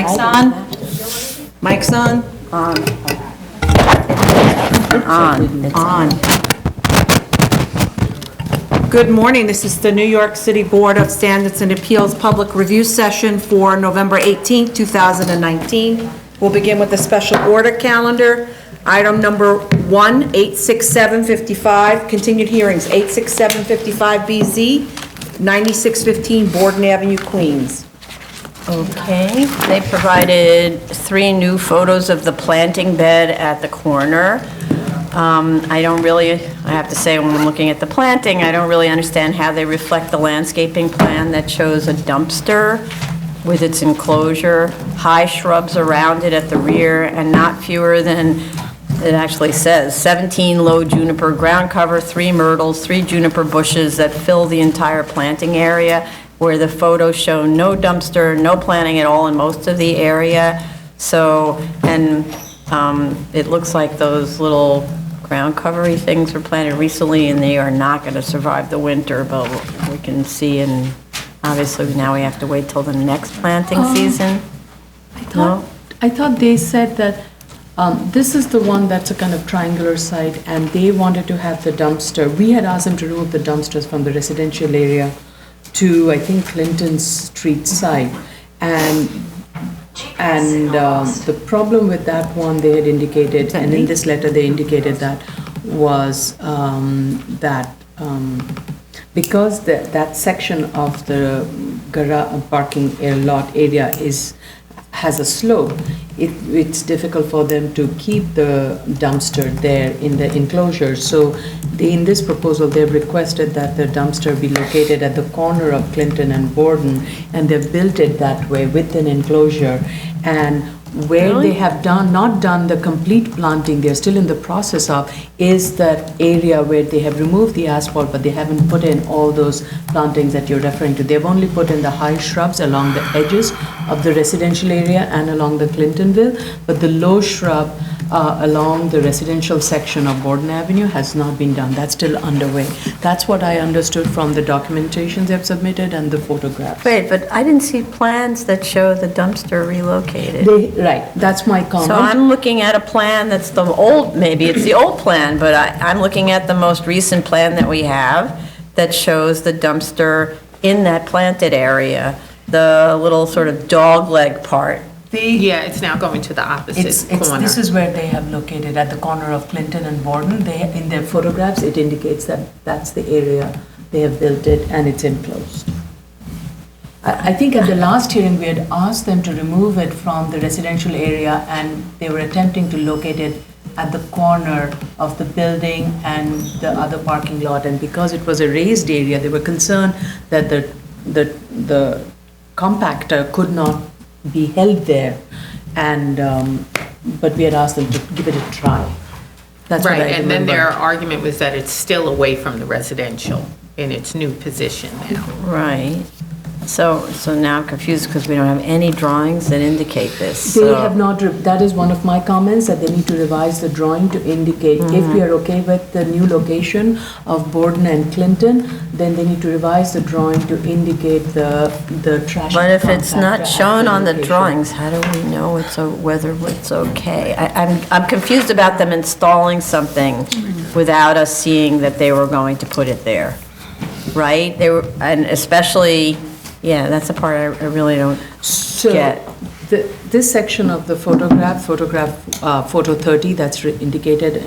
Mic's on? Mic's on? On. Good morning. This is the New York City Board of Standards and Appeals Public Review Session for November 18th, 2019. We'll begin with the special order calendar. Item number 1, 86755, continued hearings, 86755BZ, 9615 Borden Avenue, Queens. Okay, they provided 3 new photos of the planting bed at the corner. I have to say, when I'm looking at the planting, I don't really understand how they reflect the landscaping plan that shows a dumpster with its enclosure, high shrubs around it at the rear, and not fewer than, it actually says, 17 low juniper ground cover, 3 myrtles, 3 juniper bushes that fill the entire planting area, where the photos show no dumpster, no planting at all in most of the area. So, and it looks like those little ground covery things were planted recently, and they are not going to survive the winter, but we can see, and obviously now we have to wait till the next planting season. I thought they said that this is the one that's a kind of triangular site, and they wanted to have the dumpster. We had asked them to remove the dumpsters from the residential area to, I think, Clinton Street side, and the problem with that one, they had indicated, and in this letter they indicated that was because that section of the garage parking lot area has a slope, it's difficult for them to keep the dumpster there in the enclosure. So in this proposal, they've requested that the dumpster be located at the corner of Clinton and Borden, and they've built it that way with an enclosure. And where they have not done the complete planting, they're still in the process of, is that area where they have removed the asphalt, but they haven't put in all those plantings that you're referring to. They've only put in the high shrubs along the edges of the residential area and along the Clintonville, but the low shrub along the residential section of Borden Avenue has not been done. That's still underway. That's what I understood from the documentation they've submitted and the photographs. Wait, but I didn't see plans that show the dumpster relocated. Right, that's my comment. So I'm looking at a plan that's maybe it's the old plan, but I'm looking at the most recent plan that we have that shows the dumpster in that planted area, the little sort of dog leg part. Yeah, it's now going to the opposite corner. This is where they have located, at the corner of Clinton and Borden. In their photographs, it indicates that that's the area they have built it, and it's enclosed. I think at the last hearing, we had asked them to remove it from the residential area, and they were attempting to locate it at the corner of the building and the other parking lot. And because it was a raised area, they were concerned that the compactor could not be held there, and but we had asked them to give it a try. That's right, what I and remember. then their argument was that it's still away from the residential in its new position now. Right. So now I'm confused because we don't have any drawings that indicate this. They have not, that is one of my comments, that they need to revise the drawing to indicate, if we are okay with the new location of Borden and Clinton, then they need to revise the drawing to indicate the trash. But if it's not compactor shown at on the location. drawings, how do we know whether it's okay? I'm confused about them installing something without us seeing that they were going to put it there, right? And especially, yeah, that's the part I really don't get. This section of the photograph photo 30, that's indicated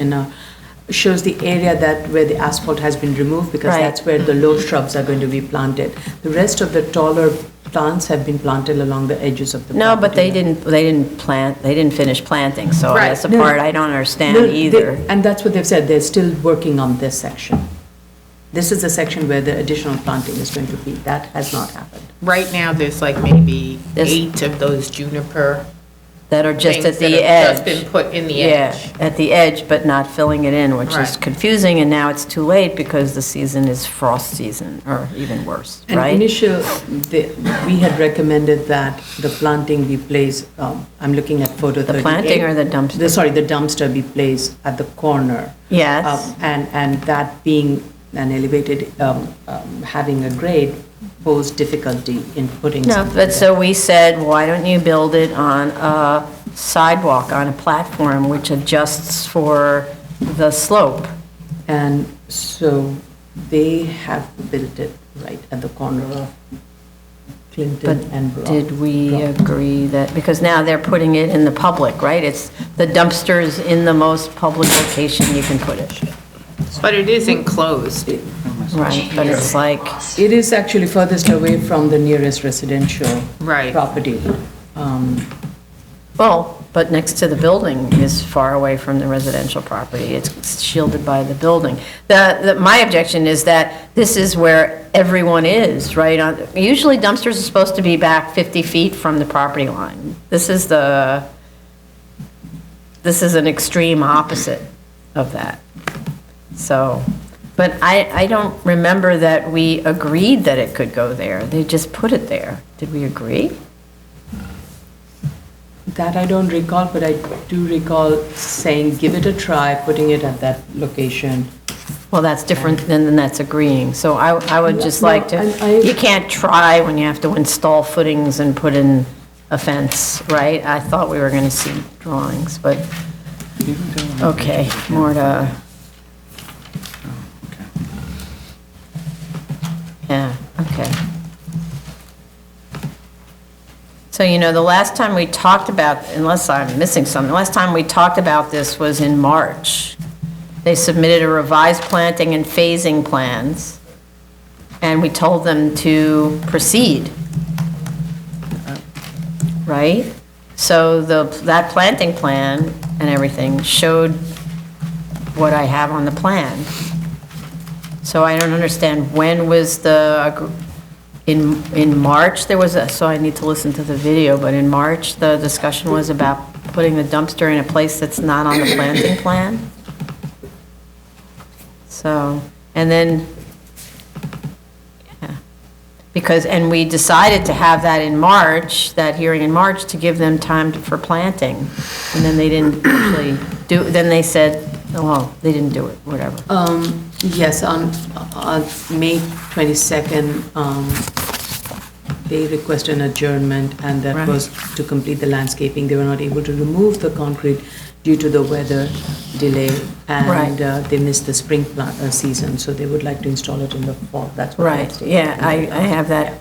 shows the area where the asphalt has been removed, because that's where the low shrubs are going to be planted. The rest of the taller plants have been planted along the edges of the No, but they property. didn't finish planting, so Right. that's the part I don't understand either. And that's what they've said, they're still working on this section. This is the section where the additional planting is going to be. That has not happened. Right now, there's like maybe There's- 8 of those juniper That are just at things that the have edge. just been put in the Yeah, edge. at the edge, but not filling it in, which is Right. confusing, and now it's too late because the season is frost season, or even worse, And right? we had recommended that the planting be placed, I'm looking at photo 38. The planting or the dumpster? Sorry, the dumpster be placed at the corner. Yes. And that being an elevated, having a grade, pose difficulty in putting No, something but there. so we said, why don't you build it on a sidewalk, on a platform which adjusts for the slope? And so they have built it right at the corner of Clinton But and Broad. did we Broad. agree that, because now they're putting it in the public, right? It's, the dumpster's in the most public location you can put it. But it is enclosed. Right, but it's like, It is actually furthest away from the nearest residential Right. property. well, but next to the building is far away from the residential property. It's shielded by the building. My objection is that this is where everyone is, right? Usually dumpsters are supposed to be back 50 feet from the property line. This is an extreme opposite of that. So, but I don't remember that we agreed that it could go there. They just put it there. Did we agree? That I don't recall, but I do recall saying, give it a try, putting it at that location. Well, that's different than that's agreeing. So I would just No, like to, I- you can't try when you have to install footings and put in a fence, right? I thought we were going to see drawings, but, okay, more to, yeah, okay. So, the last time we talked about, unless I'm missing something, the last time we talked about this was in March. They submitted a revised planting and phasing plans, and we told them to proceed. Right? So that planting plan and everything showed what I have on the plan. So I don't understand, when was in March, there was so I need to listen to the video, but in March, the discussion was about putting the dumpster in a place that's not on the planting plan? So, and then, yeah, because, and we decided to have that in March, that hearing in March, to give them time for planting. And then they didn't actually then they said, oh, well, they didn't do it, whatever. Yes, on May 22nd, they requested an adjournment, and that Right. was to complete the landscaping. They were not able to remove the concrete due to the weather delay, and Right. they missed the spring season, so they would like to install it in the fall. That's what Right, yeah, I have that.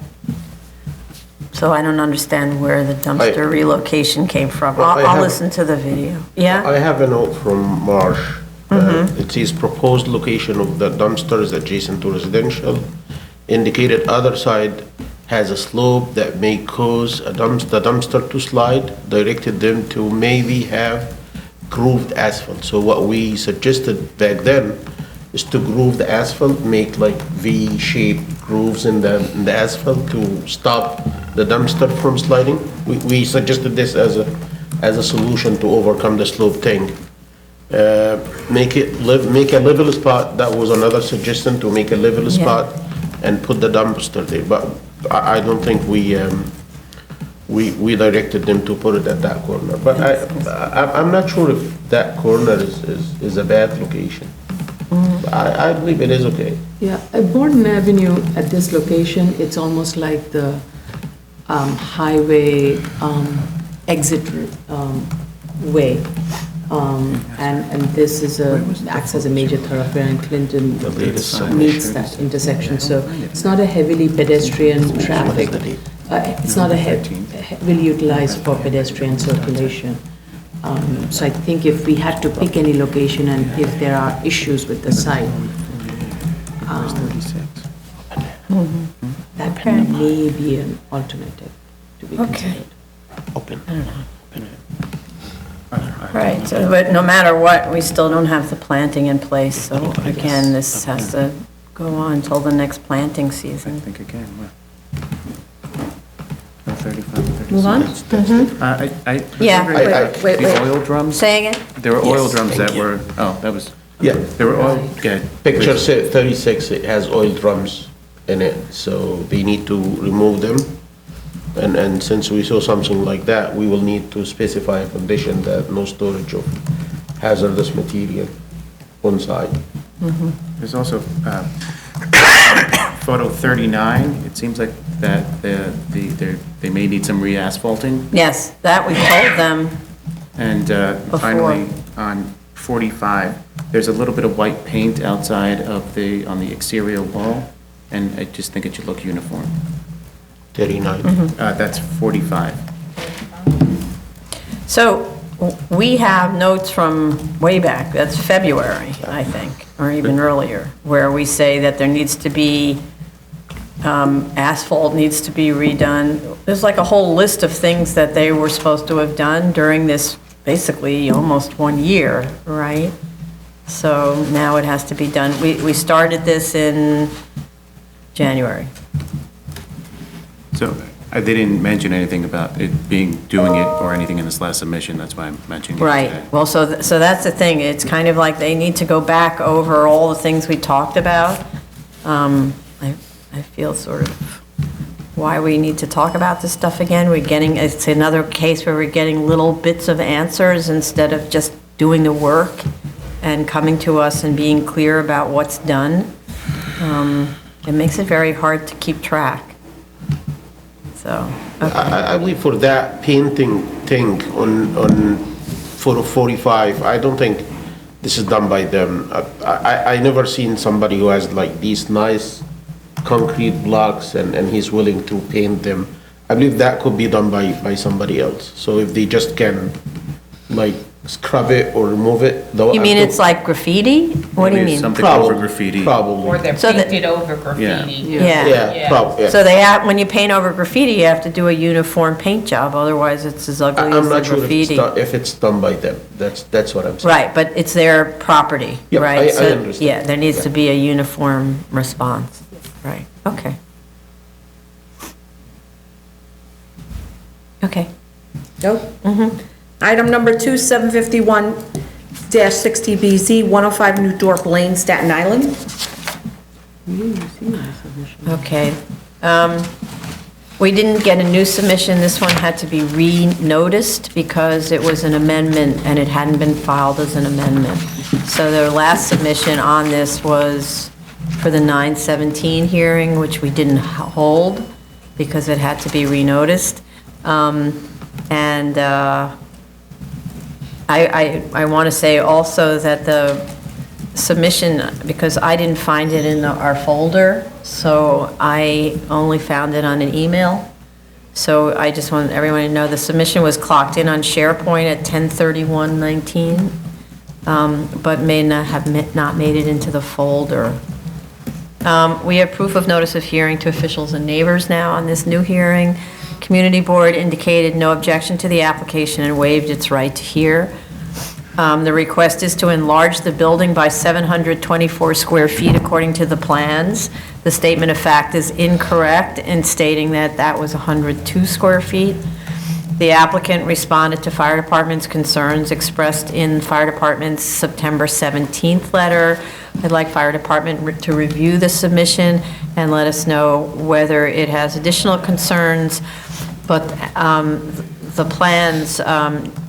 So I don't understand where the dumpster relocation came from. Well, I I'll have- listen to the video. Yeah? I have a note from March. It says proposed location of the dumpster is adjacent to residential. Indicated other side has a slope that may cause the dumpster to slide. Directed them to maybe have grooved asphalt. So what we suggested back then is to groove the asphalt, make like V-shaped grooves in the asphalt to stop the dumpster from sliding. We suggested this as a solution to overcome the slope thing. Make a level spot. That was another suggestion, to make a level Yeah. spot and put the dumpster there. But I don't think we directed them to put it at that corner. But I'm not sure if that corner is a bad location. I believe it is okay. Yeah, at Borden Avenue, at this location, it's almost like the highway exit way. And this is acts as a major thoroughfare, and Clinton meets that intersection. So it's not a heavily pedestrian traffic. It's not a heavily utilized for pedestrian circulation. So I think if we had to pick any location, and if there are issues with the site, that may be an alternative to be considered. Open. Right, so, but no matter what, we still don't have the planting in place, so again, this has to go on until the next planting I season. think again, what? 35, 36. Move on? I was Yeah. wondering, Wait. the oil drums, Say again? there were oil Yes, drums thank that you. were, oh, that was, Yeah. there were oil, good. Picture 36, it has oil drums in it, so they need to remove them. And since we saw something like that, we will need to specify a condition that no storage of hazardous material on site. There's also photo 39, it seems like that they may need some re-asphalting. Yes, that we told them. And finally, on 45, there's a little bit of white paint outside of on the exterior wall, and I just think it should look uniform. 39. That's 45. So we have notes from way back, that's February, I think, or even earlier, where we say that there needs to be, asphalt needs to be redone. There's like a whole list of things that they were supposed to have done during this, basically, almost 1 year, right? So now it has to be done. We started this in January. So they didn't mention anything about doing it or anything in this last submission, that's why I'm mentioning it today. Right, well, so that's the thing, it's kind of like they need to go back over all the things we talked about. I feel sort of why we need to talk about this stuff again. It's another case where we're getting little bits of answers instead of just doing the work and coming to us and being clear about what's done. It makes it very hard to keep track. So, okay. I believe for that painting thing on photo 45, I don't think this is done by them. I never seen somebody who has like these nice concrete blocks and he's willing to paint them. I believe that could be done by somebody else. So if they just can like scrub it or remove it. You mean it's like graffiti? What do you Maybe mean? something over graffiti. Probably. Or they're So that- painted over graffiti. Yeah. Yeah, probably, So when you paint over graffiti, you have to do a uniform paint job, otherwise it's as ugly I'm as the not sure graffiti. if it's done by them. That's what I'm saying. Right, but it's their property, Yeah, right? I So, understand. yeah, there needs to be a uniform response. Right, okay. Okay. Nope. Item number 2, 751-60BZ, 105 New Dorp Lane, Staten Island. Okay. We didn't get a new submission. This one had to be re-noticed because it was an amendment and it hadn't been filed as an amendment. So their last submission on this was for the 9/17 hearing, which we didn't hold because it had to be re-noticed. I want to say also that the submission, because I didn't find it in our folder, so I only found it on an email. So I just want everyone to know the submission was clocked in on SharePoint at 10/31/19, but may not have not made it into the folder. We have proof of notice of hearing to officials and neighbors now on this new hearing. Community Board indicated no objection to the application and waived its right to hear. The request is to enlarge the building by 724 square feet according to the plans. The statement of fact is incorrect in stating that that was 102 square feet. The applicant responded to fire department's concerns expressed in fire department's September 17th letter. I'd like fire department to review the submission and let us know whether it has additional concerns, but the plans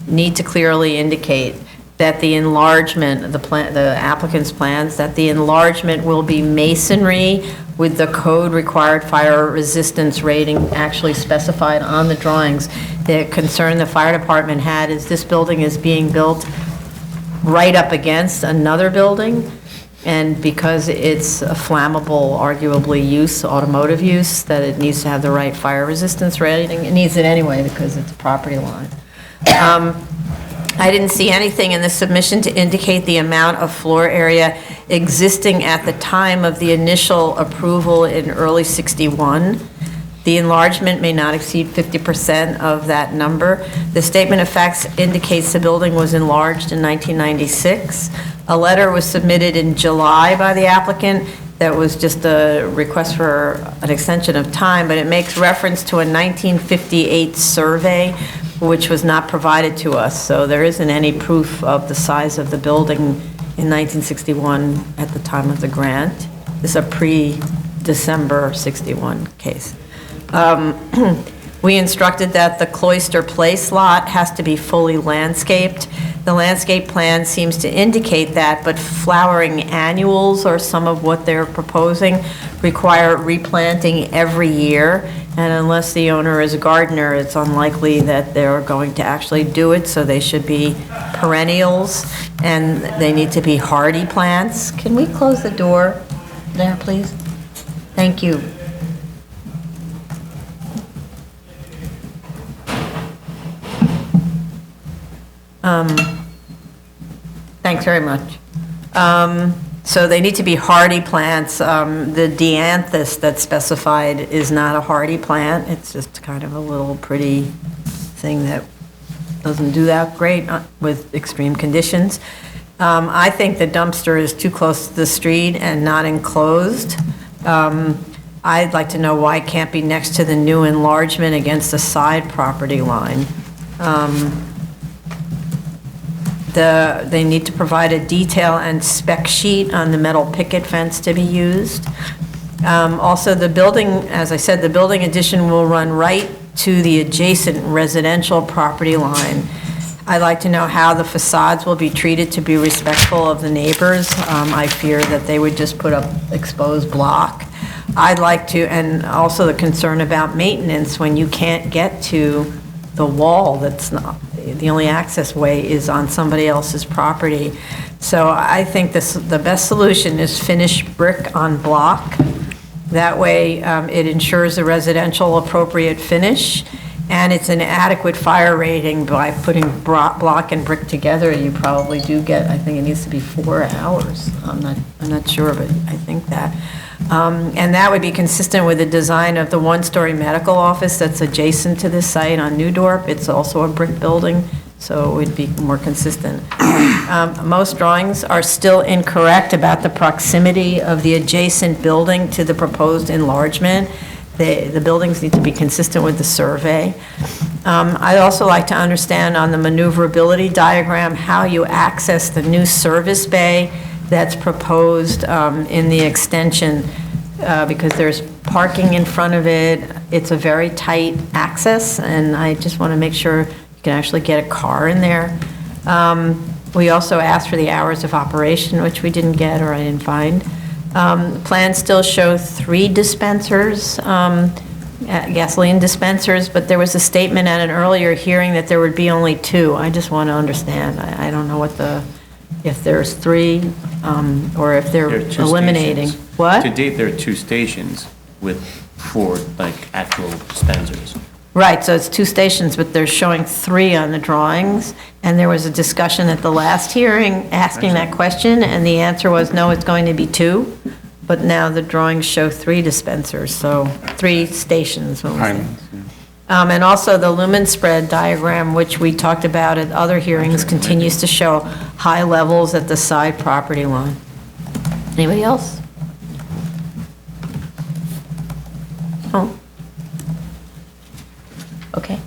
need to clearly indicate that the enlargement, the applicant's plans, that the enlargement will be masonry with the code required fire resistance rating actually specified on the drawings. The concern the fire department had is this building is being built right up against another building, and because it's a flammable, arguably use, automotive use, that it needs to have the right fire resistance rating. It needs it anyway because it's a property line. I didn't see anything in the submission to indicate the amount of floor area existing at the time of the initial approval in early '61. The enlargement may not exceed 50% of that number. The statement of facts indicates the building was enlarged in 1996. A letter was submitted in July by the applicant that was just a request for an extension of time, but it makes reference to a 1958 survey, which was not provided to us. So there isn't any proof of the size of the building in 1961 at the time of the grant. This is a pre-December 61 case. We instructed that the Cloister Place lot has to be fully landscaped. The landscape plan seems to indicate that, but flowering annuals are some of what they're proposing. require replanting every year, and unless the owner is a gardener, it's unlikely that they're going to actually do it, so they should be perennials, and they need to be hardy plants. Can we close the door there, please? Thank you. Thanks very much. So they need to be hardy plants. The dianthus that's specified is not a hardy plant. It's just kind of a little pretty thing that doesn't do that great with extreme conditions. I think the dumpster is too close to the street and not enclosed. I'd like to know why it can't be next to the new enlargement against the side property line. They need to provide a detail and spec sheet on the metal picket fence to be used. Also, the building, as I said, the building addition will run right to the adjacent residential property line. I'd like to know how the facades will be treated to be respectful of the neighbors. I fear that they would just put up exposed block. I'd like to, and also the concern about maintenance when you can't get to the wall that's not, the only access way is on somebody else's property. So I think the best solution is finished brick on block. That way it ensures a residential appropriate finish, and it's an adequate fire rating. By putting block and brick together, you probably do get, I think it needs to be 4 hours. I'm not sure, but I think that. And that would be consistent with the design of the one-story medical office that's adjacent to this site on Newdorp. It's also a brick building, so it would be more consistent. Most drawings are still incorrect about the proximity of the adjacent building to the proposed enlargement. The buildings need to be consistent with the survey. I'd also like to understand on the maneuverability diagram how you access the new service bay that's proposed in the extension, because there's parking in front of it. It's a very tight access, and I just want to make sure you can actually get a car in there. We also asked for the hours of operation, which we didn't get, or I didn't find. Plans still show 3 dispensers, gasoline dispensers, but there was a statement at an earlier hearing that there would be only 2. I just want to understand. I don't know if there's 3, or if they're There are 2 eliminating. stations. What? To date, there are 2 stations with 4, actual dispensers. Right, so it's 2 stations, but they're showing 3 on the drawings. And there was a discussion at the last hearing asking that question, and the answer was, no, it's going to be 2. But now the drawings show 3 dispensers, so 3 stations. What was it? And also the lumen spread diagram, which we talked about at other hearings, continues to show high levels at the side property line. Anybody else? Oh. Okay.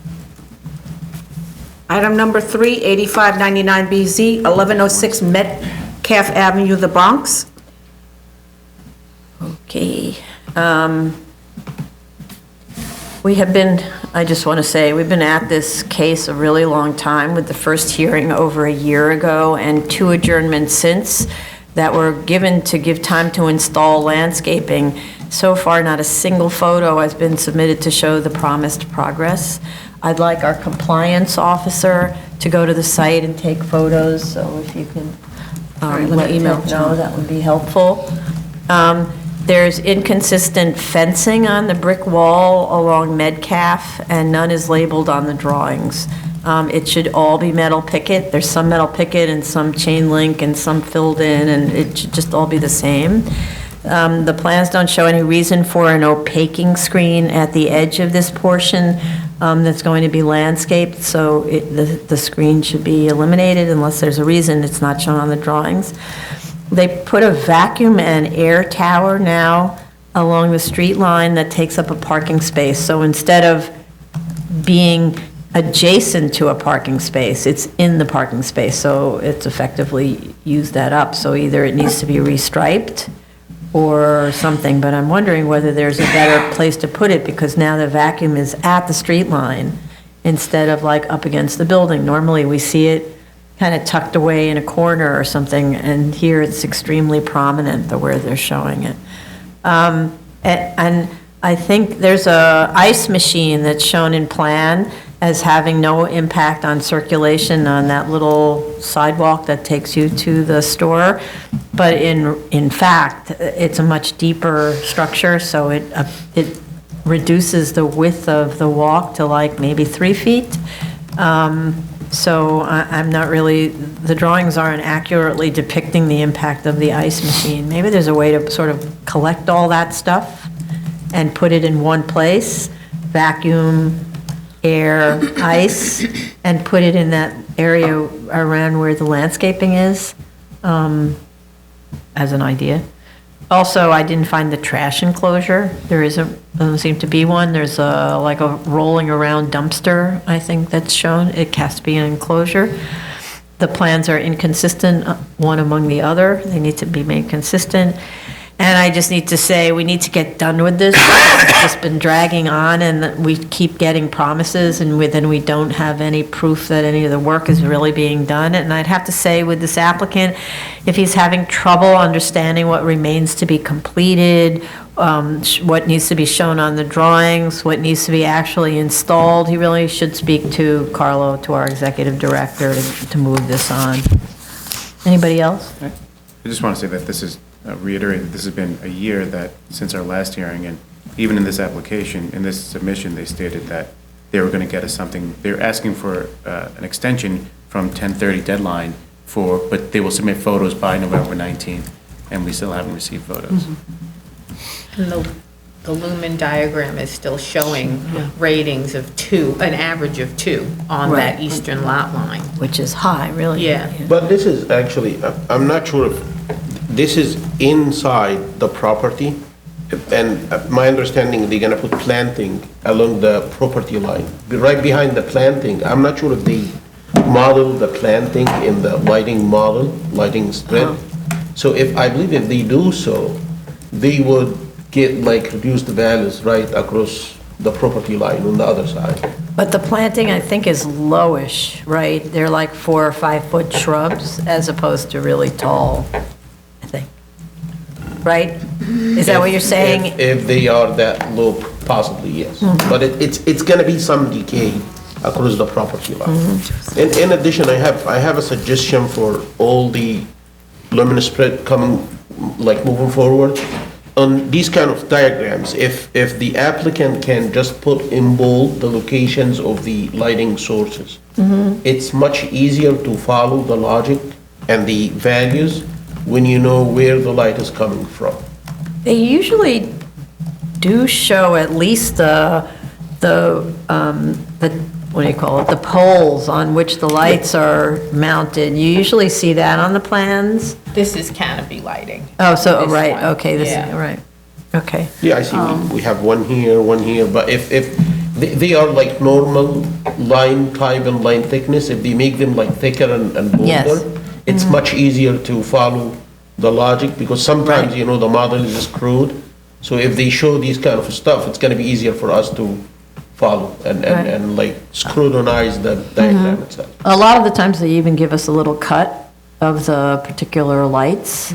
Item number 3, 8599BZ, 1106 Metcalf Avenue, the Bronx. Okay. We have been, I just want to say, we've been at this case a really long time, with the first hearing over a year ago and 2 adjournments since that were given to give time to install landscaping. So far, not a single photo has been submitted to show the promised progress. I'd like our compliance officer to go to the site and take photos, so if you can let email know, that would be helpful. There's inconsistent fencing on the brick wall along Metcalf, and none is labeled on the drawings. It should all be metal picket. There's some metal picket and some chain link and some filled in, and it should just all be the same. The plans don't show any reason for an opaquing screen at the edge of this portion that's going to be landscaped, so the screen should be eliminated unless there's a reason it's not shown on the drawings. They put a vacuum and air tower now along the street line that takes up a parking space. So instead of being adjacent to a parking space, it's in the parking space. So it's effectively used that up. So either it needs to be restriped or something, but I'm wondering whether there's a better place to put it, because now the vacuum is at the street line instead of like up against the building. Normally we see it kind of tucked away in a corner or something, and here it's extremely prominent, the where they're showing it. And I think there's a ice machine that's shown in plan as having no impact on circulation on that little sidewalk that takes you to the store. But in fact, it's a much deeper structure, so it reduces the width of the walk to like maybe 3 feet. So I'm not really, the drawings aren't accurately depicting the impact of the ice machine. Maybe there's a way to sort of collect all that stuff and put it in one place, vacuum, air, ice, and put it in that area around where the landscaping is, as an idea. Also, I didn't find the trash enclosure. Doesn't seem to be one. There's like a rolling around dumpster, I think, that's shown. It has to be an enclosure. The plans are inconsistent, one among the other. They need to be made consistent. And I just need to say, we need to get done with this. It's just been dragging on, and we keep getting promises, and then we don't have any proof that any of the work is really being done. And I'd have to say with this applicant, if he's having trouble understanding what remains to be completed, what needs to be shown on the drawings, what needs to be actually installed, he really should speak to Carlo, to our executive director, to move this on. Anybody else? I just want to say that this is, reiterate that this has been a year that, since our last hearing, and even in this application, in this submission, they stated that they were going to get us something, they're asking for an extension from 10/30 deadline but they will submit photos by November 19th, and we still haven't received photos. And the lumen diagram is still showing ratings of 2, an average of 2 on that eastern lot line. Which is high, really. Yeah. But this is actually, I'm not sure if, this is inside the property, and my understanding, they're gonna put planting along the property line, right behind the planting. I'm not sure if they model the planting in the lighting spread. So I believe if they do so, they would get like reduced values right across the property line on the other side. But the planting, I think, is lowish, right? They're like 4 or 5 foot shrubs as opposed to really tall, I think. Right? Is that what you're saying? If they are that low, possibly, yes. But it's gonna be some decay across the property line. In addition, I have a suggestion for all the lumen spread moving forward. On these kind of diagrams, if the applicant can just put in bold the locations of the lighting sources, it's much easier to follow the logic and the values when you know where the light is coming from. They usually do show at least the what do you call it, the poles on which the lights are mounted. You usually see that on the plans? This is canopy lighting. Oh, so, This right, one, okay, this is, yeah. right, okay. Yeah, I see, we have one here, but if they are like normal line type and line thickness, if they make them like thicker and Yes. bolder, it's much easier to follow the logic, because sometimes, Right. you know, the model is screwed. So if they show these kind of stuff, it's gonna be easier for us to follow and like scrutinize the diagram itself. A lot of the times, they even give us a little cut of the particular lights,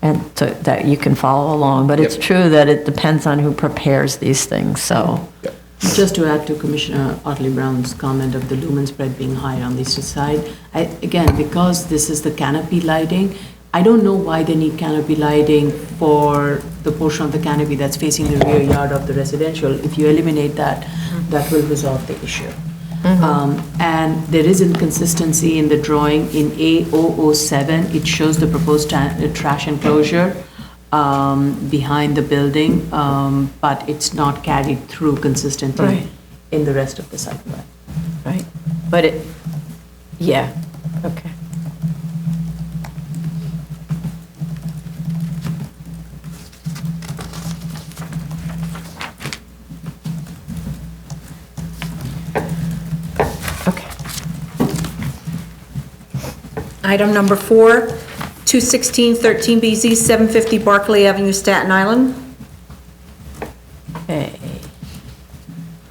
and that you can follow along, but it's Yep. true that it depends on who prepares these things, so. Just to add to Commissioner Otley Brown's comment of the lumen spread being higher on the east side, again, because this is the canopy lighting, I don't know why they need canopy lighting for the portion of the canopy that's facing the rear yard of the residential. If you eliminate that, that will resolve the issue. And there is inconsistency in the drawing. In A007, it shows the proposed trash enclosure behind the building, but it's not carried through consistently Right. in the rest of the site plan. Right, but yeah, okay. Okay. Item number 4, 216-13BZ, 750 Barclay Avenue, Staten Island. Okay.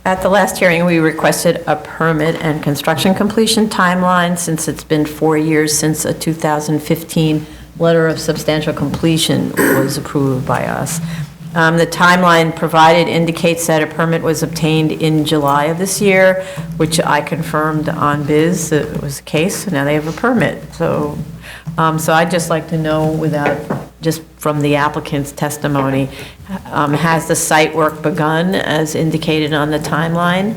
At the last hearing, we requested a permit and construction completion timeline, since it's been 4 years since a 2015 letter of substantial completion was approved by us. The timeline provided indicates that a permit was obtained in July of this year, which I confirmed on Biz that it was the case, and now they have a permit. So I'd just like to know, just from the applicant's testimony, has the site work begun as indicated on the timeline?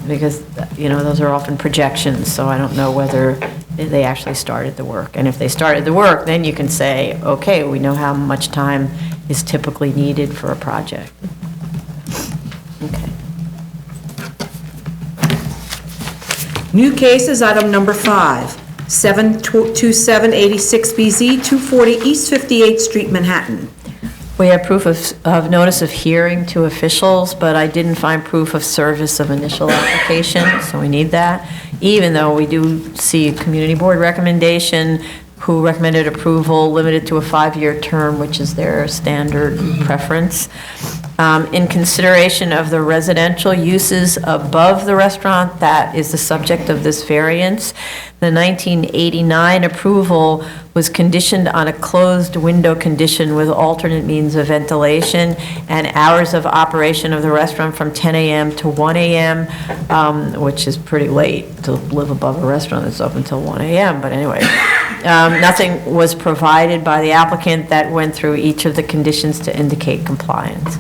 Because, those are often projections, so I don't know whether they actually started the work. And if they started the work, then you can say, okay, we know how much time is typically needed for a project. Okay. New cases, item number 5, 72786BZ, 240 East 58th Street, Manhattan. We have proof of notice of hearing to officials, but I didn't find proof of service of initial application, so we need that. Even though we do see a community board recommendation who recommended approval limited to a 5-year term, which is their standard preference. In consideration of the residential uses above the restaurant, that is the subject of this variance. The 1989 approval was conditioned on a closed window condition with alternate means of ventilation and hours of operation of the restaurant from 10 a.m. to 1 a.m., which is pretty late to live above a restaurant that's open until 1 a.m., but anyway. Nothing was provided by the applicant that went through each of the conditions to indicate compliance.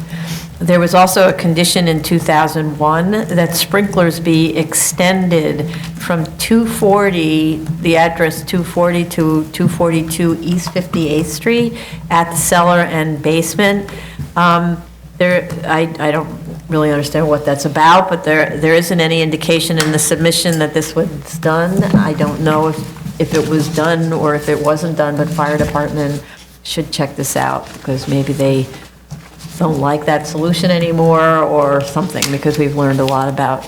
There was also a condition in 2001 that sprinklers be extended from 240, the address 240 to 242 East 58th Street at the cellar and basement. I don't really understand what that's about, but there isn't any indication in the submission that this was done. I don't know if it was done or if it wasn't done, but fire department should check this out because maybe they don't like that solution anymore or something, because we've learned a lot about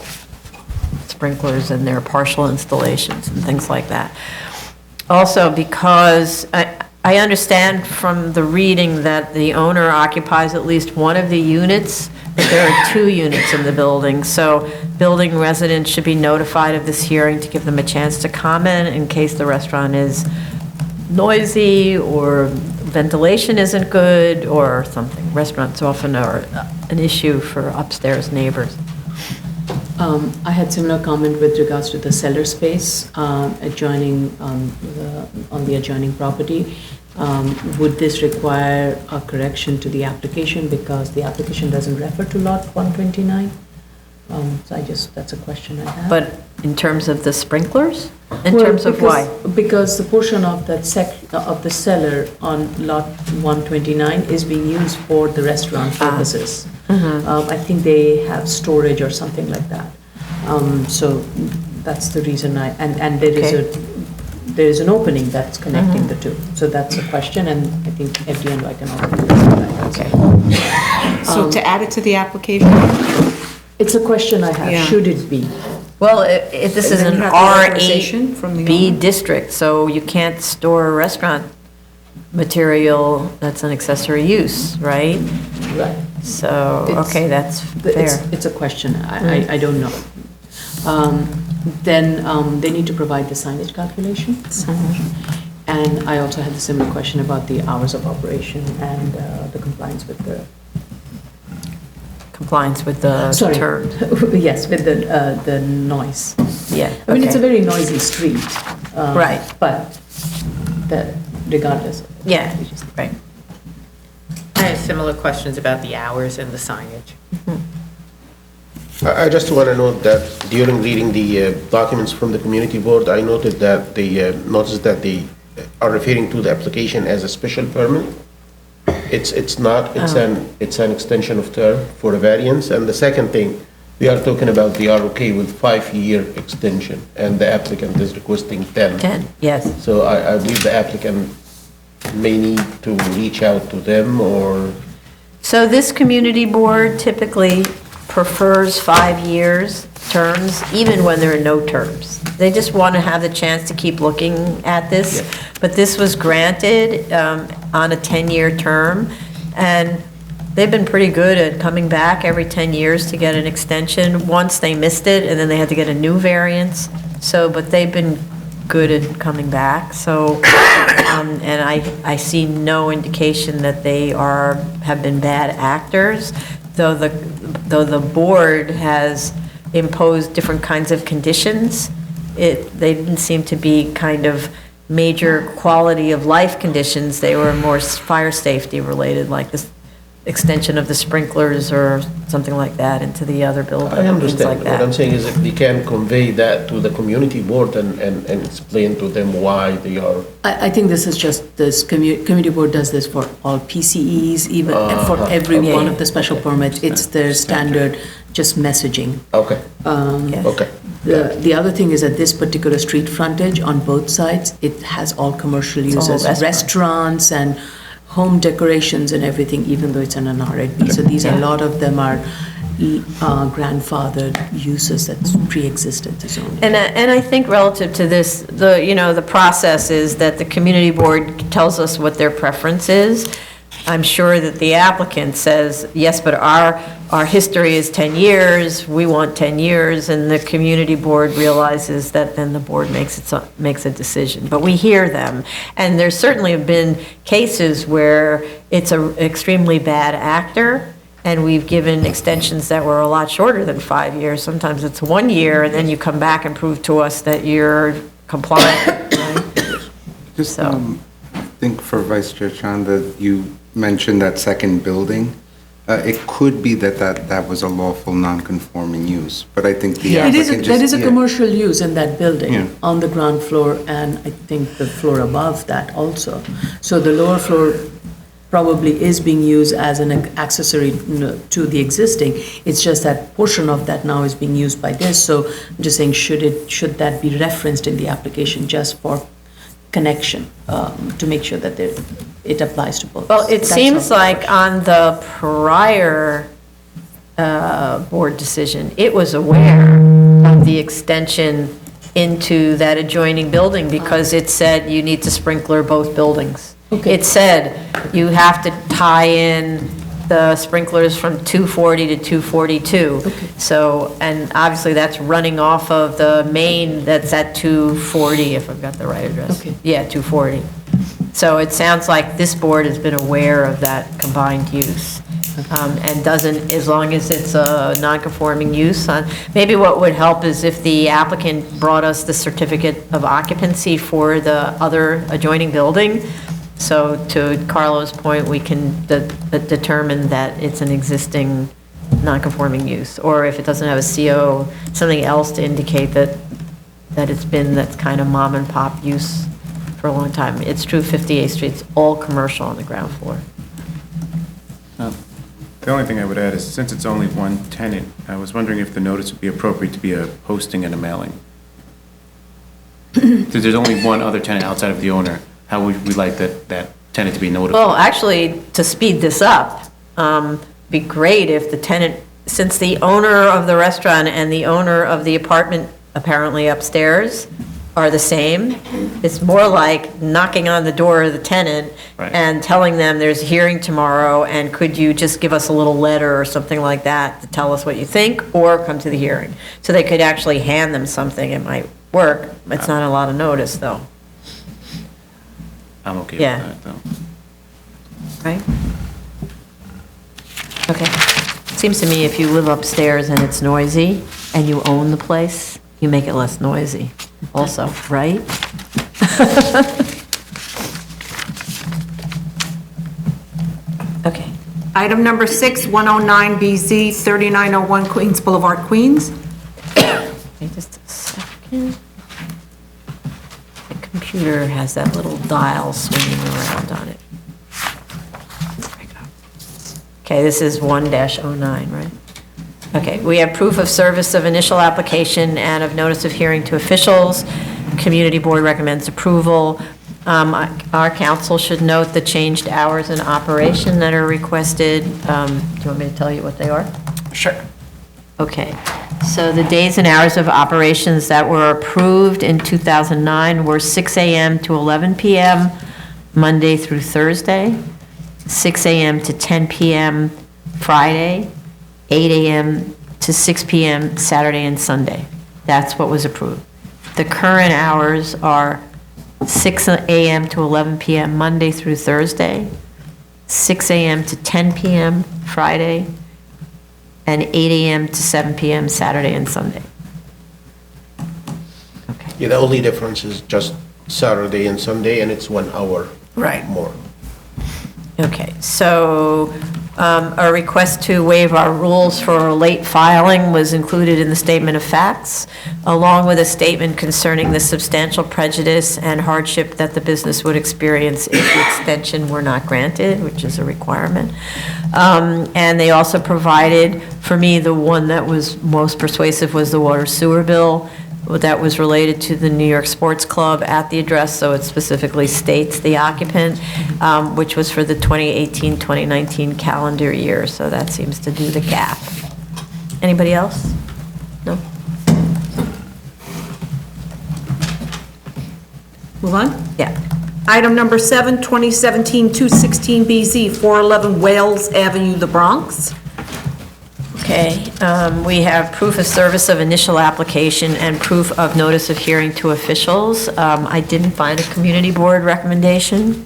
sprinklers and their partial installations and things like that. Also, because I understand from the reading that the owner occupies at least one of the units, but there are 2 units in the building, so building residents should be notified of this hearing to give them a chance to comment in case the restaurant is noisy or ventilation isn't good or something. Restaurants often are an issue for upstairs neighbors. I had similar comment with regards to the cellar space adjoining on the adjoining property. Would this require a correction to the application because the application doesn't refer to lot 129? So that's a question I have. But in terms of the sprinklers? In Well, terms of why? Because the portion of that of the cellar on lot 129 is being used for the restaurant purposes. I think they have storage or something like that. So that's the reason and there is an opening that's connecting the two. So that's a question, and I think FDNY can also answer that. Okay. So to add it to the application? It's a question I have. Yeah. Should it be? Well, this is Then an you have the authorization from the R8B owner. district, so you can't store restaurant material that's an accessory use, right? Right. So, It's- okay, that's fair. It's a question. I don't know. Then they need to provide the signage calculation. And I also had a similar question about the hours of operation and the compliance with the Compliance with the Sorry. term. Yes, with the noise. Yeah, I mean, it's a okay. very noisy street. Right. But regardless. Yeah, right. I have similar questions about the hours and the signage. I just want to note that during reading the documents from the community board, I noted that they noticed that they are referring to the application as a special permit. It's not, it's an extension of term for a variance. And the second thing, we are talking about they are okay with 5-year extension, and the applicant is requesting 10. 10, yes. So I believe the applicant may need to reach out to them or... So this community board typically prefers 5 years terms, even when there are no terms. They just want to have the chance to keep looking at this. But this was granted on a 10-year term, and they've been pretty good at coming back every 10 years to get an extension. Once they missed it, and then they had to get a new variance. So, but they've been good at coming back, so, and I see no indication that they have been bad actors, though the board has imposed different kinds of conditions. They didn't seem to be kind of major quality of life conditions, they were more fire safety related, like this extension of the sprinklers or something like that into the other building, I things like understand. What that. I'm saying is if they can convey that to the community board and explain to them why they are. I think this is just, this community board does this for all PCEs, even for every okay. one of the special permits. It's their standard, just messaging. Okay, Yes. okay. The other thing is that this particular street frontage on both sides, it has all commercial It's all uses, restaurants and home decorations and everything, even though it's in an RAB. So these, a lot of them are grandfathered uses that's pre-existed to zoning. And I think relative to this, the process is that the community board tells us what their preference is. I'm sure that the applicant says, yes, but our history is 10 years, we want 10 years, and the community board realizes that then the board makes a decision. But we hear them, and there certainly have been cases where it's an extremely bad actor, and we've given extensions that were a lot shorter than 5 years. Sometimes it's 1 year, and then you come back and prove to us that you're compliant, right? Just, So- I think for Vice Chair Chanda, you mentioned that second building. It could be that was a lawful non-conforming use, but I think the It is, applicant there is just. a commercial use in that Yeah. building, on the ground floor, and I think the floor above that also. So the lower floor probably is being used as an accessory to the existing. It's just that portion of that now is being used by this, so I'm just saying, should that be referenced in the application just for connection, to make sure that it applies to both? Well, it That's seems all. like on the prior board decision, it was aware of the extension into that adjoining building because it said you need to sprinkler both buildings. Okay. It said you have to tie in the sprinklers from 240 to 242. So, and obviously that's running off of the main that's at 240, if I've got the right address. Okay. Yeah, 240. So it sounds like this board has been aware of that combined use, and doesn't, as long as it's a non-conforming use. Maybe what would help is if the applicant brought us the certificate of occupancy for the other adjoining building. So to Carlo's point, we can determine that it's an existing non-conforming use, or if it doesn't have a CO, something else to indicate that it's been that kind of mom and pop use for a long time. It's true 58th Street's all commercial on the ground floor. The only thing I would add is, since it's only one tenant, I was wondering if the notice would be appropriate to be a posting and a mailing. Because there's only one other tenant outside of the owner, how would we like that tenant to be notified? Well, actually, to speed this up, be great if the tenant, since the owner of the restaurant and the owner of the apartment apparently upstairs are the same, it's more like knocking on the door of the tenant Right. and telling them there's a hearing tomorrow, and could you just give us a little letter or something like that to tell us what you think, or come to the hearing. So they could actually hand them something, it might work. It's not a lot of notice, though, I'm okay Yeah. with that, though. right? Okay. Seems to me if you live upstairs and it's noisy, and you own the place, you make it less noisy also, right? Okay. Item number 6, 109BZ, 3901 Queens Boulevard, Queens. Okay, just a second. The computer has that little dial swinging around on it. There we go. Okay, this is 1-09, right? Okay, we have proof of service of initial application and of notice of hearing to officials. Community board recommends approval. Our council should note the changed hours in operation that are requested. Do you want me to tell you what they are? Sure. Okay, so the days and hours of operations that were approved in 2009 were 6 a.m. to 11 p.m., Monday through Thursday, 6 a.m. to 10 p.m. Friday, 8 a.m. to 6 p.m. Saturday and Sunday. That's what was approved. The current hours are 6 a.m. to 11 p.m. Monday through Thursday, 6 a.m. to 10 p.m. Friday, and 8 a.m. to 7 p.m. Saturday and Sunday. Okay. Yeah, the only difference is just Saturday and Sunday, and it's 1 hour Right. more. Okay, so a request to waive our rules for late filing was included in the statement of facts, along with a statement concerning the substantial prejudice and hardship that the business would experience if the extension were not granted, which is a requirement. And they also provided, for me, the one that was most persuasive was the water sewer bill that was related to the New York Sports Club at the address, so it specifically states the occupant, which was for the 2018-2019 calendar year, so that seems to do the gap. Anybody else? No? Move on? Yeah. Item number 7, 2017-216BZ, 411 Wales Avenue, the Bronx. Okay, we have proof of service of initial application and proof of notice of hearing to officials. I didn't find a community board recommendation.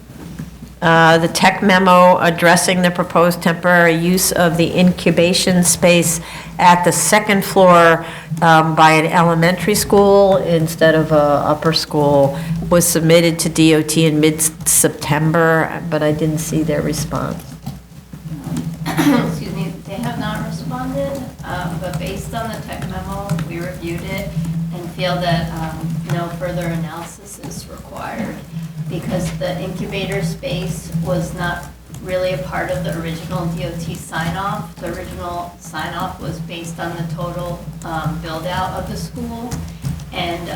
The tech memo addressing the proposed temporary use of the incubation space at the second floor by an elementary school instead of a upper school was submitted to DOT in mid-September, but I didn't see their response. Excuse me, they have not responded, but based on the tech memo, we reviewed it and feel that no further analysis is required because the incubator space was not really a part of the original DOT sign-off. The original sign-off was based on the total build-out of the school, and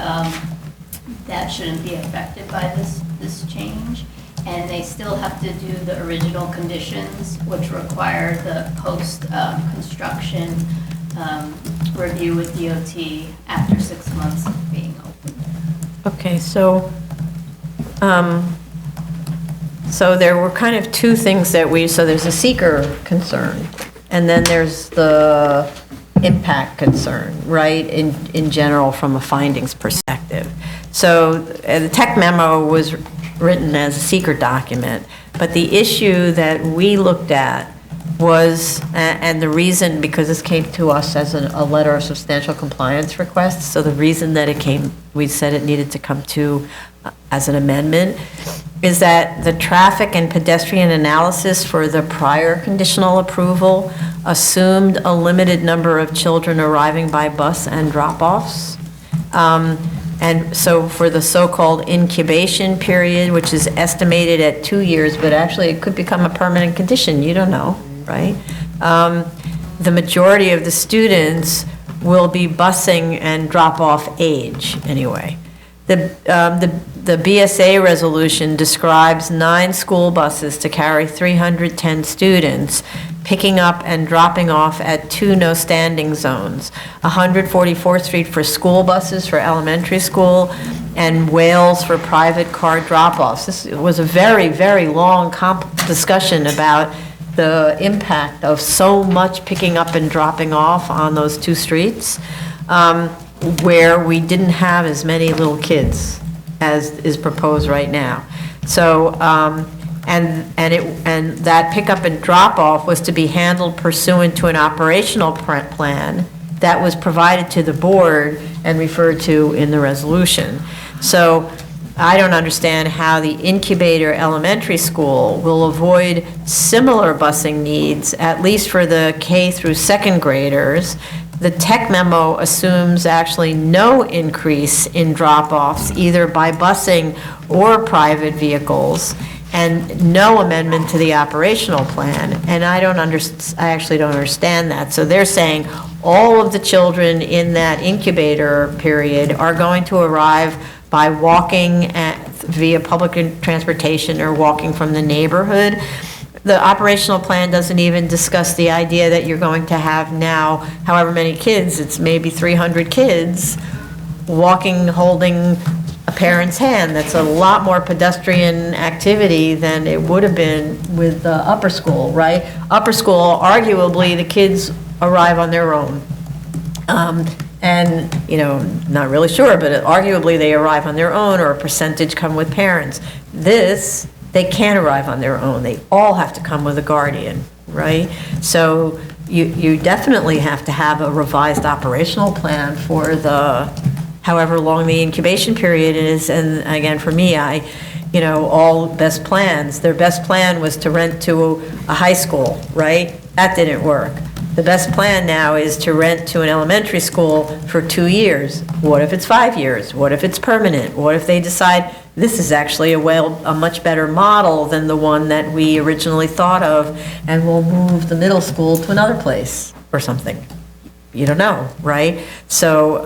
that shouldn't be affected by this change. And they still have to do the original conditions, which require the post-construction review with DOT after 6 months of being open. Okay, so there were kind of two things that so there's a seeker concern, and then there's the impact concern, right, in general from a findings perspective. So the tech memo was written as a seeker document, but the issue that we looked at was, and the reason, because this came to us as a letter of substantial compliance request, so the reason that it came, we said it needed to come to as an amendment, is that the traffic and pedestrian analysis for the prior conditional approval assumed a limited number of children arriving by bus and drop-offs. And so for the so-called incubation period, which is estimated at 2 years, but actually it could become a permanent condition, you don't know, right? The majority of the students will be busing and drop-off age anyway. The BSA resolution describes 9 school buses to carry 310 students, picking up and dropping off at 2 no standing zones, 144th Street for school buses for elementary school, and Wales for private car drop-offs. This was a very, very long discussion about the impact of so much picking up and dropping off on those 2 streets, where we didn't have as many little kids as is proposed right now. So, and that pickup and drop-off was to be handled pursuant to an operational plan that was provided to the board and referred to in the resolution. So I don't understand how the incubator elementary school will avoid similar busing needs, at least for the K through 2nd graders. The tech memo assumes actually no increase in drop-offs, either by busing or private vehicles, and no amendment to the operational plan. And I actually don't understand that. So they're saying all of the children in that incubator period are going to arrive by walking via public transportation or walking from the neighborhood. The operational plan doesn't even discuss the idea that you're going to have now, however many kids, it's maybe 300 kids, walking, holding a parent's hand. That's a lot more pedestrian activity than it would have been with the upper school, right? Upper school, arguably, the kids arrive on their own. And, not really sure, but arguably they arrive on their own, or a percentage come with parents. This, they can't arrive on their own. They all have to come with a guardian, right? So you definitely have to have a revised operational plan for however long the incubation period is. And again, for me, all best plans, their best plan was to rent to a high school, right? That didn't work. The best plan now is to rent to an elementary school for 2 years. What if it's 5 years? What if it's permanent? What if they decide this is actually a much better model than the one that we originally thought of, and we'll move the middle school to another place or something? You don't know, right? So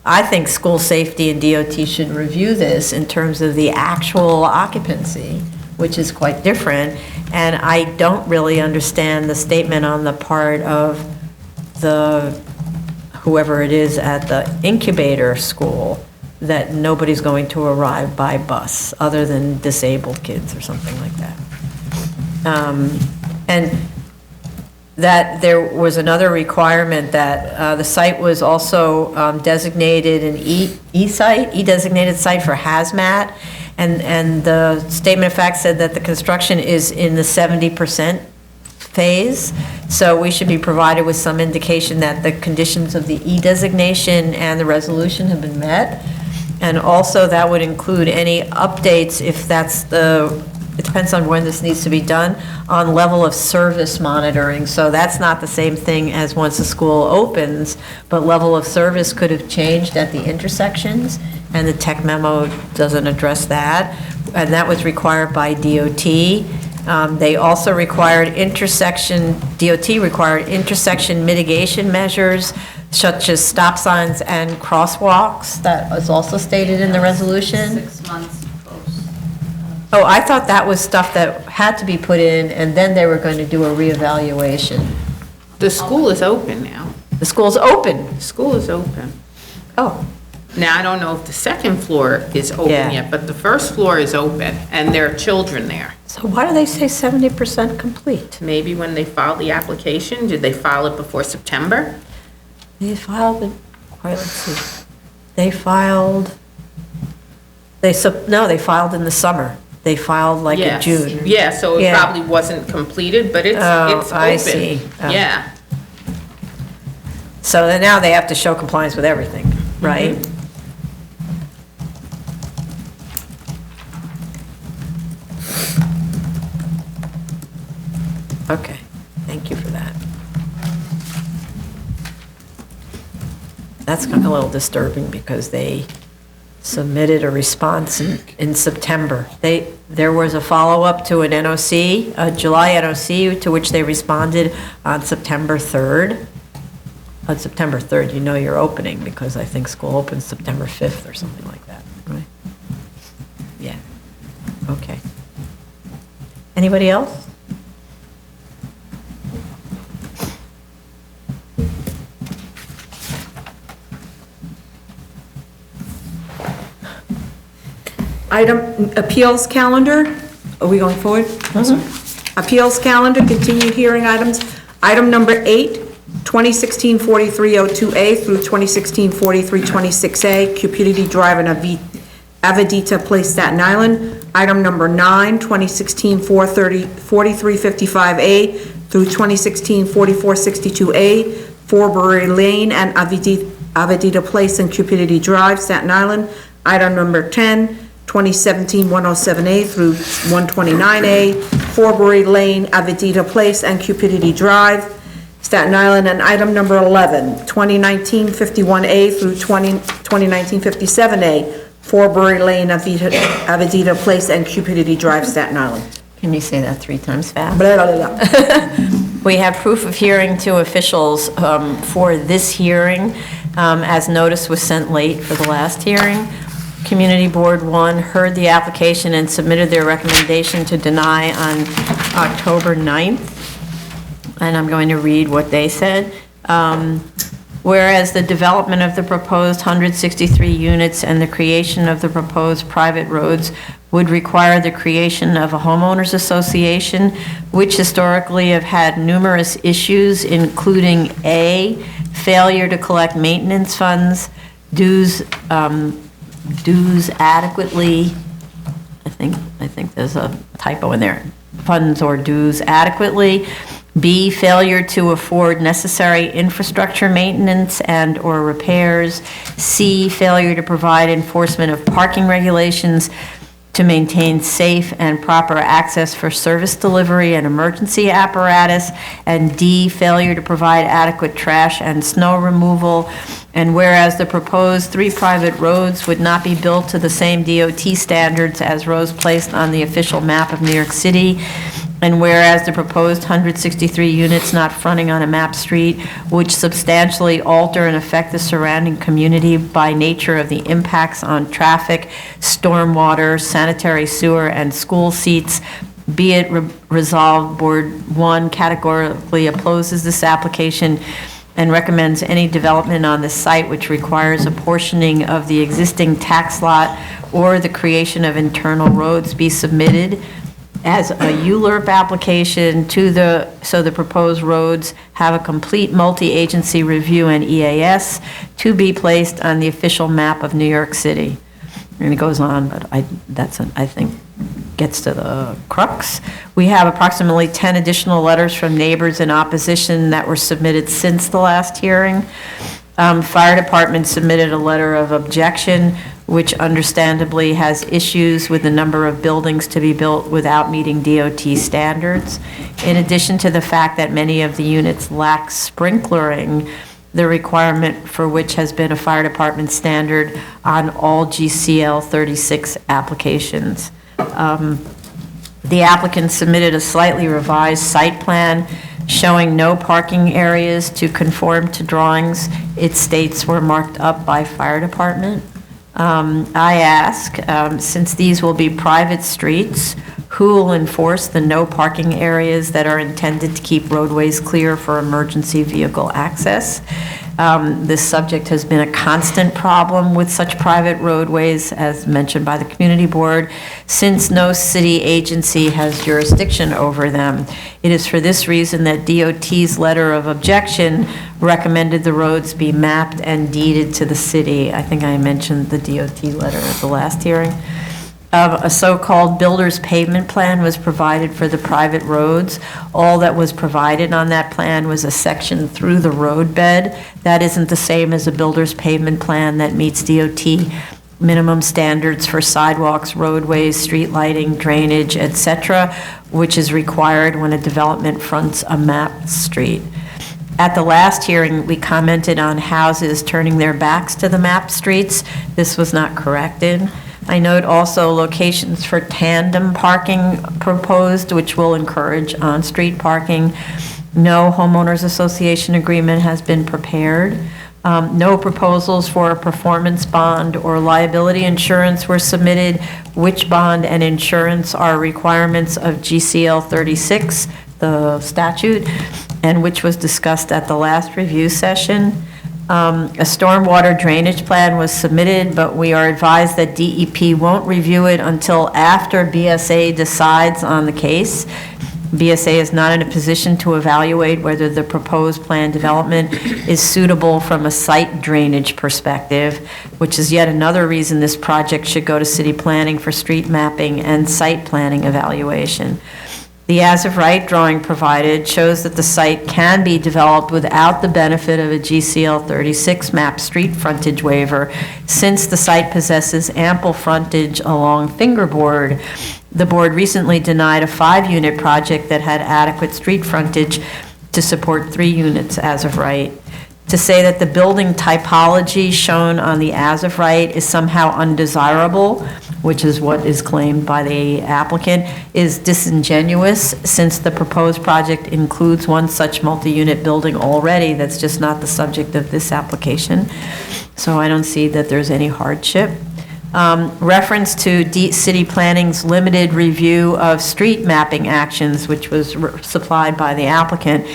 I think school safety and DOT should review this in terms of the actual occupancy, which is quite different. And I don't really understand the statement on the part of whoever it is at the incubator school that nobody's going to arrive by bus other than disabled kids or something like that. And that there was another requirement that the site was also designated an E-designated site for hazmat. And the statement of fact said that the construction is in the 70% phase. So we should be provided with some indication that the conditions of the E-designation and the resolution have been met. And also that would include any updates, if that's it depends on when this needs to be done, on level of service monitoring. So that's not the same thing as once the school opens, but level of service could have changed at the intersections, and the tech memo doesn't address that. And that was required by DOT. They also required DOT required intersection mitigation measures, such as stop signs and crosswalks. That was also stated in the resolution. 6 months post. Oh, I thought that was stuff that had to be put in, and then they were going to do a reevaluation. The school is open now. The school's open. The school is open. Oh, Now, I don't know if the second floor is open Yeah. yet, but the first floor is open, and there are children there. so why do they say 70% complete? Maybe when they filed the application, did they file it before September? They filed it, let's see. They filed in the summer. They filed like in Yes. June. Yeah, so it Yeah. probably wasn't completed, but it's Oh, open. I see. Oh. Yeah. So then now they have to show compliance with everything, right? Okay, thank you for that. That's kind of a little disturbing because they submitted a response in September. There was a follow-up to an NOC, a July NOC, to which they responded on September 3rd. On September 3rd, you know you're opening, because I think school opens September 5th or something like that, right? Yeah, okay. Anybody else? Item, appeals calendar, are we going forward? Appeals calendar, continued hearing items. Item number 8, 2016-4302A through 2016-4326A, Cupidity Drive and Avedita Place, Staten Island. Item number 9, 2016-4355A through 2016-4462A, Forbury Lane and Avedita Place and Cupidity Drive, Staten Island. Item number 10, 2017-107A through 129A, Forbury Lane, Avedita Place, and Cupidity Drive, Staten Island. And item number 11, 2019-51A through 2019-57A, Forbury Lane, Avedita Place, and Cupidity Drive, Staten Island. Can you say that 3 times fast? Blah, blah, blah, blah. We have proof of hearing to officials for this hearing, as notice was sent late for the last hearing. Community Board 1 heard the application and submitted their recommendation to deny on October 9th. And I'm going to read what they said. Whereas the development of the proposed 163 units and the creation of the proposed private roads would require the creation of a homeowners association, which historically have had numerous issues, including A, failure to collect maintenance funds, dues adequately, I think there's a typo in there, funds or dues adequately. B, failure to afford necessary infrastructure maintenance and/or repairs. C, failure to provide enforcement of parking regulations to maintain safe and proper access for service delivery and emergency apparatus. And D, failure to provide adequate trash and snow removal. And whereas the proposed 3 private roads would not be built to the same DOT standards as roads placed on the official map of New York City, and whereas the proposed 163 units not fronting on a map street would substantially alter and affect the surrounding community by nature of the impacts on traffic, stormwater, sanitary sewer, and school seats, be it resolved, Board 1 categorically opposes this application and recommends any development on the site which requires apportioning of the existing tax lot or the creation of internal roads be submitted as a ULURP application so the proposed roads have a complete multi-agency review and EAS to be placed on the official map of New York City. And it goes on, but I think gets to the crux. We have approximately 10 additional letters from neighbors in opposition that were submitted since the last hearing. Fire department submitted a letter of objection, which understandably has issues with the number of buildings to be built without meeting DOT standards. In addition to the fact that many of the units lack sprinklering, the requirement for which has been a fire department standard on all GCL 36 applications. The applicant submitted a slightly revised site plan showing no parking areas to conform to drawings. Its states were marked up by fire department. I ask, since these will be private streets, who will enforce the no parking areas that are intended to keep roadways clear for emergency vehicle access? This subject has been a constant problem with such private roadways, as mentioned by the community board, since no city agency has jurisdiction over them. It is for this reason that DOT's letter of objection recommended the roads be mapped and deeded to the city. I think I mentioned the DOT letter at the last hearing. A so-called builder's pavement plan was provided for the private roads. All that was provided on that plan was a section through the road bed. That isn't the same as a builder's pavement plan that meets DOT minimum standards for sidewalks, roadways, street lighting, drainage, etc., which is required when a development fronts a mapped street. At the last hearing, we commented on houses turning their backs to the mapped streets. This was not corrected. I note also locations for tandem parking proposed, which will encourage on-street parking. No homeowners association agreement has been prepared. No proposals for a performance bond or liability insurance were submitted. Which bond and insurance are requirements of GCL 36, the statute, and which was discussed at the last review session. A stormwater drainage plan was submitted, but we are advised that DEP won't review it until after BSA decides on the case. BSA is not in a position to evaluate whether the proposed plan development is suitable from a site drainage perspective, which is yet another reason this project should go to city planning for street mapping and site planning evaluation. The as-of-right drawing provided shows that the site can be developed without the benefit of a GCL 36 map street frontage waiver, since the site possesses ample frontage along Fingerboard. The board recently denied a 5-unit project that had adequate street frontage to support 3 units as of right. To say that the building typology shown on the as-of-right is somehow undesirable, which is what is claimed by the applicant, is disingenuous, since the proposed project includes one such multi-unit building already that's just not the subject of this application. So I don't see that there's any hardship. Reference to city planning's limited review of street mapping actions, which was supplied by the applicant,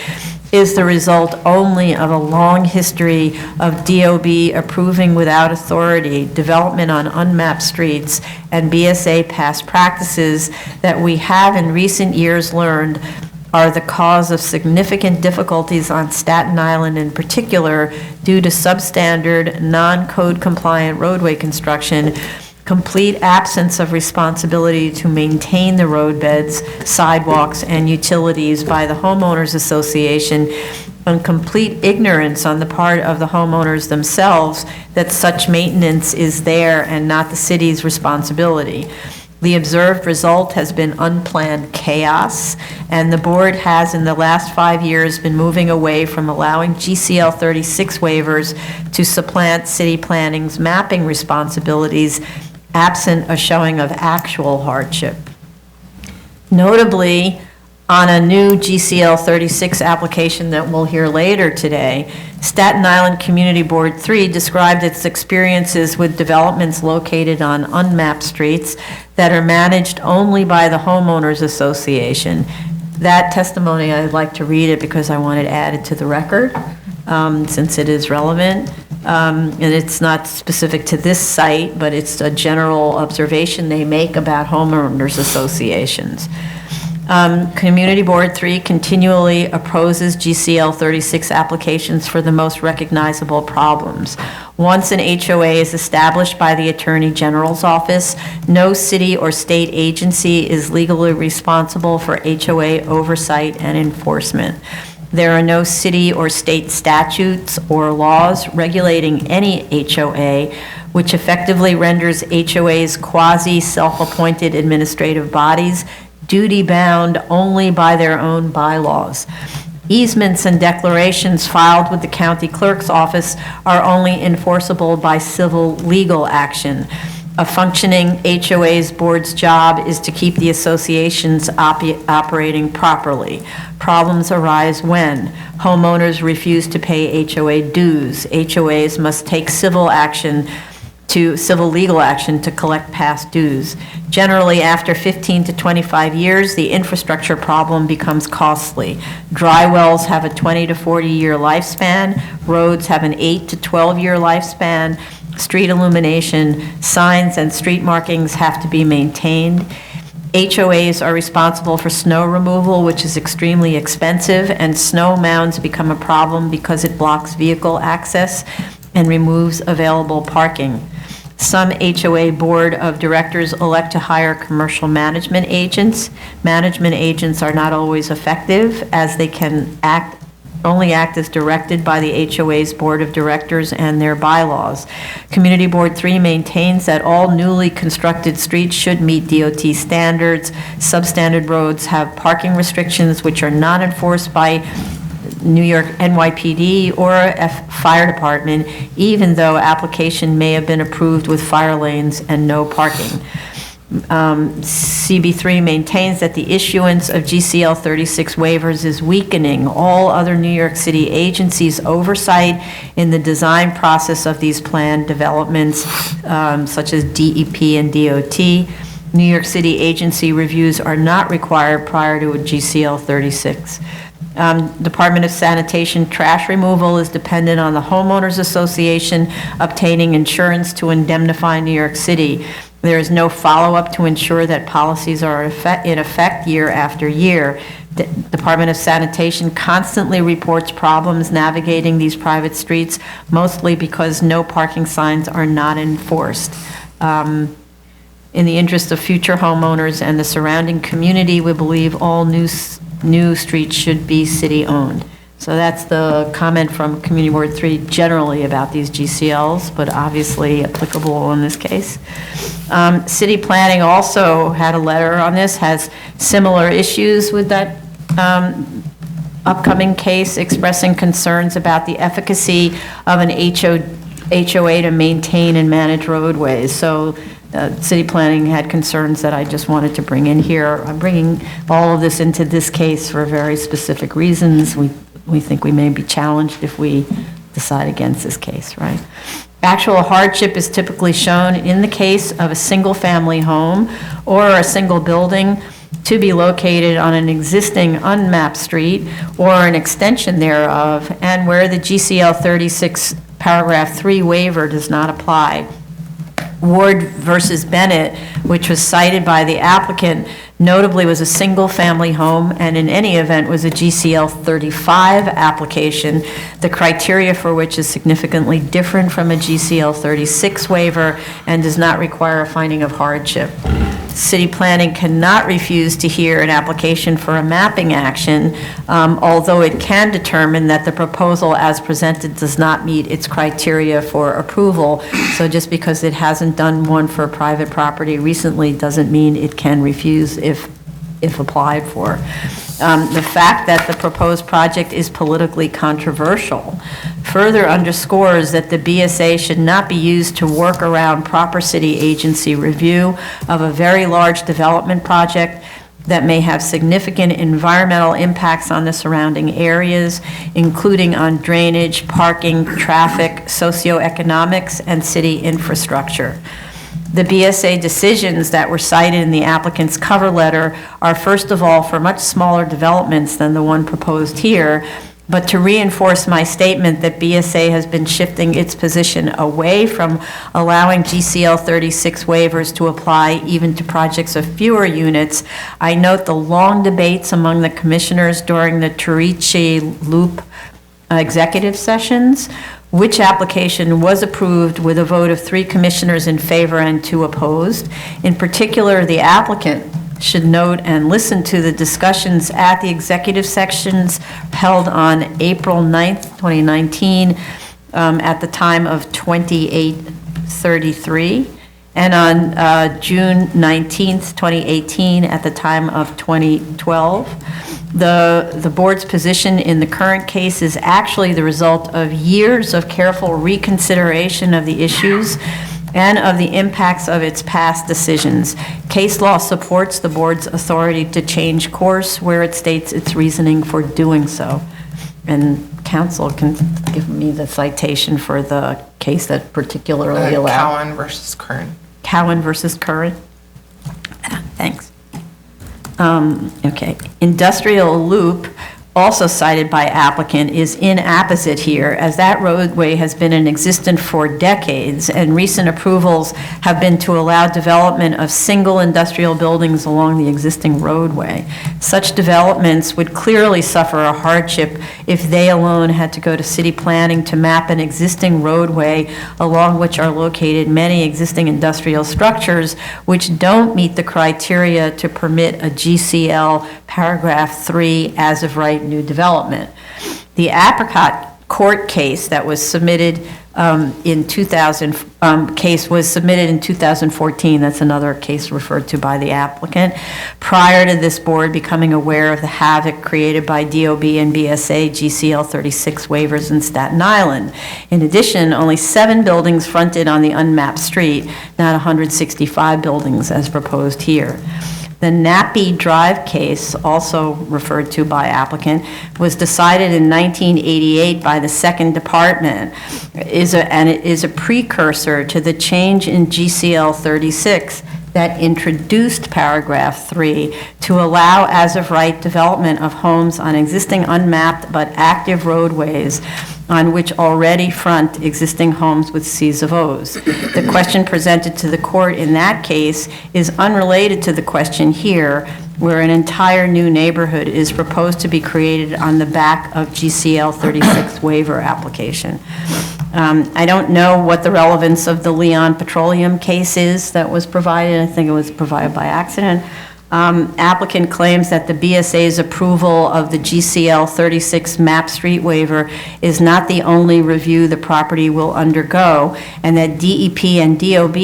is the result only of a long history of DOB approving without authority development on unmapped streets and BSA past practices that we have in recent years learned are the cause of significant difficulties on Staten Island in particular due to substandard, non-code compliant roadway construction, complete absence of responsibility to maintain the roadbeds, sidewalks, and utilities by the homeowners association, and complete ignorance on the part of the homeowners themselves that such maintenance is their and not the city's responsibility. The observed result has been unplanned chaos, and the board has in the last 5 years been moving away from allowing GCL 36 waivers to supplant city planning's mapping responsibilities absent a showing of actual hardship. Notably, on a new GCL 36 application that we'll hear later today, Staten Island Community Board 3 described its experiences with developments located on unmapped streets that are managed only by the homeowners association. That testimony, I'd like to read it because I want it added to the record, since it is relevant. And it's not specific to this site, but it's a general observation they make about homeowners associations. Community Board 3 continually opposes GCL 36 applications for the most recognizable problems. Once an HOA is established by the Attorney General's office, no city or state agency is legally responsible for HOA oversight and enforcement. There are no city or state statutes or laws regulating any HOA, which effectively renders HOAs quasi-self-appointed administrative bodies duty-bound only by their own bylaws. Easements and declarations filed with the county clerk's office are only enforceable by civil legal action. A functioning HOA's board's job is to keep the associations operating properly. Problems arise when homeowners refuse to pay HOA dues. HOAs must take civil legal action to collect past dues. Generally, after 15 to 25 years, the infrastructure problem becomes costly. Dry wells have a 20 to 40-year lifespan. Roads have an 8 to 12-year lifespan. Street illumination, signs, and street markings have to be maintained. HOAs are responsible for snow removal, which is extremely expensive, and snow mounds become a problem because it blocks vehicle access and removes available parking. Some HOA board of directors elect to hire commercial management agents. Management agents are not always effective, as they can only act as directed by the HOA's board of directors and their bylaws. Community Board 3 maintains that all newly constructed streets should meet DOT standards. Substandard roads have parking restrictions which are not enforced by New York NYPD or a fire department, even though application may have been approved with fire lanes and no parking. CB3 maintains that the issuance of GCL 36 waivers is weakening all other New York City agencies' oversight in the design process of these planned developments, such as DEP and DOT. New York City agency reviews are not required prior to a GCL 36. Department of Sanitation trash removal is dependent on the homeowners association obtaining insurance to indemnify New York City. There is no follow-up to ensure that policies are in effect year after year. The Department of Sanitation constantly reports problems navigating these private streets, mostly because no parking signs are not enforced. In the interest of future homeowners and the surrounding community, we believe all new streets should be city-owned. So that's the comment from Community Board 3 generally about these GCLs, but obviously applicable in this case. City Planning also had a letter on this, has similar issues with that upcoming case, expressing concerns about the efficacy of an HOA to maintain and manage roadways. So City Planning had concerns that I just wanted to bring in here. I'm bringing all of this into this case for very specific reasons. We think we may be challenged if we decide against this case, right? Actual hardship is typically shown in the case of a single-family home or a single building to be located on an existing unmapped street or an extension thereof, and where the GCL 36 paragraph 3 waiver does not apply. Ward versus Bennett, which was cited by the applicant, notably was a single-family home and in any event was a GCL 35 application, the criteria for which is significantly different from a GCL 36 waiver and does not require a finding of hardship. City planning cannot refuse to hear an application for a mapping action, although it can determine that the proposal as presented does not meet its criteria for approval. So just because it hasn't done one for private property recently doesn't mean it can refuse if applied for. The fact that the proposed project is politically controversial further underscores that the BSA should not be used to work around proper city agency review of a very large development project that may have significant environmental impacts on the surrounding areas, including on drainage, parking, traffic, socioeconomics, and city infrastructure. The BSA decisions that were cited in the applicant's cover letter are, first of all, for much smaller developments than the one proposed here, but to reinforce my statement that BSA has been shifting its position away from allowing GCL 36 waivers to apply even to projects of fewer units, I note the long debates among the commissioners during the Turichi Loop executive sessions, which application was approved with a vote of 3 commissioners in favor and 2 opposed. In particular, the applicant should note and listen to the discussions at the executive sections held on April 9th, 2019, at the time of 2833, and on June 19th, 2018, at the time of 2012. The board's position in the current case is actually the result of years of careful reconsideration of the issues and of the impacts of its past decisions. Case law supports the board's authority to change course where it states its reasoning for doing so. And counsel can give me the citation for the case that particularly allowed. Cowan versus Kern. Cowan versus Curran. Thanks. Okay. Industrial Loop, also cited by applicant, is inapposite here, as that roadway has been in existence for decades, and recent approvals have been to allow development of single industrial buildings along the existing roadway. Such developments would clearly suffer a hardship if they alone had to go to city planning to map an existing roadway along which are located many existing industrial structures which don't meet the criteria to permit a GCL paragraph 3 as of right new development. The Apricot Court case that was submitted in 2014. That's another case referred to by the applicant. Prior to this board becoming aware of the havoc created by DOB and BSA GCL 36 waivers in Staten Island. In addition, only 7 buildings fronted on the unmapped street, not 165 buildings as proposed here. The Nappy Drive case, also referred to by applicant, was decided in 1988 by the Second Department, and it is a precursor to the change in GCL 36 that introduced paragraph 3 to allow as-of-right development of homes on existing unmapped but active roadways on which already front existing homes with Cs of Os. The question presented to the court in that case is unrelated to the question here, where an entire new neighborhood is proposed to be created on the back of GCL 36 waiver application. I don't know what the relevance of the Leon Petroleum case is that was provided. I think it was provided by accident. Applicant claims that the BSA's approval of the GCL 36 map street waiver is not the only review the property will undergo, and that DEP and DOB,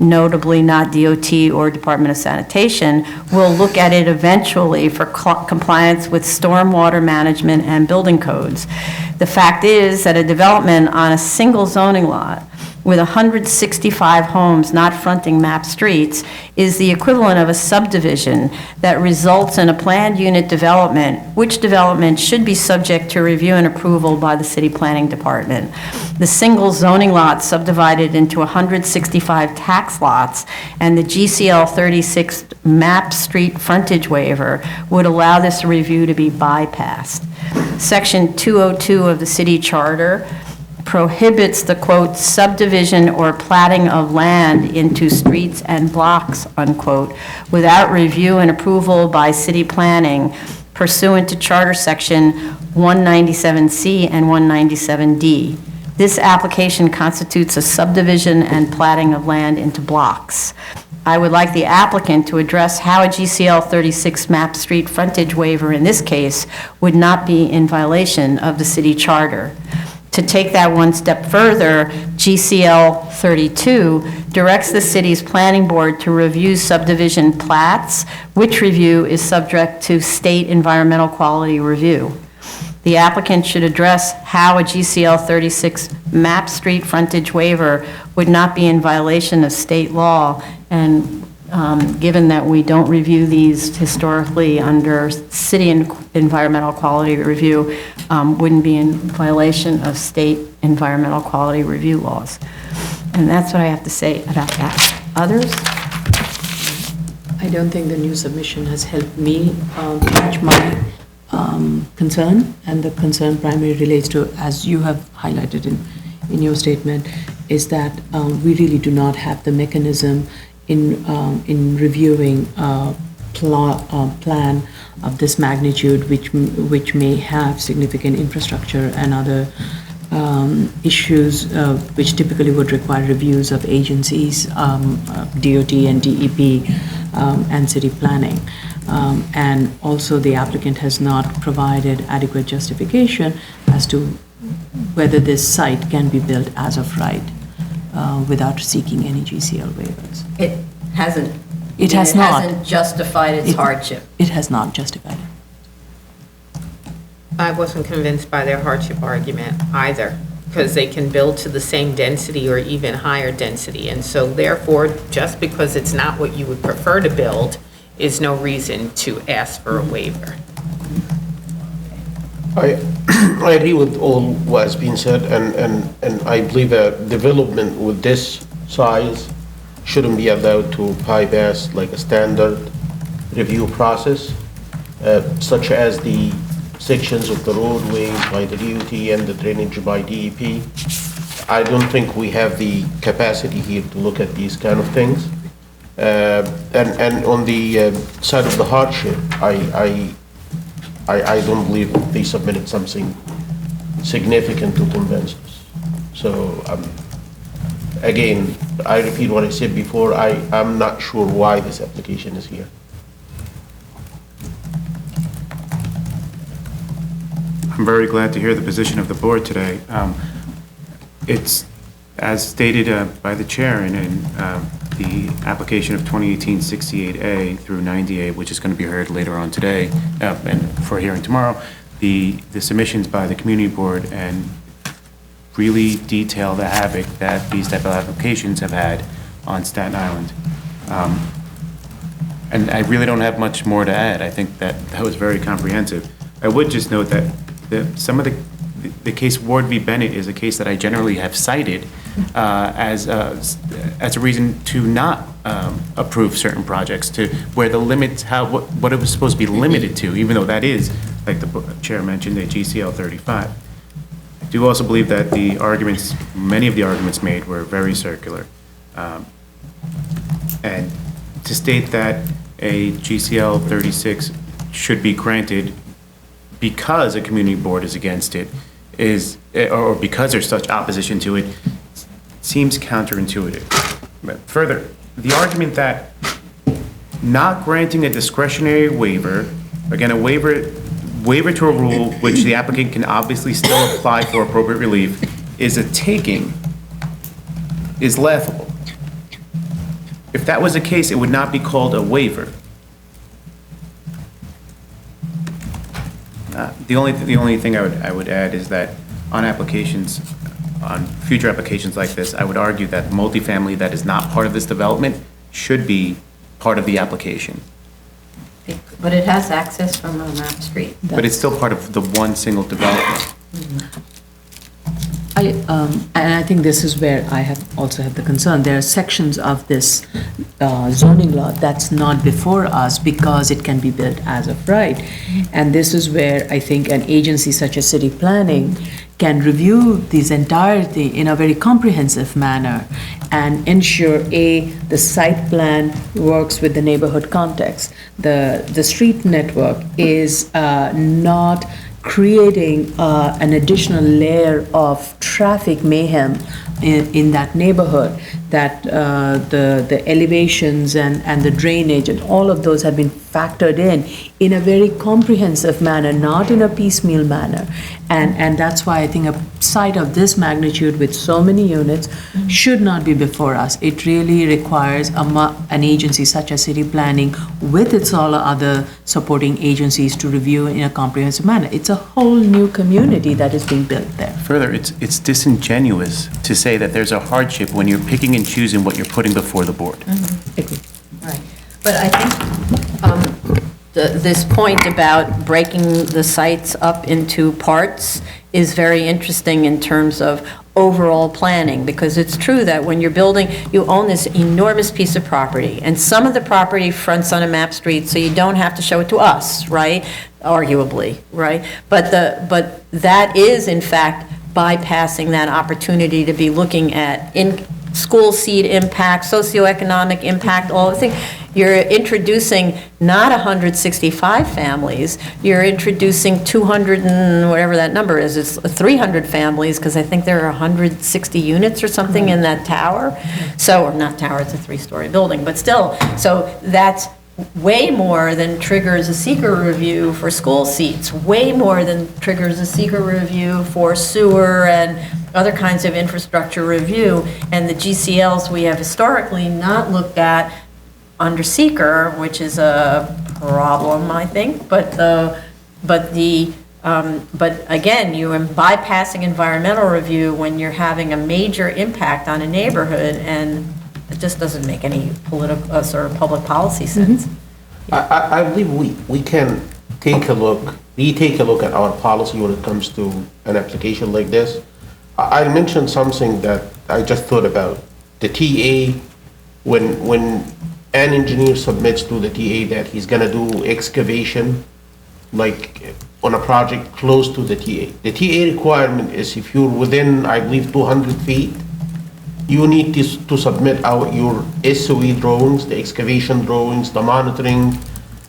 notably not DOT or Department of Sanitation, will look at it eventually for compliance with stormwater management and building codes. The fact is that a development on a single zoning lot with 165 homes not fronting map streets is the equivalent of a subdivision that results in a planned unit development, which development should be subject to review and approval by the city planning department. The single zoning lot subdivided into 165 tax lots and the GCL 36 map street frontage waiver would allow this review to be bypassed. Section 202 of the city charter prohibits the, quote, subdivision or platting of land into streets and blocks, unquote, without review and approval by city planning pursuant to Charter Section 197C and 197D. This application constitutes a subdivision and platting of land into blocks. I would like the applicant to address how a GCL 36 map street frontage waiver in this case would not be in violation of the city charter. To take that one step further, GCL 32 directs the city's planning board to review subdivision plats, which review is subject to state environmental quality review. The applicant should address how a GCL 36 map street frontage waiver would not be in violation of state law, and given that we don't review these historically under city environmental quality review, wouldn't be in violation of state environmental quality review laws. And that's what I have to say about that. Others? I don't think the new submission has helped me change my concern, and the concern primarily relates to, as you have highlighted in your statement, is that we really do not have the mechanism in reviewing a plan of this magnitude, which may have significant infrastructure and other issues, which typically would require reviews of agencies, DOT and DEP, and city planning. And also the applicant has not provided adequate justification as to whether this site can be built as of right without seeking any GCL waivers. It hasn't. It has not. It hasn't justified its hardship. It has not justified it. I wasn't convinced by their hardship argument either, because they can build to the same density or even higher density. And so therefore, just because it's not what you would prefer to build is no reason to ask for a waiver. I agree with all what has been said, and I believe a development with this size shouldn't be allowed to bypass like a standard review process, such as the sections of the roadway by the DOT and the drainage by DEP. I don't think we have the capacity here to look at these kind of things. And on the side of the hardship, I don't believe they submitted something significant to convince us. So, again, I repeat what I said before, I'm not sure why this application is here. I'm very glad to hear the position of the board today. It's, as stated by the chair in the application of 2018-68A through 90A, which is going to be heard later on today and for hearing tomorrow, the submissions by the community board and really detail the havoc that these type of applications have had on Staten Island. And I really don't have much more to add. I think that was very comprehensive. I would just note that some of the case Ward v. Bennett is a case that I generally have cited as a reason to not approve certain projects, to where the limits, what it was supposed to be limited to, even though that is, like the chair mentioned, a GCL 35. I do also believe that the arguments, many of the arguments made were very circular. And to state that a GCL 36 should be granted because a community board is against it or because there's such opposition to it, seems counterintuitive. But further, the argument that not granting a discretionary waiver, again, a waiver to a rule which the applicant can obviously still apply for appropriate relief, is a taking, is laughable. If that was the case, it would not be called a waiver. The only thing I would add is that on future applications like this, I would argue that multifamily that is not part of this development should be part of the application. But it has access from a map street. But it's still part of the one single development. And I think this is where I also have the concern. There are sections of this zoning law that's not before us because it can be built as of right. And this is where I think an agency such as city planning can review these entirety in a very comprehensive manner and ensure, the site plan works with the neighborhood context. The street network is not creating an additional layer of traffic mayhem in that neighborhood, that the elevations and the drainage and all of those have been factored in a very comprehensive manner, not in a piecemeal manner. And that's why I think a site of this magnitude with so many units should not be before us. It really requires an agency such as city planning with its all other supporting agencies to review in a comprehensive manner. It's a whole new community that is being built there. Further, it's disingenuous to say that there's a hardship when you're picking and choosing what you're putting before the board. Right. But I think this point about breaking the sites up into parts is very interesting in terms of overall planning, because it's true that when you're building, you own this enormous piece of property, and some of the property fronts on a map street, so you don't have to show it to us, right? Arguably, right? But that is, in fact, bypassing that opportunity to be looking at school seed impact, socioeconomic impact, all the things. You're introducing not 165 families, you're introducing 200 and whatever that number is, it's 300 families, because I think there are 160 units or something in that tower. So, or not tower, it's a 3-story building, but still, so that's way more than triggers a seeker review for school seats, way more than triggers a seeker review for sewer and other kinds of infrastructure review. And the GCLs we have historically not looked at under seeker, which is a problem, I think. But again, you are bypassing environmental review when you're having a major impact on a neighborhood, and it just doesn't make any political sort of public policy sense. I believe we can retake a look at our policy when it comes to an application like this. I mentioned something that I just thought about. The TA, when an engineer submits to the TA that he's gonna do excavation, like on a project close to the TA. The TA requirement is if you're within, I believe, 200 feet, you need to submit your SOE drawings, the excavation drawings, the monitoring,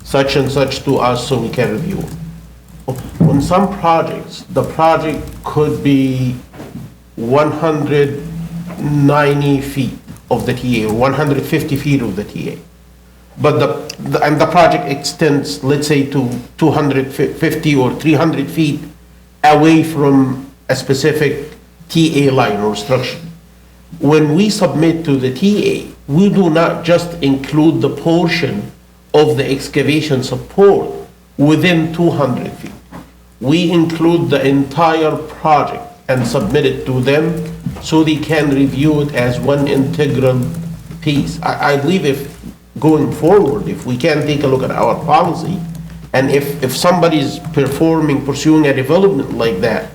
such and such to us so we can review them. On some projects, the project could be 190 feet of the TA, or 150 feet of the TA. But the project extends, let's say, to 250 or 300 feet away from a specific TA line or structure. When we submit to the TA, we do not just include the portion of the excavation support within 200 feet. We include the entire project and submit it to them so they can review it as one integral piece. I believe if going forward, if we can take a look at our policy, and if somebody's pursuing a development like that,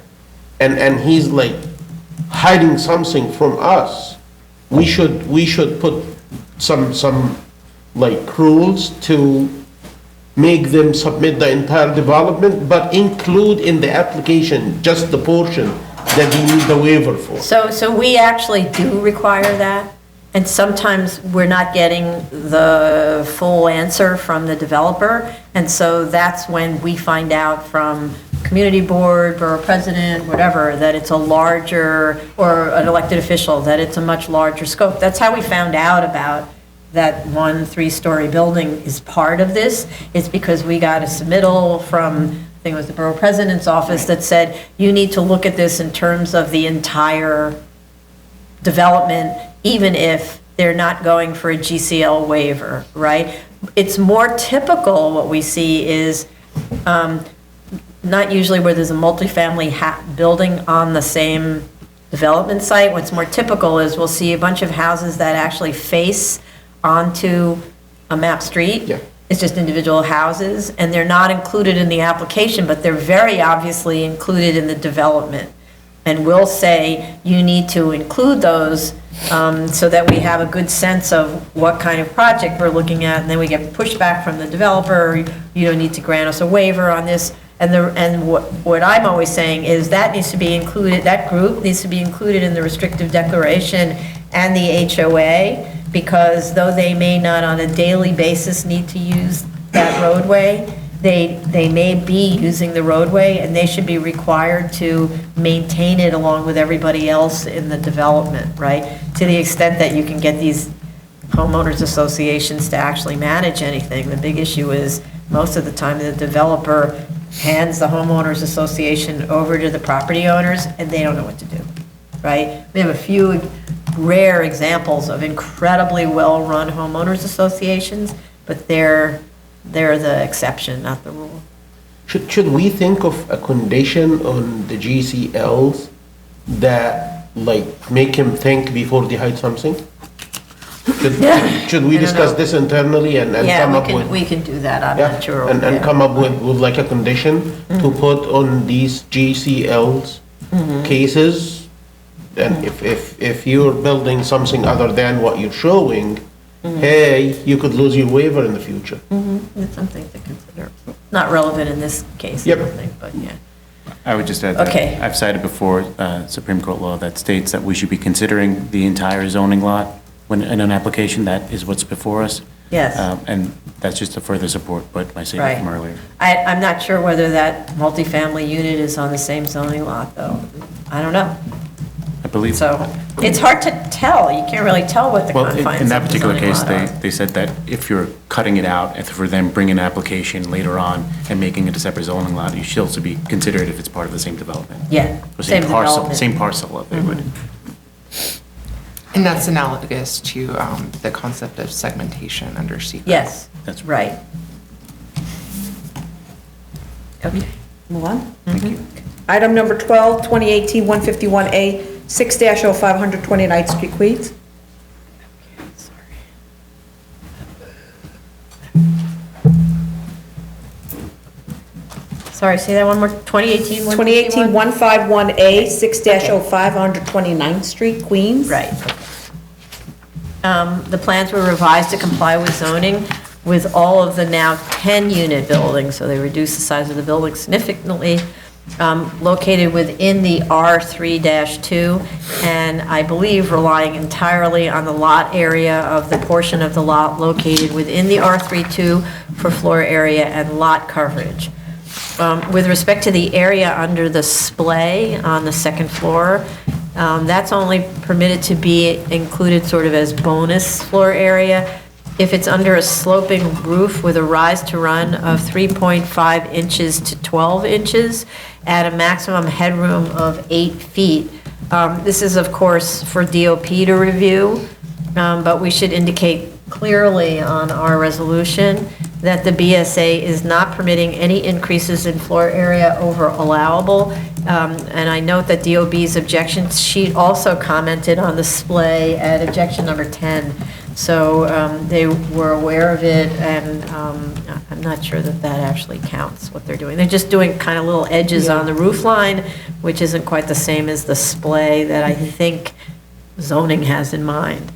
and he's like hiding something from us, we should put some like rules to make them submit the entire development, but include in the application just the portion that they need the waiver for. So we actually do require that, and sometimes we're not getting the full answer from the developer, and so that's when we find out from community board, borough president, whatever, that it's a larger, or an elected official, that it's a much larger scope. That's how we found out about that 1 3-story building is part of this. It's because we got a submittal from, I think it was the borough president's office, that said, you need to look at this in terms of the entire development, even if they're not going for a GCL waiver, right? It's more typical, what we see is, not usually where there's a multifamily building on the same development site. What's more typical is we'll see a bunch of houses that actually face onto a map street. Yeah. It's just individual houses, and they're not included in the application, but they're very obviously included in the development. And we'll say, you need to include those so that we have a good sense of what kind of project we're looking at, and then we get pushback from the developer, you don't need to grant us a waiver on this. And what I'm always saying is that needs to be included, that group needs to be included in the restrictive declaration and the HOA, because though they may not on a daily basis need to use that roadway, they may be using the roadway, and they should be required to maintain it along with everybody else in the development, right? To the extent that you can get these homeowners associations to actually manage anything. The big issue is, most of the time, the developer hands the homeowners association over to the property owners, and they don't know what to do, right? We have a few rare examples of incredibly well-run homeowners associations, but they're the exception, not the rule. Should we think of a condition on the GCLs that, like, make him think before they hide something? Should we I don't discuss know. this internally and Yeah, come up with? we can do that, I'm Yeah, not sure. and Yeah. come up with like a condition to put on these GCLs cases. And if you're building something other than what you're showing, hey, you could lose your waiver in the future. It's something to consider. Not relevant in this case, I Yep. don't think, but yeah. I would just add that Okay. I've cited before Supreme Court law that states that we should be considering the entire zoning lot when in an application. That is what's before us. Yes. And that's just to further support what my statement Right. from earlier. I'm not sure whether that multifamily unit is on the same zoning lot, though. I don't know. I believe. So it's hard to tell. You can't really tell what the Well, confines in that of the particular zoning case, lot are. they said that if you're cutting it out, and for them bringing an application later on and making it a separate zoning lot, you should also be considered if it's part of the same development. Yeah, Or same development. Same parcel of it would. And that's analogous to the concept of segmentation under secret. Yes, That's right. Okay. Move on. Thank you. Item number 12, 2018-151A, 6-05, 129th Street, Queens. Sorry, say that one more, 2018, 2018-151A, 6-05, 129th Street, Queens. Right. The plans were revised to comply with zoning with all of the now 10-unit buildings, so they reduced the size of the building significantly, located within the R3-2, and I believe relying entirely on the lot area of the portion of the lot located within the R3-2 for floor area and lot coverage. With respect to the area under the splay on the second floor, that's only permitted to be included sort of as bonus floor area if it's under a sloping roof with a rise to run of 3.5 inches to 12 inches at a maximum headroom of 8 feet. This is, of course, for DOP to review, but we should indicate clearly on our resolution that the BSA is not permitting any increases in floor area over allowable. And I note that DOB's objection sheet also commented on the splay at objection number 10. So they were aware of it, and I'm not sure that that actually counts, what they're doing. They're just doing kind of little edges on the roof line, which isn't quite the same as the splay that I think zoning has in mind.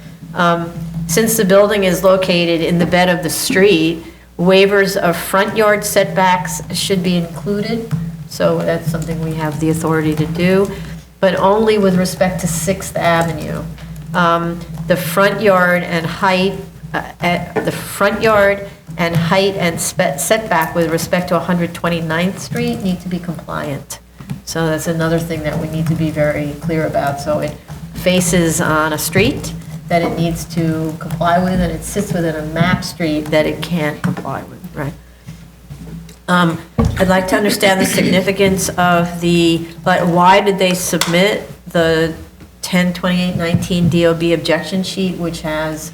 Since the building is located in the bed of the street, waivers of front yard setbacks should be included, so that's something we have the authority to do, but only with respect to 6th Avenue. The front yard and height, and setback with respect to 129th Street need to be compliant. So that's another thing that we need to be very clear about. So it faces on a street that it needs to comply with, and it sits within a map street that it can't comply with, right? I'd like to understand the significance of why did they submit the 10/28/19 DOB objection sheet, which has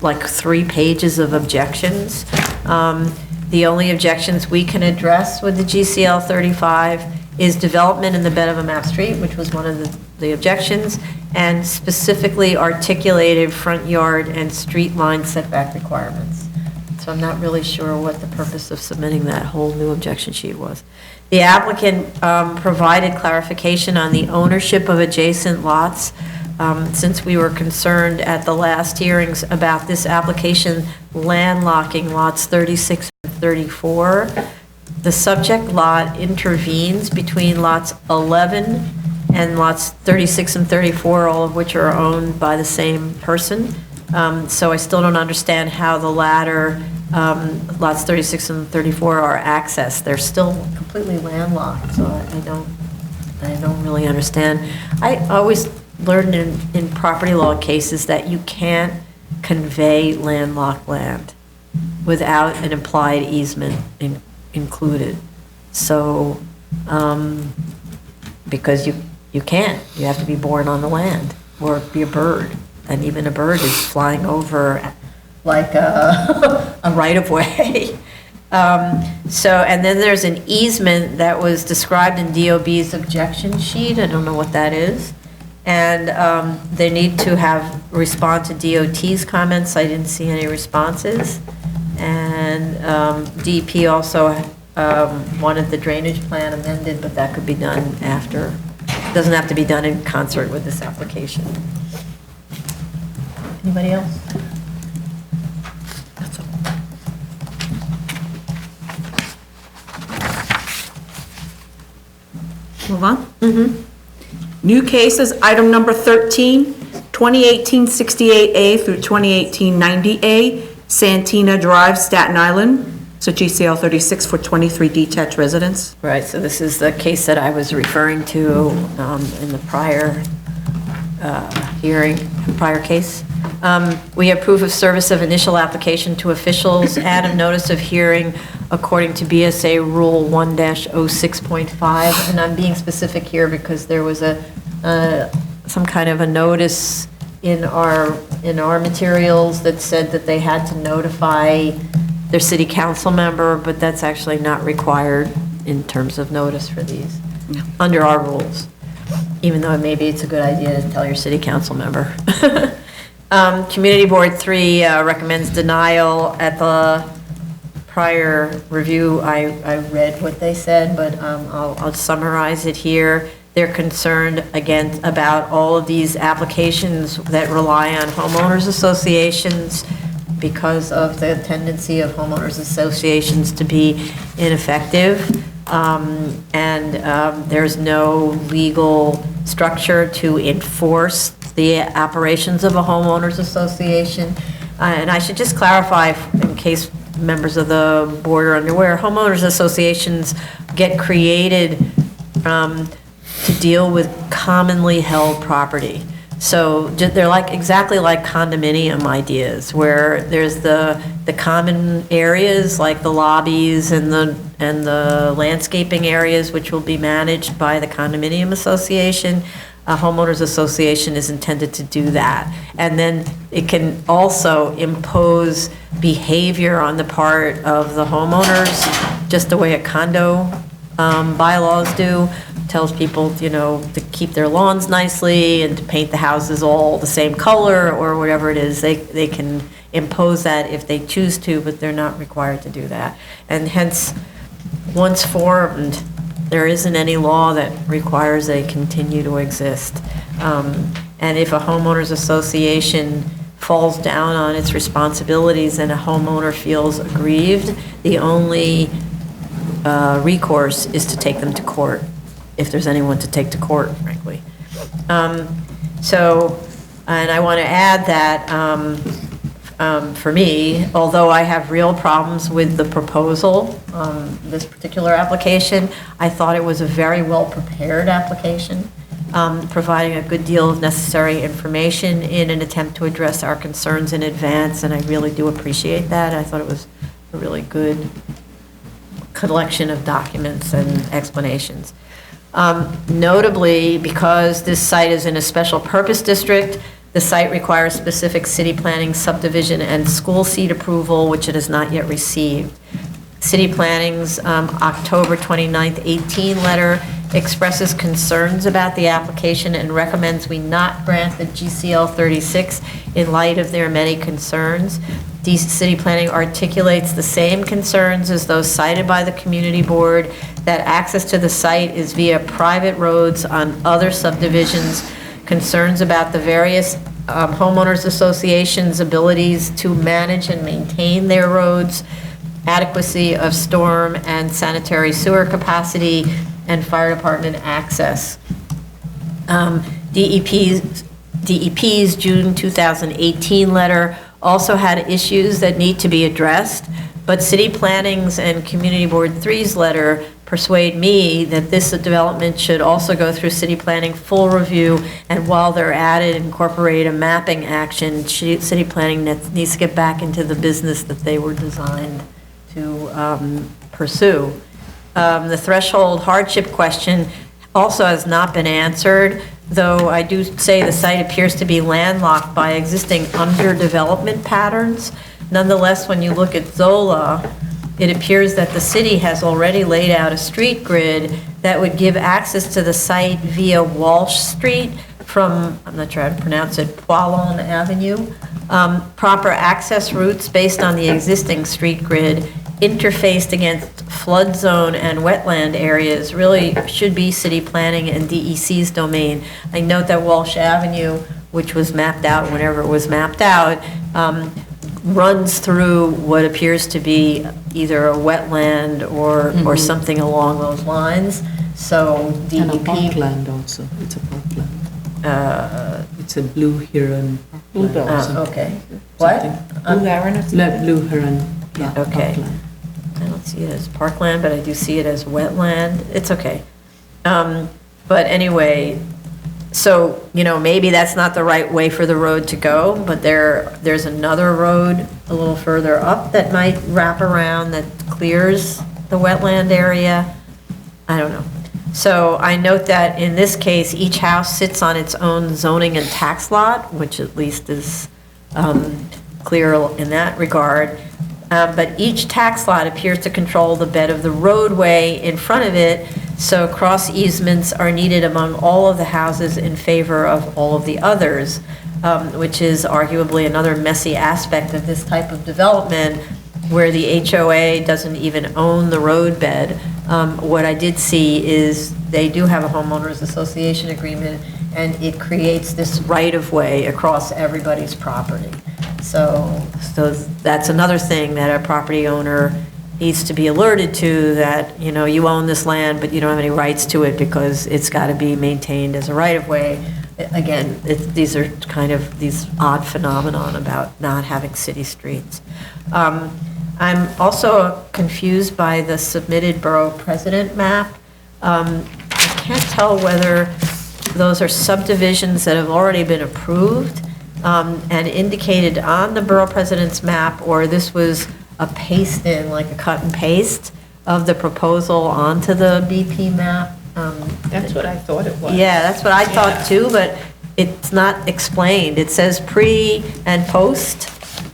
like 3 pages of objections? The only objections we can address with the GCL 35 is development in the bed of a map street, which was one of the objections, and specifically articulated front yard and street line setback requirements. So I'm not really sure what the purpose of submitting that whole new objection sheet was. The applicant provided clarification on the ownership of adjacent lots. Since we were concerned at the last hearings about this application landlocking lots 36 and 34, the subject lot intervenes between lots 11 and lots 36 and 34, all of which are owned by the same person. So I still don't understand how the latter, lots 36 and 34 are accessed. They're still completely landlocked, so I don't really understand. I always learned in property law cases that you can't convey landlocked land without an implied easement included. So, because you can't, you have to be born on the land or be a bird. And even a bird is flying over like a right-of-way. And then there's an easement that was described in DOB's objection sheet. I don't know what that is. And they need to respond to DOT's comments. I didn't see any responses. And DEP also wanted the drainage plan amended, but that could be done after. It doesn't have to be done in concert with this application. Anybody else? That's all. Move on? Mm-hmm. New cases, item number 13, 2018-68A through 2018-90A, Santina Drive, Staten Island. So GCL 36 for 23 detached residents. Right, so this is the case that I was referring to in the prior prior case. We have proof of service of initial application to officials and a notice of hearing according to BSA Rule 1-06.5. And I'm being specific here because there was some kind of a notice in our materials that said that they had to notify their city council member, but that's actually not required in terms of notice for these, under our rules, even though maybe it's a good idea to tell your city council member. Community Board 3 recommends denial. At the prior review, I read what they said, but I'll summarize it here. They're concerned, again, about all of these applications that rely on homeowners associations because of the tendency of homeowners associations to be ineffective. There's no legal structure to enforce the operations of a homeowners association. And I should just clarify, in case members of the board are unaware, homeowners associations get created to deal with commonly held property. So they're exactly like condominium ideas, where there's the common areas like the lobbies and the landscaping areas, which will be managed by the condominium association. A homeowners association is intended to do that. And then it can also impose behavior on the part of the homeowners, just the way a condo bylaws do. Tells people, to keep their lawns nicely and to paint the houses all the same color or whatever it is. They can impose that if they choose to, but they're not required to do that. And hence, once formed, there isn't any law that requires they continue to exist. And if a homeowners association falls down on its responsibilities and a homeowner feels aggrieved, the only recourse is to take them to court, if there's anyone to take to court, frankly. And I want to add that for me, although I have real problems with the proposal, this particular application, I thought it was a very well-prepared application, providing a good deal of necessary information in an attempt to address our concerns in advance, and I really do appreciate that. I thought it was a really good collection of documents and explanations. Notably, because this site is in a special purpose district, the site requires specific city planning, subdivision, and school seat approval, which it has not yet received. City Planning's October 29th, 18 letter expresses concerns about the application and recommends we not grant the GCL 36 in light of their many concerns. City Planning articulates the same concerns as those cited by the Community Board, that access to the site is via private roads on other subdivisions, concerns about the various homeowners associations' abilities to manage and maintain their roads, adequacy of storm and sanitary sewer capacity, and fire department access. DEP's June 2018 letter also had issues that need to be addressed, but City Planning's and Community Board 3's letter persuade me that this development should also go through City Planning full review, and while they're at it, incorporate a mapping action. City Planning needs to get back into the business that they were designed to pursue. The threshold hardship question also has not been answered, though I do say the site appears to be landlocked by existing underdevelopment patterns. Nonetheless, when you look at Zola, it appears that the city has already laid out a street grid that would give access to the site via Walsh Street from, I'm not sure how to pronounce it, Poilon Avenue. Proper access routes based on the existing street grid interfaced against flood zone and wetland areas really should be city planning and DEC's domain. I note that Walsh Avenue, which was mapped out whenever it was mapped out, runs through what appears to be either a wetland or something along those lines. So DEP. And a parkland also, it's a parkland. It's a blue heron. Bluebell. Okay. What? Blue Heron? Blue heron, yeah. Okay. Parkland. I don't see it as parkland, but I do see it as wetland. It's okay. But anyway, so, maybe that's not the right way for the road to go, but there's another road a little further up that might wrap around that clears the wetland area. I don't know. So I note that in this case, each house sits on its own zoning and tax lot, which at least is clear in that regard. But each tax lot appears to control the bed of the roadway in front of it, so cross easements are needed among all of the houses in favor of all of the others, which is arguably another messy aspect of this type of development, where the HOA doesn't even own the roadbed. What I did see is they do have a homeowners association agreement, and it creates this right-of-way across everybody's property. So that's another thing that a property owner needs to be alerted to, that, you own this land, but you don't have any rights to it because it's got to be maintained as a right-of-way. Again, these are kind of these odd phenomenon about not having city streets. I'm also confused by the submitted borough president map. I can't tell whether those are subdivisions that have already been approved and indicated on the borough president's map, or this was a paste in, like a cut and paste of the proposal onto the BP map. That's what I thought it was. Yeah, that's what I thought too, but it's not explained. It says pre and post,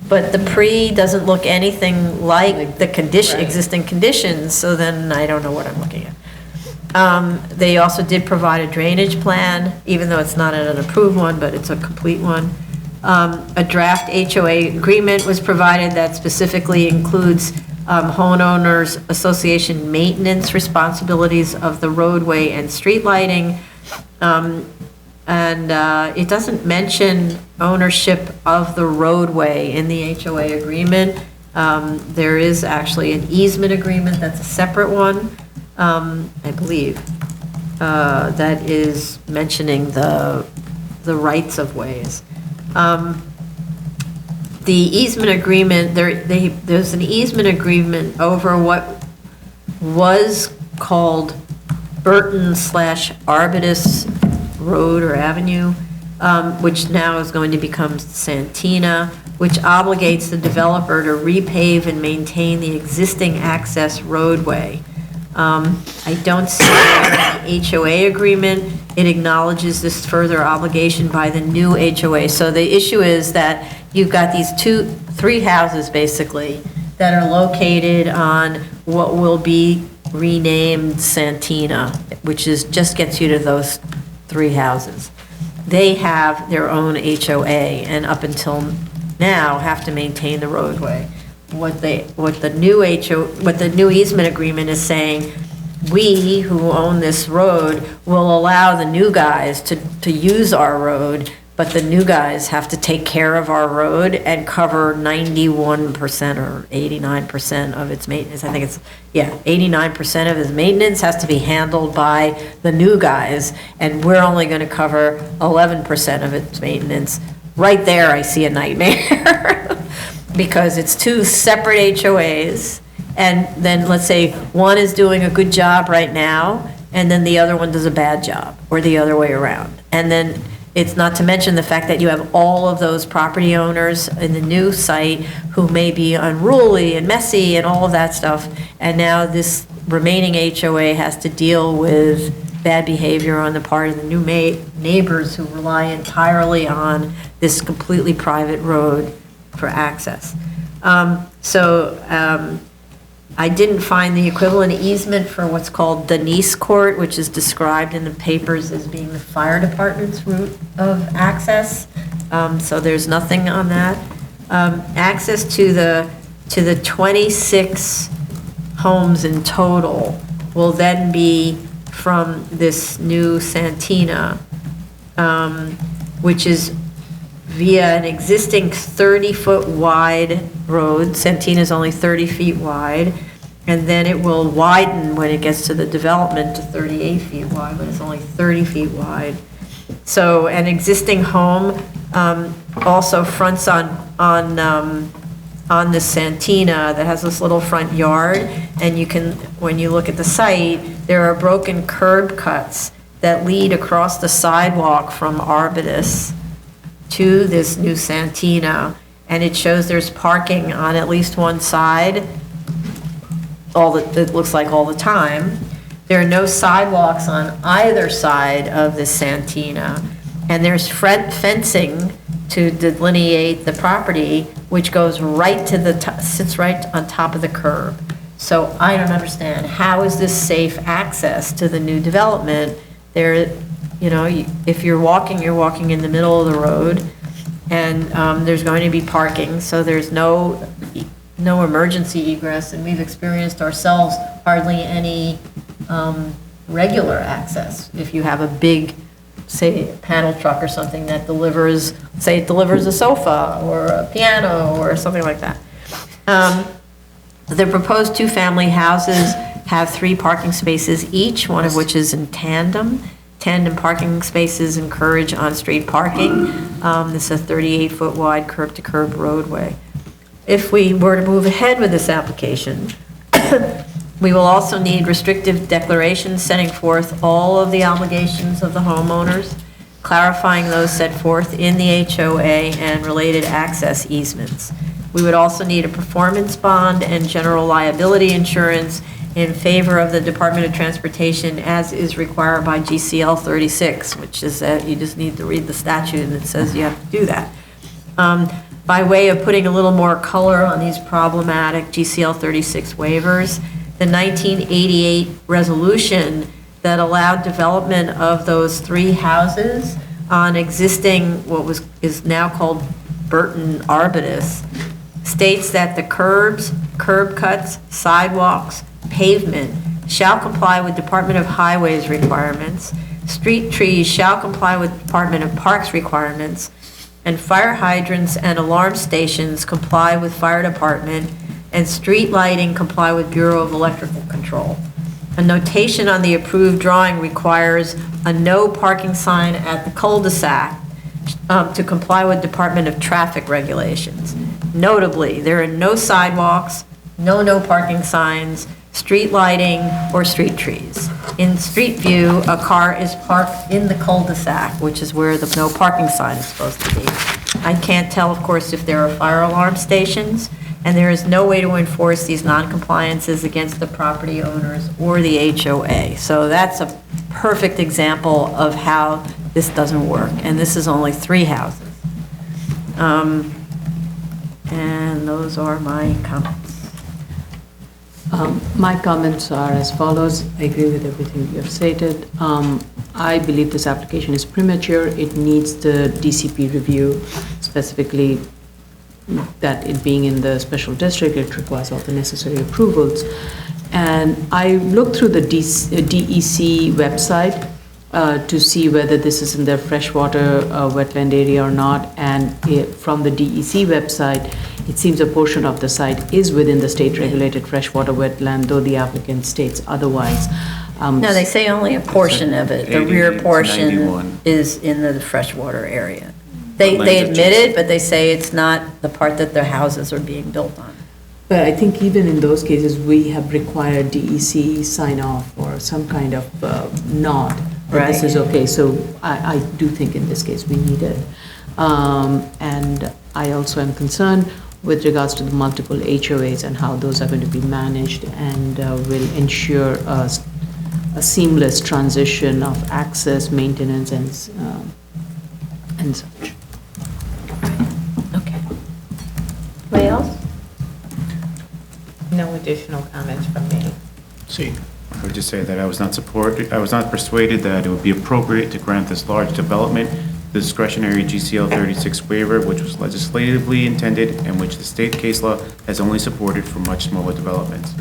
but the pre doesn't look anything like the existing conditions, so then I don't know what I'm looking at. They also did provide a drainage plan, even though it's not an approved one, but it's a complete one. A draft HOA agreement was provided that specifically includes homeowners association maintenance responsibilities of the roadway and street lighting. And it doesn't mention ownership of the roadway in the HOA agreement. There is actually an easement agreement that's a separate one, I believe, that is mentioning the rights of ways. The easement agreement, there's an easement agreement over what was called Burton/Arbutus Road or Avenue, which now is going to become Santina, which obligates the developer to repave and maintain the existing access roadway. I don't see the HOA agreement. It acknowledges this further obligation by the new HOA. So the issue is that you've got these three houses basically that are located on what will be renamed Santina, which just gets you to those three houses. They have their own HOA, and up until now have to maintain the roadway. What the new easement agreement is saying, we who own this road will allow the new guys to use our road, but the new guys have to take care of our road and cover 91% or 89% of its maintenance. I think it's, 89% of its maintenance has to be handled by the new guys, and we're only going to cover 11% of its maintenance. Right there, I see a nightmare, because it's two separate HOAs, and then let's say one is doing a good job right now, and then the other one does a bad job, or the other way around. And then it's not to mention the fact that you have all of those property owners in the new site who may be unruly and messy and all of that stuff. And now this remaining HOA has to deal with bad behavior on the part of the new neighbors who rely entirely on this completely private road for access. I didn't find the equivalent easement for what's called Denise Court, which is described in the papers as being the fire department's route of access. So there's nothing on that. Access to the 26 homes in total will then be from this new Santina, which is via an existing 30-foot wide road. Santina is only 30 feet wide, and then it will widen when it gets to the development to 38 feet wide, but it's only 30 feet wide. So an existing home also fronts on this Santina that has this little front yard, and you can, when you look at the site, there are broken curb cuts that lead across the sidewalk from Arbutus to this new Santina, and it shows there's parking on at least one side, it looks like all the time. There are no sidewalks on either side of the Santina, and there's fencing to delineate the property, which goes right to the, sits right on top of the curb. So I don't understand, how is this safe access to the new development? There, you know, if you're walking in the middle of the road, and there's going to be parking, so there's no emergency egress, and we've experienced ourselves hardly any regular access. If you have a big, say, panel truck or something that delivers, say it delivers a sofa or a piano or something like that. The proposed two-family houses have 3 parking spaces each, one of which is in tandem. Tandem parking spaces encourage on-street parking. This is a 38-foot wide curb-to-curb roadway. If we were to move ahead with this application, we will also need restrictive declarations setting forth all of the obligations of the homeowners, clarifying those set forth in the HOA and related access easements. We would also need a performance bond and general liability insurance in favor of the Department of Transportation as is required by GCL 36, which is that you just need to read the statute and it says you have to do that. By way of putting a little more color on these problematic GCL 36 waivers, the 1988 resolution that allowed development of those 3 houses on existing, is now called Burton Arbutus, states that the curbs, curb cuts, sidewalks, pavement shall comply with Department of Highways requirements, street trees shall comply with Department of Parks requirements, and fire hydrants and alarm stations comply with fire department, and street lighting comply with Bureau of Electrical Control. A notation on the approved drawing requires a no parking sign at the cul-de-sac to comply with Department of Traffic regulations. Notably, there are no sidewalks, no parking signs, street lighting, or street trees. In street view, a car is parked in the cul-de-sac, which is where the no parking sign is supposed to be. I can't tell, of course, if there are fire alarm stations, and there is no way to enforce these non-compliances against the property owners or the HOA. So that's a perfect example of how this doesn't work, and this is only 3 houses. And those are my comments. My comments are as follows. I agree with everything you have stated. I believe this application is premature. It needs the DCP review, specifically that it being in the special district, it requires all the necessary approvals. And I looked through the DEC website, to see whether this is in the freshwater wetland area or not. And from the DEC website, it seems a portion of the site is within the state-regulated freshwater wetland, though the applicant states otherwise. No, they say only a portion of it. The 80 rear to portion 91. is in the freshwater area. They Wetlands admit it, adjacent. but they say it's not the part that their houses are being built on. But I think even in those cases, we have required DEC sign-off or some kind of nod that this Right. is okay. So I do think in this case we need it. And I also am concerned with regards to the multiple HOAs and how those are going to be managed and will ensure a seamless transition of access, maintenance, and such. Okay. Anybody else? No additional comments from me. See, I would just say that I was not persuaded that it would be appropriate to grant this large development the discretionary GCL 36 waiver, which was legislatively intended and which the state case law has only supported for much smaller developments.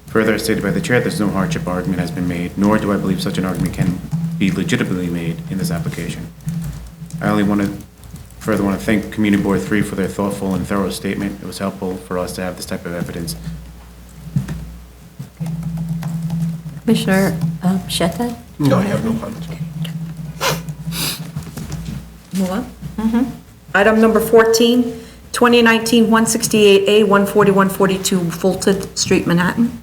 Further, as stated by the chair, there's no hardship argument has been made, nor do I believe such an argument can be legitimately made in this application. I only further want to thank Community Board 3 for their thoughtful and thorough statement. It was helpful for us to have this type of evidence. Commissioner Sheta? no, I have no comments. Move on. Item number 14, 2019-168A, 14142 Fulton Street, Manhattan.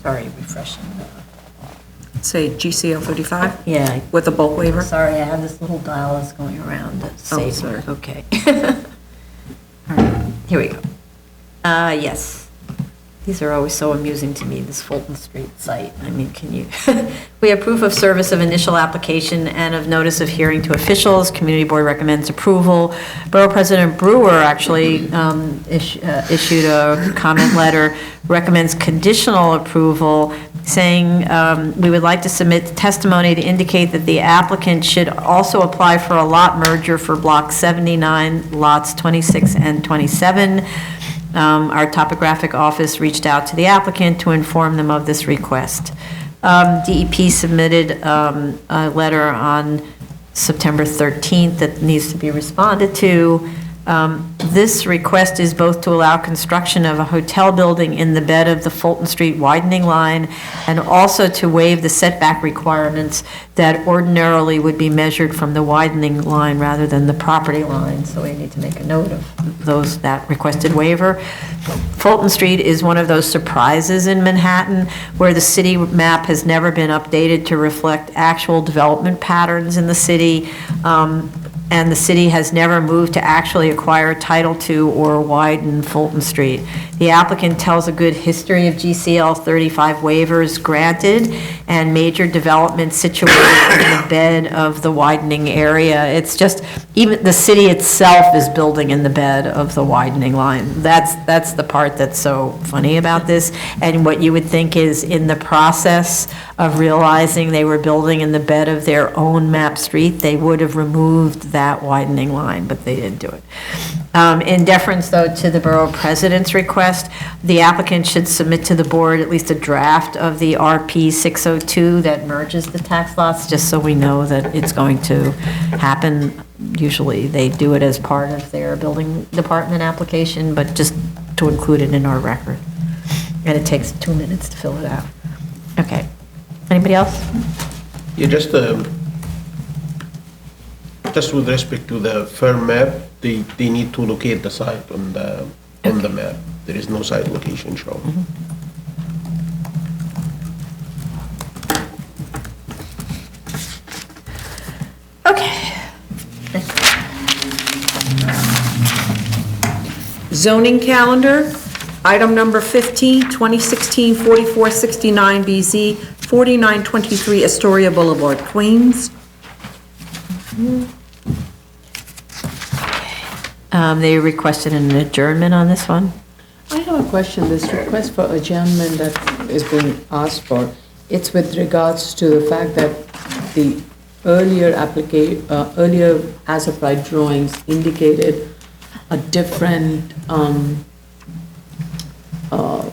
Sorry, refreshing. Say GCL 35 Yeah, with a bulk waiver. sorry, I have this little dial that's going around that saves me. sorry. Okay. All right, here we go. Yes. These are always so amusing to me, this Fulton Street site. I mean, can you? We have proof of service of initial application and of notice of hearing to officials. Community Board recommends approval. Borough President Brewer actually issued a comment letter, recommends conditional approval, saying we would like to submit testimony to indicate that the applicant should also apply for a lot merger for Block 79, lots 26 and 27. Our topographic office reached out to the applicant to inform them of this request. DEP submitted a letter on September 13th that needs to be responded to. This request is both to allow construction of a hotel building in the bed of the Fulton Street widening line and also to waive the setback requirements that ordinarily would be measured from the widening line rather than the property line. So we need to make a note of that requested waiver. Fulton Street is one of those surprises in Manhattan where the city map has never been updated to reflect actual development patterns in the city. And the city has never moved to actually acquire title to or widen Fulton Street. The applicant tells a good history of GCL 35 waivers granted and major development situated in the bed of the widening area. It's just, even the city itself is building in the bed of the widening line. That's the part that's so funny about this. And what you would think is in the process of realizing they were building in the bed of their own map street, they would have removed that widening line, but they didn't do it. In deference, though, to the borough president's request, the applicant should submit to the board at least a draft of the RP 602 that merges the tax lots, just so we know that it's going to happen. Usually, they do it as part of their building department application, but just to include it in our record. And it takes 2 minutes to fill it out. Okay. Anybody else? Yeah, just with respect to the firm map, they need to locate the site on the map. There is no site location shown. Okay. Zoning calendar, item number 15, 2016-4469 BZ, 4923 Astoria Boulevard, Queens. They requested an adjournment on this one. I have a question. This request for adjournment that is being asked for, it's with regards to the fact that the earlier as-applied drawings indicated a different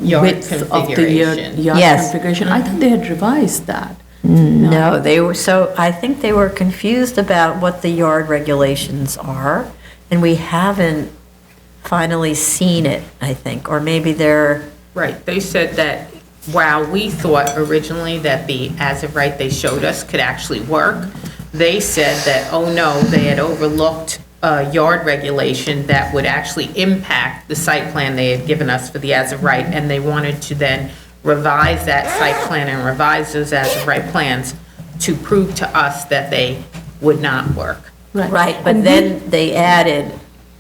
Yard width of the yard configuration. Yes. configuration. I thought they had revised that. No, they were, so I think they were confused about what the yard regulations are, and we haven't finally seen it, I think, or maybe they're, Right, they said that while we thought originally that the as-of-right they showed us could actually work, they said that, oh no, they had overlooked a yard regulation that would actually impact the site plan they had given us for the as-of-right, and they wanted to then revise that site plan and revise those as-of-right plans to prove to us that they would not work. right, but then they added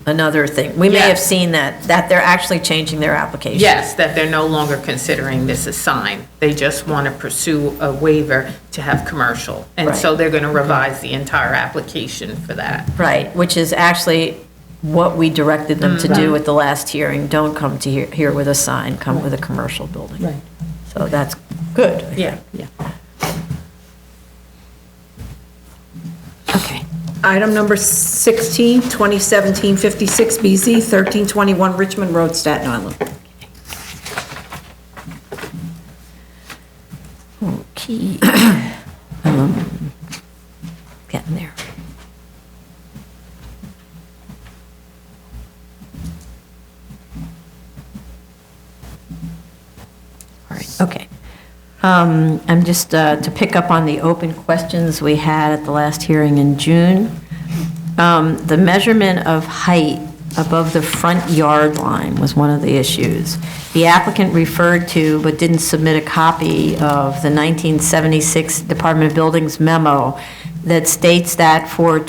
another thing. We may have Yes. seen that they're actually changing their application. Yes, that they're no longer considering this a sign. They just want to pursue a waiver to have commercial. And so they're going to revise the entire application for that. Right, which is actually what we directed them to do at the last hearing. Don't come to here with a sign, come with a commercial building. Right. So that's good. Yeah. Okay. Item number 16, 2017-56 BZ, 1321 Richmond Road, Staten Island. Okay. Getting there. All right, okay. I'm just, to pick up on the open questions we had at the last hearing in June. The measurement of height above the front yard line was one of the issues. The applicant referred to, but didn't submit a copy of the 1976 Department of Buildings memo that states that for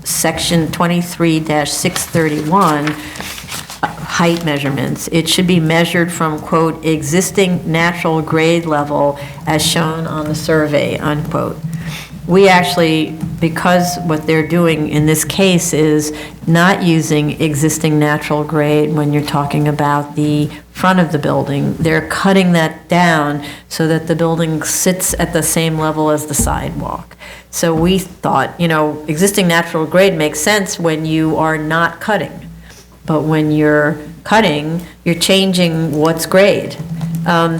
section 23-631, height measurements, it should be measured from, quote, existing natural grade level as shown on the survey, unquote. We actually, because what they're doing in this case is not using existing natural grade when you're talking about the front of the building, they're cutting that down so that the building sits at the same level as the sidewalk. So we thought, existing natural grade makes sense when you are not cutting. But when you're cutting, you're changing what's grade.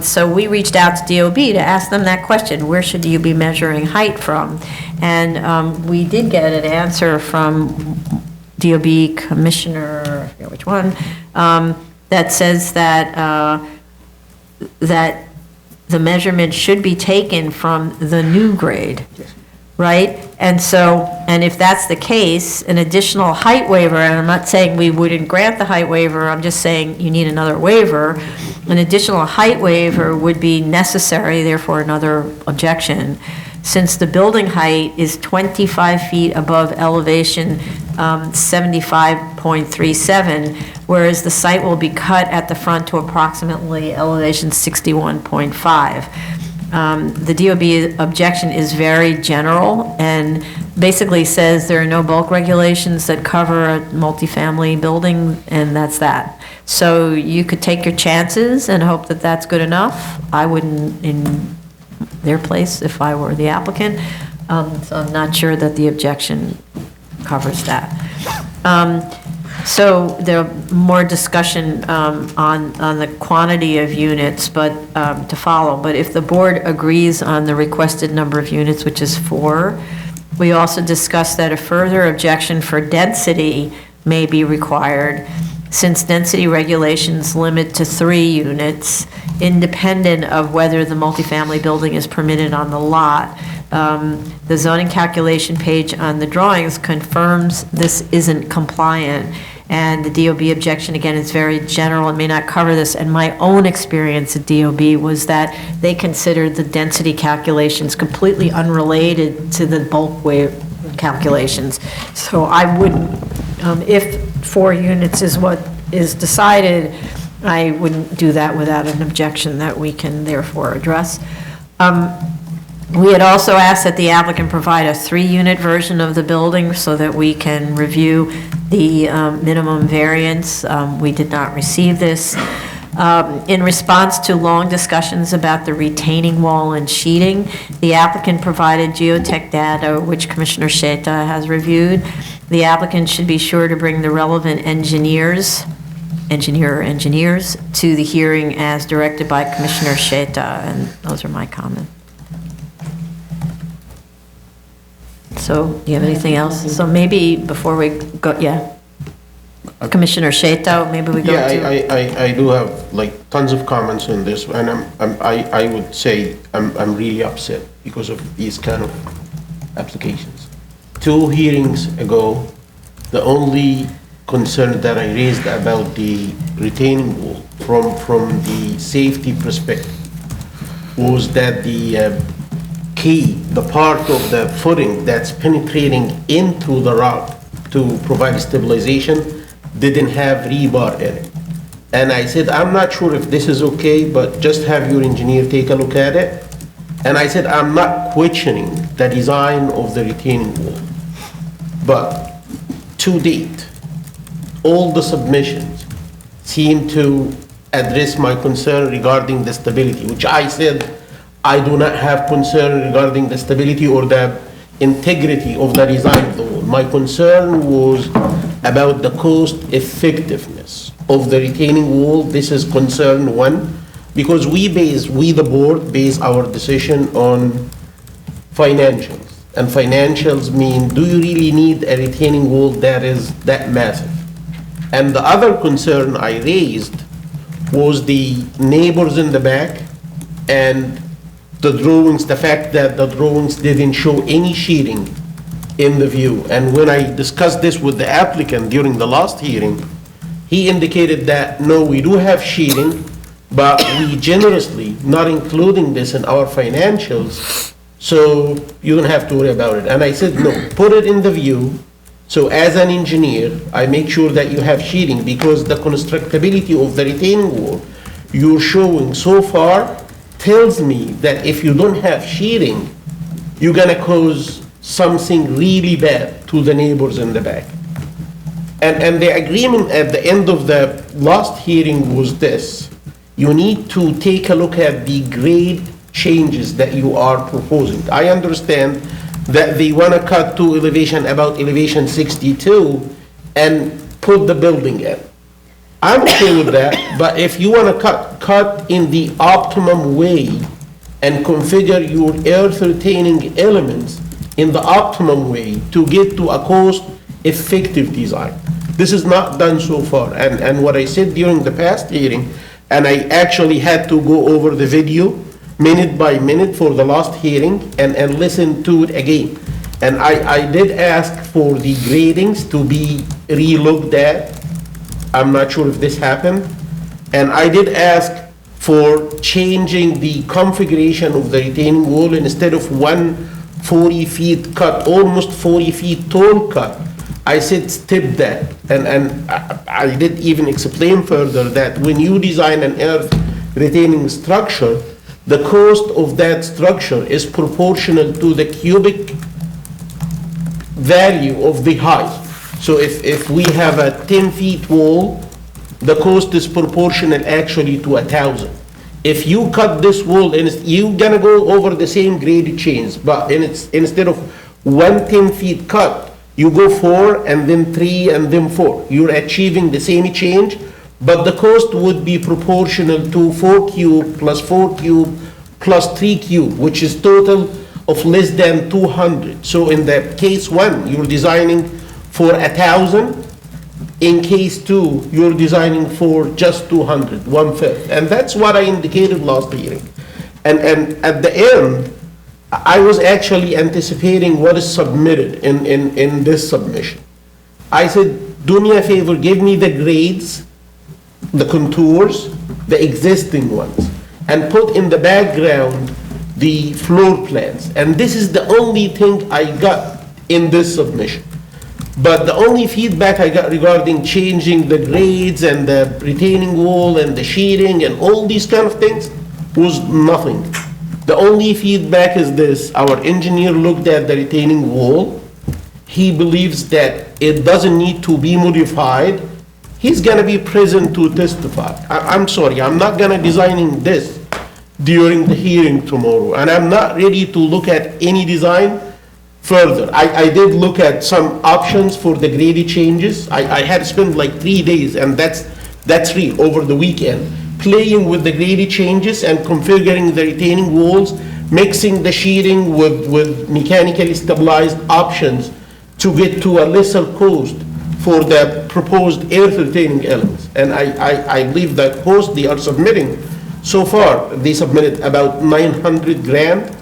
So we reached out to DOB to ask them that question, where should you be measuring height from? And we did get an answer from DOB Commissioner, I forget which one, that says that, that the measurement should be taken from the new grade, right? And so, and if that's the case, an additional height waiver, and I'm not saying we wouldn't grant the height waiver, I'm just saying you need another waiver. An additional height waiver would be necessary, therefore another objection, since the building height is 25 feet above elevation 75.37, whereas the site will be cut at the front to approximately elevation 61.5. The DOB objection is very general and basically says there are no bulk regulations that cover a multifamily building, and that's that. So you could take your chances and hope that that's good enough. I wouldn't in their place if I were the applicant. So I'm not sure that the objection covers that. So there more discussion on the quantity of units, but to follow. But if the board agrees on the requested number of units, which is 4, we also discussed that a further objection for density may be required, since density regulations limit to 3 units, independent of whether the multifamily building is permitted on the lot. The zoning calculation page on the drawings confirms this isn't compliant. And the DOB objection, again, is very general and may not cover this. And my own experience at DOB was that they considered the density calculations completely unrelated to the bulk weight calculations. So I wouldn't, if 4 units is what is decided, I wouldn't do that without an objection that we can therefore address. We had also asked that the applicant provide a 3-unit version of the building so that we can review the minimum variance. We did not receive this. In response to long discussions about the retaining wall and sheeting, the applicant provided geotech data, which Commissioner Sheta has reviewed. The applicant should be sure to bring the relevant engineers engineer or engineers to the hearing as directed by Commissioner Sheta, and those are my comments. So, do you have anything else? So maybe before we go, yeah. Commissioner Sheta, maybe we go Yeah, to. I do have like tons of comments on this, and I would say I'm really upset because of these kind of applications. 2 hearings ago, the only concern that I raised about the retaining wall from the safety perspective was that the the part of the footing that's penetrating into the rock to provide stabilization didn't have rebar in it. And I said, I'm not sure if this is okay, but just have your engineer take a look at it. And I said, I'm not questioning the design of the retaining wall. But to date, all the submissions seem to address my concern regarding the stability, which I said I do not have concern regarding the stability or the integrity of the design of the wall. My concern was about the cost effectiveness of the retaining wall. This is concern 1, because we the board base our decision on financials. And financials mean, do you really need a retaining wall that is that massive? And the other concern I raised was the neighbors in the back and the drawings, the fact that the drawings didn't show any sheeting in the view. And when I discussed this with the applicant during the last hearing, he indicated that, no, we do have sheeting, but we generously not including this in our financials, so you don't have to worry about it. And I said, no, put it in the view. So as an engineer, I make sure that you have sheeting, because the constructability of the retaining wall you're showing so far tells me that if you don't have sheeting, you're gonna cause something really bad to the neighbors in the back. And the agreement at the end of the last hearing was this: you need to take a look at the grade changes that you are proposing. I understand that they want to cut to elevation, about elevation 62, and put the building in. I'm okay with that, but if you want to cut in the optimum way and configure your earth retaining elements in the optimum way to get to a cost-effective design. This is not done so far. And what I said during the past hearing, and I actually had to go over the video minute by minute for the last hearing and listen to it again. And I did ask for the gradings to be re-looked at. I'm not sure if this happened. And I did ask for changing the configuration of the retaining wall. Instead of 140 feet cut, almost 40 feet tall cut, I said step that. And I did even explain further that when you design an earth retaining structure, the cost of that structure is proportional to the cubic value of the height. So if we have a 10 feet wall, the cost is proportional actually to 1,000. If you cut this wall, and you're gonna go over the same grade change, but instead of 10 feet cut, you go 4 and then 3 and then 4. You're achieving the same change, but the cost would be proportional to 4 cube plus 4 cube plus 3 cube, which is total of less than 200. So in the case 1, you're designing for 1,000. In case 2, you're designing for just 200, 1/5. And that's what I indicated last hearing. And at the end, I was actually anticipating what is submitted in this submission. I said, do me a favor, give me the grades, the contours, the existing ones, and put in the background the floor plans. And this is the only thing I got in this submission. But the only feedback I got regarding changing the grades and the retaining wall and the sheeting and all these kind of things was nothing. The only feedback is this: our engineer looked at the retaining wall. He believes that it doesn't need to be modified. He's gonna be present to testify. I'm sorry, I'm not gonna designing this during the hearing tomorrow, and I'm not ready to look at any design further. I did look at some options for the grade changes. I had spent like 3 days, and that's That's real, over the weekend. Playing with the grade changes and configuring the retaining walls, mixing the sheathing with mechanically stabilized options to get to a lesser cost for the proposed earth retaining elements. And I believe that cost they are submitting, so far, they submitted about 900 grand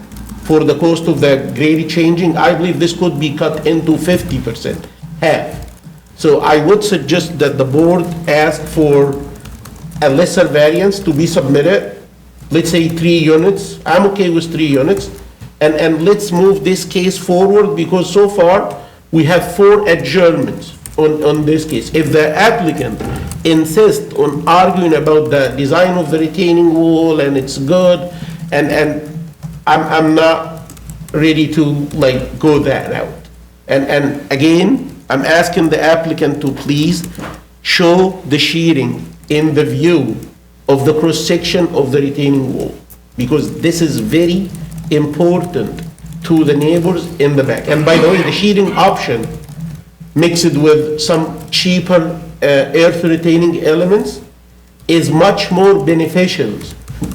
for the cost of the grade changing. I believe this could be cut into 50%, half. So I would suggest that the board ask for a lesser variance to be submitted, let's say 3 units. I'm okay with 3 units. And let's move this case forward, because so far, we have 4 adjournments on this case. If the applicant insists on arguing about the design of the retaining wall and it's good, and I'm not ready to like go that route. And again, I'm asking the applicant to please show the sheathing in the view of the cross-section of the retaining wall, because this is very important to the neighbors in the back. And by the way, the sheathing option mixed with some cheaper earth retaining elements is much more beneficial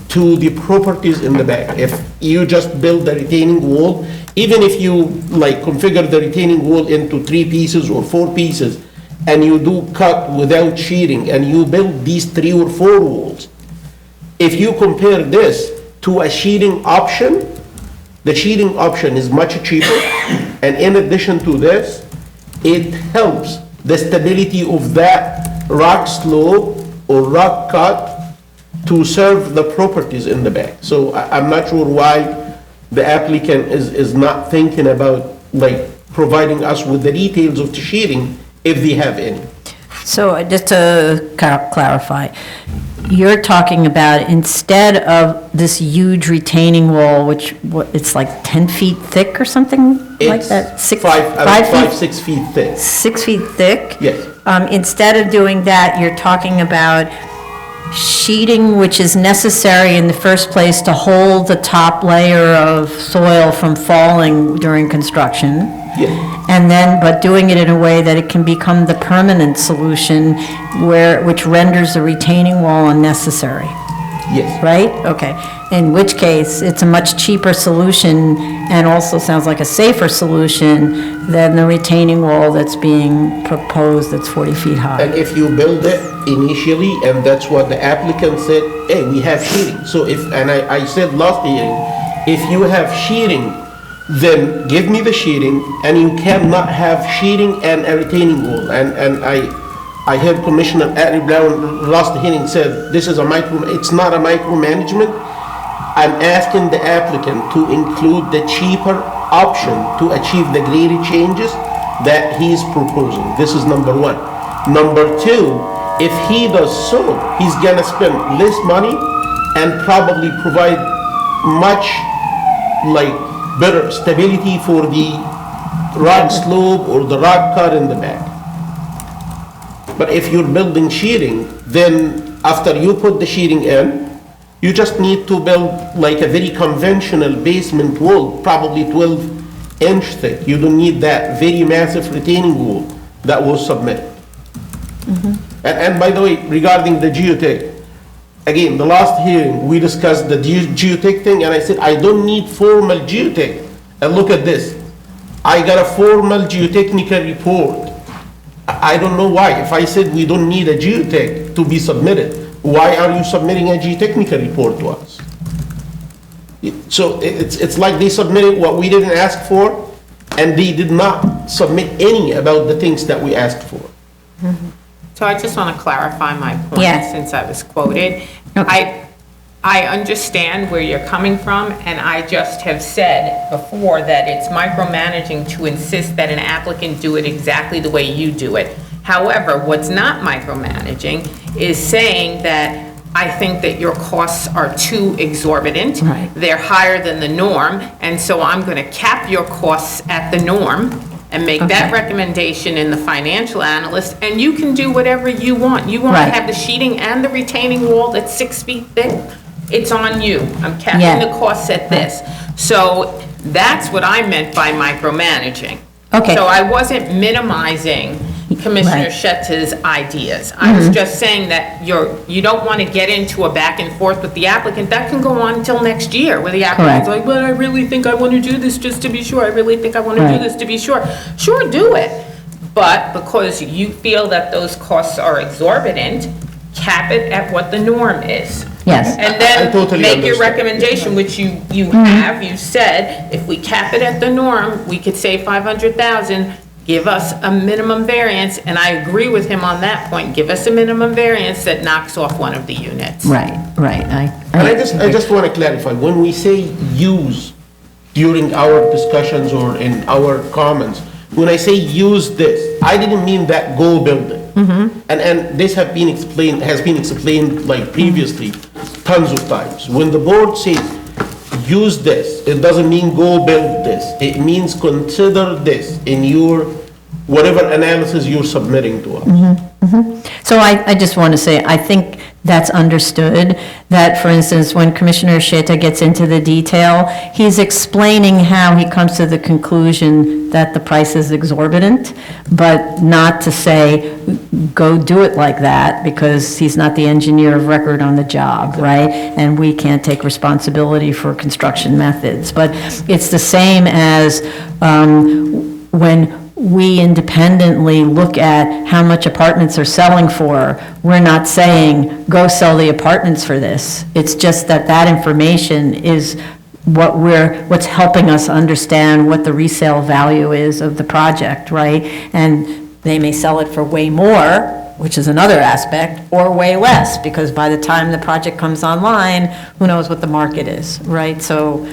to the properties in the back. If you just build the retaining wall, even if you like configure the retaining wall into 3 pieces or 4 pieces, and you do cut without sheathing, and you build these 3 or 4 walls, if you compare this to a sheathing option, the sheathing option is much cheaper, and in addition to this, it helps the stability of that rock slope or rock cut to serve the properties in the back. So I'm not sure why the applicant is not thinking about like providing us with the details of the sheathing, if they have any. So just to clarify, you're talking about, instead of this huge retaining wall, which it's like 10 feet thick or something like that? It's 5, 6 feet thick. 6 feet thick? Yes. Instead of doing that, you're talking about sheeting, which is necessary in the first place to hold the top layer of soil from falling during construction. Yes. And then, but doing it in a way that it can become the permanent solution which renders the retaining wall unnecessary, Yes. right? Okay. In which case, it's a much cheaper solution and also sounds like a safer solution than the retaining wall that's being proposed that's 40 feet high. And if you build it initially, and that's what the applicant said, hey, we have sheathing. So if, and I said last hearing, if you have sheathing, then give me the sheathing, and you cannot have sheathing and a retaining wall. And I heard Commissioner Atlee Brown last hearing said, this is it's not a micromanagement. I'm asking the applicant to include the cheaper option to achieve the graded changes that he's proposing. This is number 1. Number 2, if he does so, he's gonna spend less money and probably provide much like better stability for the rock slope or the rock cut in the back. But if you're building sheathing, then after you put the sheathing in, you just need to build like a very conventional basement wall, probably 12-inch thick. You don't need that very massive retaining wall that was submitted. And by the way, regarding the geotech, again, the last hearing, we discussed the geotech thing, and I said, I don't need formal geotech. And look at this. I got a formal geotechnical report. I don't know why. If I said we don't need a geotech to be submitted, why are you submitting a geotechnical report to us? So it's like they submitted what we didn't ask for, and they did not submit any about the things that we asked for. So I just want to clarify my point, Yeah. since I was quoted. Okay. I understand where you're coming from, and I just have said before that it's micromanaging to insist that an applicant do it exactly the way you do it. However, what's not micromanaging is saying that I think that your costs are too exorbitant. Right. They're higher than the norm, and so I'm going to cap your costs at the norm and make that recommendation in the financial analyst, and you can do whatever you want. You want to Right. have the sheeting and the retaining wall that's 6 feet thick? It's on you. I'm capping Yeah. the costs at this. So that's what I meant by micromanaging. Okay. So I wasn't minimizing Commissioner Right. Schetz's ideas. I was just saying that you don't want to get into a back and forth with the applicant. That can go on until next year, where the applicant's Correct. like, but I really think I want to do this just to be sure. I really think I want to do Right. this to be sure. Sure, do it. But because you feel that those costs are exorbitant, cap it at what the norm is. Yes. And I then totally make your understand. recommendation, which you have, you said, if we cap it at the norm, we could save 500,000, give us a minimum variance, and I agree with him on that point, give us a minimum variance that knocks off one of the units. Right, right. And I just want to clarify, when we say use during our discussions or in our comments, when I say use this, I didn't mean that go build it. And this has been explained like previously, tons of times. When the board says use this, it doesn't mean go build this. It means consider this in your, whatever analysis you're submitting to us. So I just want to say, I think that's understood, that, for instance, when Commissioner Sheta gets into the detail, he's explaining how he comes to the conclusion that the price is exorbitant, but not to say, go do it like that, because he's not the engineer of record on the job, right? And we can't take responsibility for construction methods. But it's the same as when we independently look at how much apartments are selling for, we're not saying, go sell the apartments for this. It's just that that information is what's helping us understand what the resale value is of the project, right? And they may sell it for way more, which is another aspect, or way less, because by the time the project comes online, who knows what the market is, right? So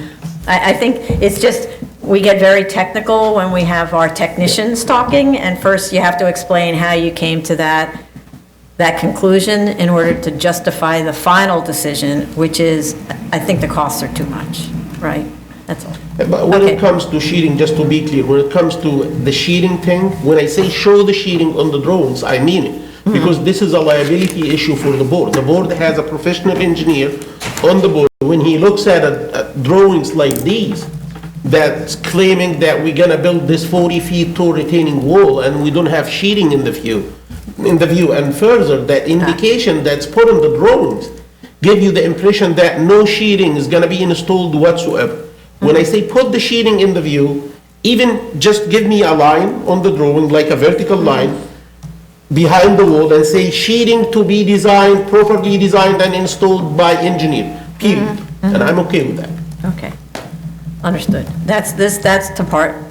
I think it's just, we get very technical when we have our technicians talking, and first you have to explain how you came to that conclusion in order to justify the final decision, which is, I think the costs are too much, right? That's all. But when Okay. it comes to sheeting, just to be clear, when it comes to the sheeting thing, when I say show the sheeting on the drawings, I mean it. Because this is a liability issue for the board. The board has a professional engineer on the board. When he looks at drawings like these, that's claiming that we're gonna build this 40 feet tall retaining wall and we don't have sheeting in the view. And further, that indication that's put in the drawings give you the impression that no sheeting is gonna be installed whatsoever. When I say put the sheeting in the view, even just give me a line on the drawing, like a vertical line, behind the wall and say sheeting to be designed, properly designed and installed by engineer, period. And I'm okay with that. Okay, understood. That's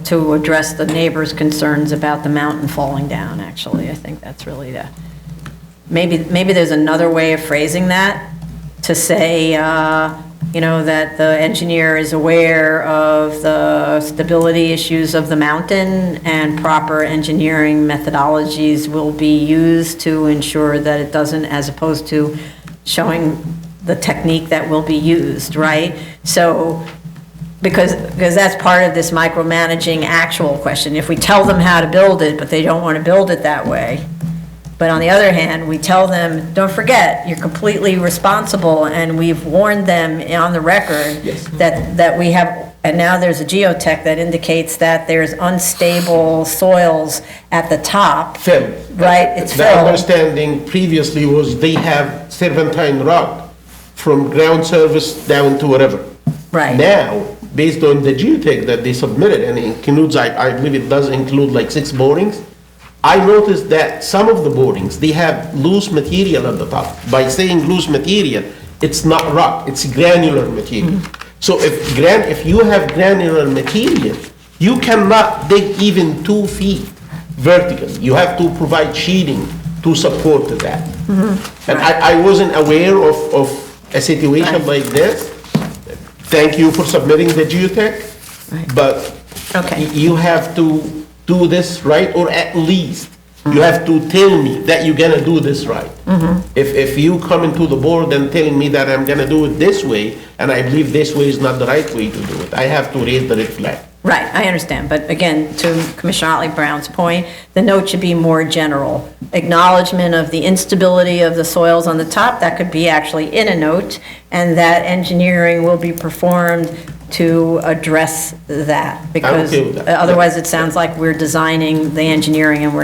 to address the neighbors' concerns about the mountain falling down, actually. I think that's really maybe there's another way of phrasing that, to say, that the engineer is aware of the stability issues of the mountain and proper engineering methodologies will be used to ensure that it doesn't, as opposed to showing the technique that will be used, right? So, because that's part of this micromanaging actual question. If we tell them how to build it, but they don't want to build it that way, but on the other hand, we tell them, don't forget, you're completely responsible, and we've warned them on the record that we have, and now there's a geotech that indicates that there's unstable soils at the top. Phil. Right, it's The fill. understanding previously was they have serpentine rock from ground surface down to whatever. Right. Now, based on the geotech that they submitted, and it includes, I believe it does include like 6 borings, I noticed that some of the borings, they have loose material at the top. By saying loose material, it's not rock, it's granular material. So if you have granular material, you cannot dig even 2 feet vertically. You have to provide sheething to support that. And I wasn't aware of a situation like this. Thank you for submitting the geotech, but Okay. you have to do this right, or at least you have to tell me that you're gonna do this right. If you come into the board and telling me that I'm gonna do it this way, and I believe this way is not the right way to do it, I have to raise the red flag. Right, I understand, but again, to Commissioner Otley Brown's point, the note should be more general. Acknowledgement of the instability of the soils on the top, that could be actually in a note, and that engineering will be performed to address that. Because okay with that. otherwise, it sounds like we're designing the engineering and we're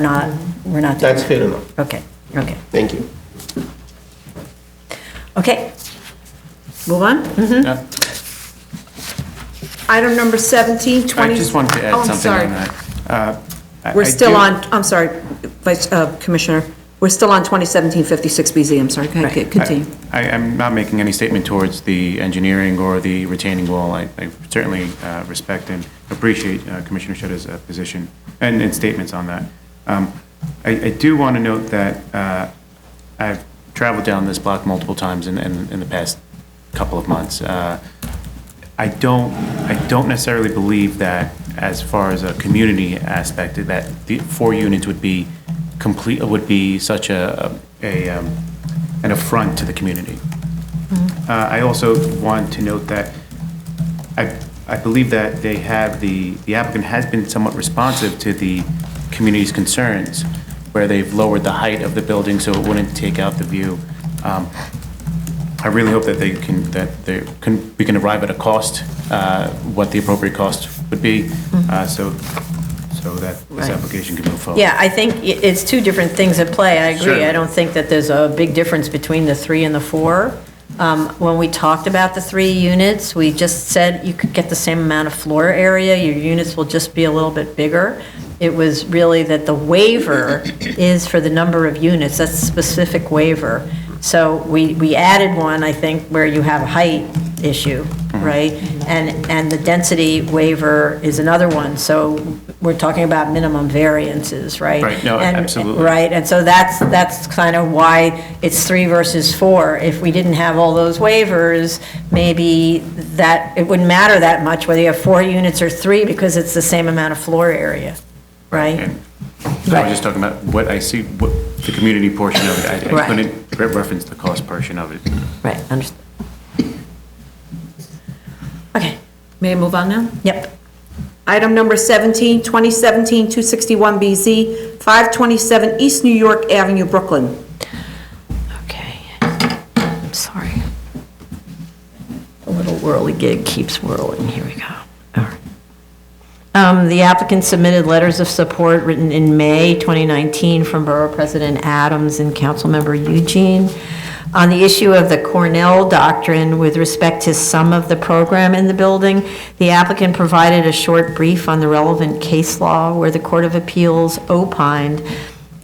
we're not doing That's that? fair enough. Okay, okay. Thank you. Okay, Move on? Yeah. Item number 17, 20... I just wanted to Oh, add I'm something sorry. on that. We're I still do- on, I'm sorry, Commissioner, we're still on 2017-56BZ, I'm sorry, go ahead, continue. I'm not making any statement towards the engineering or the retaining wall. I certainly respect and appreciate Commissioner Shetta's position and statements on that. I do want to note that I've traveled down this block multiple times in the past couple of months. I don't necessarily believe that, as far as a community aspect, that the 4 units would be such an affront to the community. I also want to note that I believe that the applicant has been somewhat responsive to the community's concerns, where they've lowered the height of the building so it wouldn't take out the view. I really hope that we can arrive at a cost, what the appropriate cost would be, so that this Right. application can move forward. yeah, I think it's two different things at play, I agree. Sure. I don't think that there's a big difference between the 3 and the 4. When we talked about the 3 units, we just said you could get the same amount of floor area, your units will just be a little bit bigger. It was really that the waiver is for the number of units, that's a specific waiver. So we added one, I think, where you have a height issue, right? And the density waiver is another one, so we're talking about minimum variances, right? Right, no, And- absolutely. Right, and so that's kind of why it's 3 versus 4. If we didn't have all those waivers, maybe that, it wouldn't matter that much whether you have 4 units or 3, because it's the same amount of floor area, right? And I was just talking about what I see, what the community portion of it. I Right. couldn't reference the cost portion of it. Right, understood. Okay, May I move on now? yep. Item number 17, 2017-261BZ, 527 East New York Avenue, Brooklyn. Okay, I'm sorry. The little whirligig keeps whirling, here we go. All right. The applicant submitted letters of support written in May 2019 from Borough President Adams and Councilmember Eugene on the issue of the Cornell Doctrine with respect to some of the program in the building. The applicant provided a short brief on the relevant case law where the Court of Appeals opined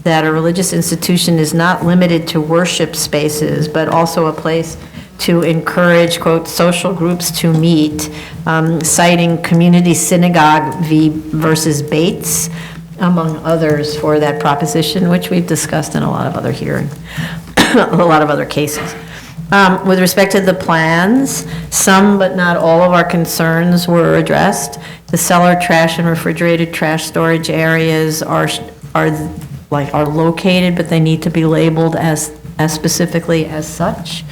that a religious institution is not limited to worship spaces, but also a place to encourage, quote, social groups to meet, citing Community Synagogue versus Bates, among others, for that proposition, which we've discussed in a lot of other hearings, a lot of other cases. With respect to the plans, some but not all of our concerns were addressed. The cellar, trash, and refrigerated trash storage areas are located, but they need to be labeled as specifically as such.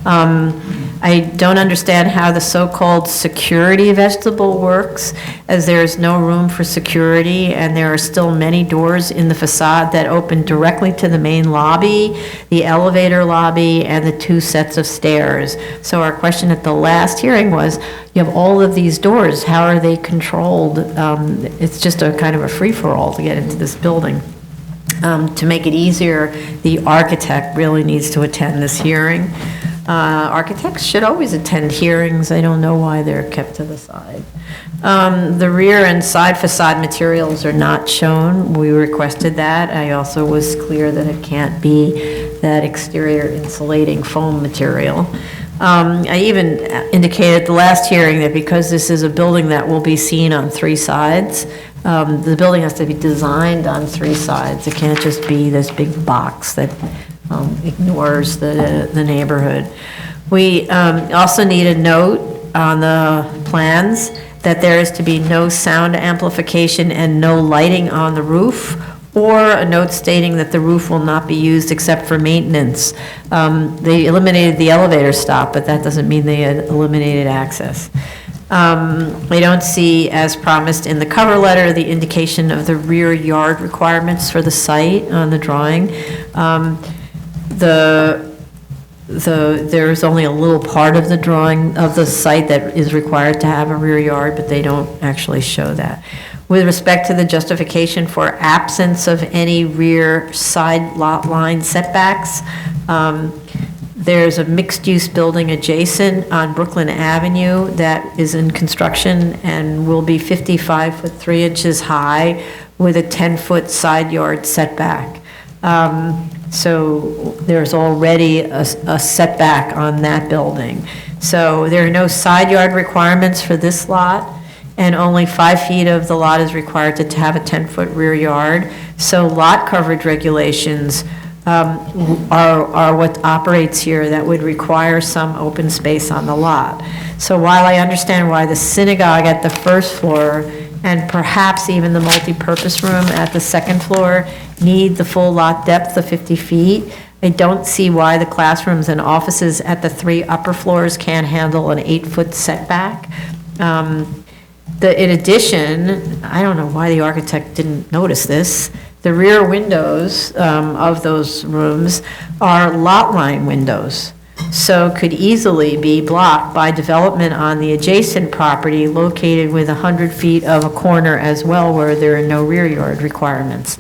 I don't understand how the so-called security vestibule works, as there is no room for security, and there are still many doors in the facade that open directly to the main lobby, the elevator lobby, and the 2 sets of stairs. So our question at the last hearing was, you have all of these doors, how are they controlled? It's just a kind of a free-for-all to get into this building. To make it easier, the architect really needs to attend this hearing. Architects should always attend hearings. I don't know why they're kept to the side. The rear and side facade materials are not shown. We requested that. I also was clear that it can't be that exterior insulating foam material. I even indicated at the last hearing that because this is a building that will be seen on 3 sides, the building has to be designed on 3 sides. It can't just be this big box that ignores the neighborhood. We also need a note on the plans that there is to be no sound amplification and no lighting on the roof, or a note stating that the roof will not be used except for maintenance. They eliminated the elevator stop, but that doesn't mean they had eliminated access. I don't see, as promised in the cover letter, the indication of the rear yard requirements for the site on the drawing. There's only a little part of the drawing of the site that is required to have a rear yard, but they don't actually show that. With respect to the justification for absence of any rear side lot line setbacks, there's a mixed-use building adjacent on Brooklyn Avenue that is in construction and will be 55 foot 3 inches high with a 10-foot side yard setback. So there's already a setback on that building. So there are no side yard requirements for this lot, and only 5 feet of the lot is required to have a 10-foot rear yard. So lot coverage regulations are what operates here that would require some open space on the lot. So while I understand why the synagogue at the first floor and perhaps even the multi-purpose room at the second floor need the full lot depth of 50 feet, I don't see why the classrooms and offices at the 3 upper floors can't handle an 8-foot setback. In addition, I don't know why the architect didn't notice this, the rear windows of those rooms are lot line windows, so could easily be blocked by development on the adjacent property located with 100 feet of a corner as well where there are no rear yard requirements.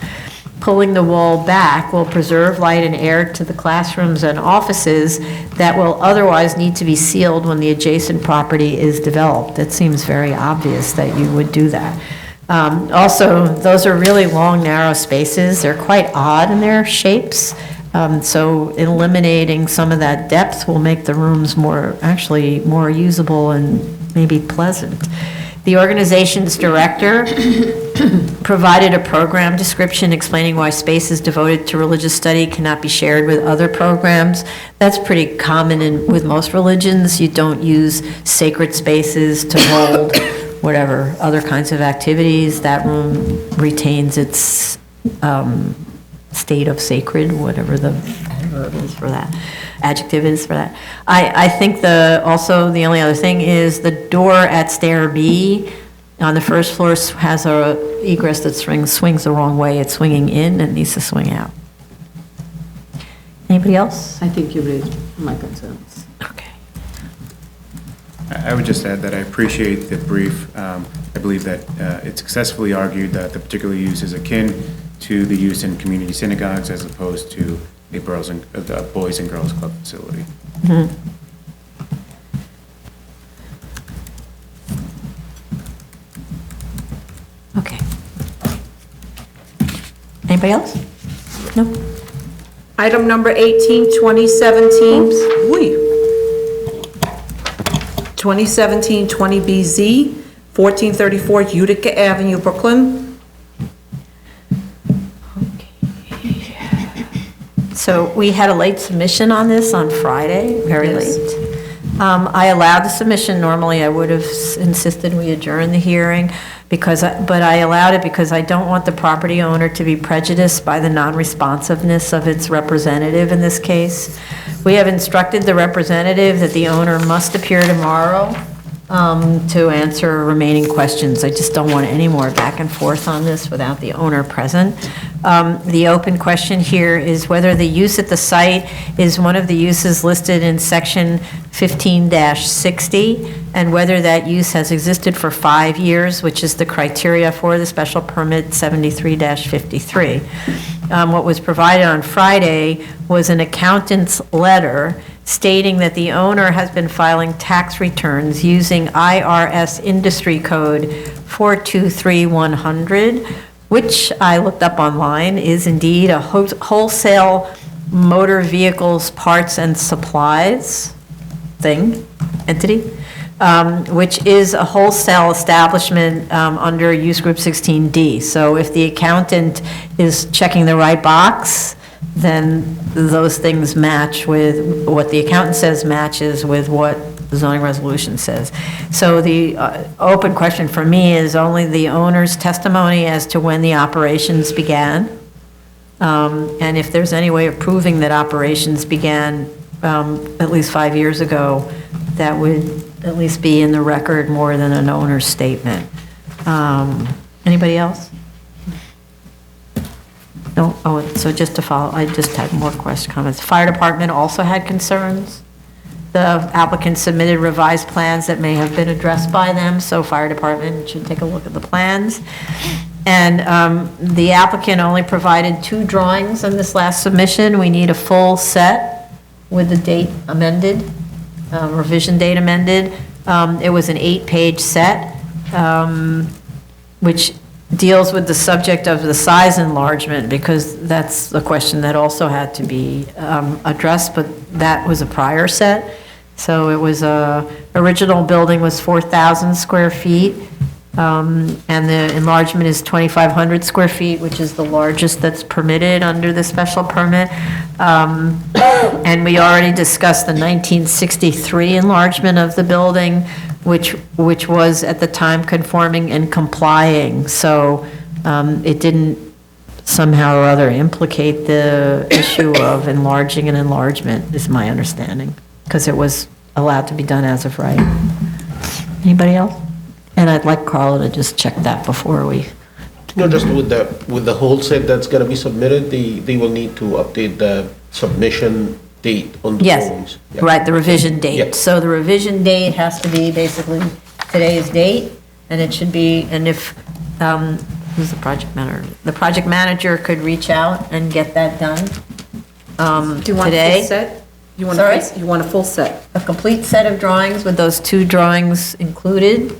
Pulling the wall back will preserve light and air to the classrooms and offices that will otherwise need to be sealed when the adjacent property is developed. It seems very obvious that you would do that. Also, those are really long, narrow spaces. They're quite odd in their shapes. So eliminating some of that depth will make the rooms actually more usable and maybe pleasant. The organization's director provided a program description explaining why spaces devoted to religious study cannot be shared with other programs. That's pretty common with most religions. You don't use sacred spaces to hold whatever other kinds of activities. That room retains its state of sacred, whatever the adverb is for that, adjective is for that. I think also the only other thing is the door at stair B on the first floor has a egress that swings the wrong way. It's swinging in and needs to swing out. Anybody else? I think you raised my concerns. Okay. I would just add that I appreciate the brief. I believe that it successfully argued that the particular use is akin to the use in community synagogues as opposed to a Boys and Girls Club facility. Mm-hmm. Okay. Anybody else? No? Item number 18, 2017. 2017 20BZ, 1434 Utica Avenue, Brooklyn. So we had a late submission on this on Friday, very late. I allowed the submission. Normally, I would have insisted we adjourn the hearing, but I allowed it because I don't want the property owner to be prejudiced by the non-responsiveness of its representative in this case. We have instructed the representative that the owner must appear tomorrow to answer remaining questions. I just don't want any more back and forth on this without the owner present. The open question here is whether the use at the site is one of the uses listed in section 15-60 and whether that use has existed for 5 years, which is the criteria for the special permit 73-53. What was provided on Friday was an accountant's letter stating that the owner has been filing tax returns using IRS Industry Code 423100, which I looked up online is indeed a wholesale motor vehicles parts and supplies entity, which is a wholesale establishment under use group 16D. So if the accountant is checking the right box, then those things match with what the accountant says matches with what the zoning resolution says. So the open question for me is only the owner's testimony as to when the operations began. And if there's any way of proving that operations began at least 5 years ago, that would at least be in the record more than an owner's statement. Anybody else? No? Oh, so just to follow, I just had more comments. Fire department also had concerns. the applicant submitted revised plans that may have been addressed by them, so fire department should take a look at the plans. And the applicant only provided 2 drawings on this last submission. We need a full set with the date amended, revision date amended. It was an 8-page set, which deals with the subject of the size enlargement, because that's the question that also had to be addressed, but that was a prior set. So it was original building was 4,000 square feet, and the enlargement is 2,500 square feet, which is the largest that's permitted under the special permit. And we already discussed the 1963 enlargement of the building, which was at the time conforming and complying. So it didn't somehow or other implicate the issue of enlarging an enlargement, is my understanding, because it was allowed to be done as of right. Anybody else? And I'd like Carla to just check that before we. No, just with the whole set that's gonna be submitted, they will need to update the submission date on the forms. Yes, right, the revision date. Yep. So the revision date has to be basically today's date, and it should be, and if, who's the project manager? The project manager could reach out and get that done Do you want a today. full set? You want Sorry? You want a full set? A complete set of drawings with those 2 drawings included.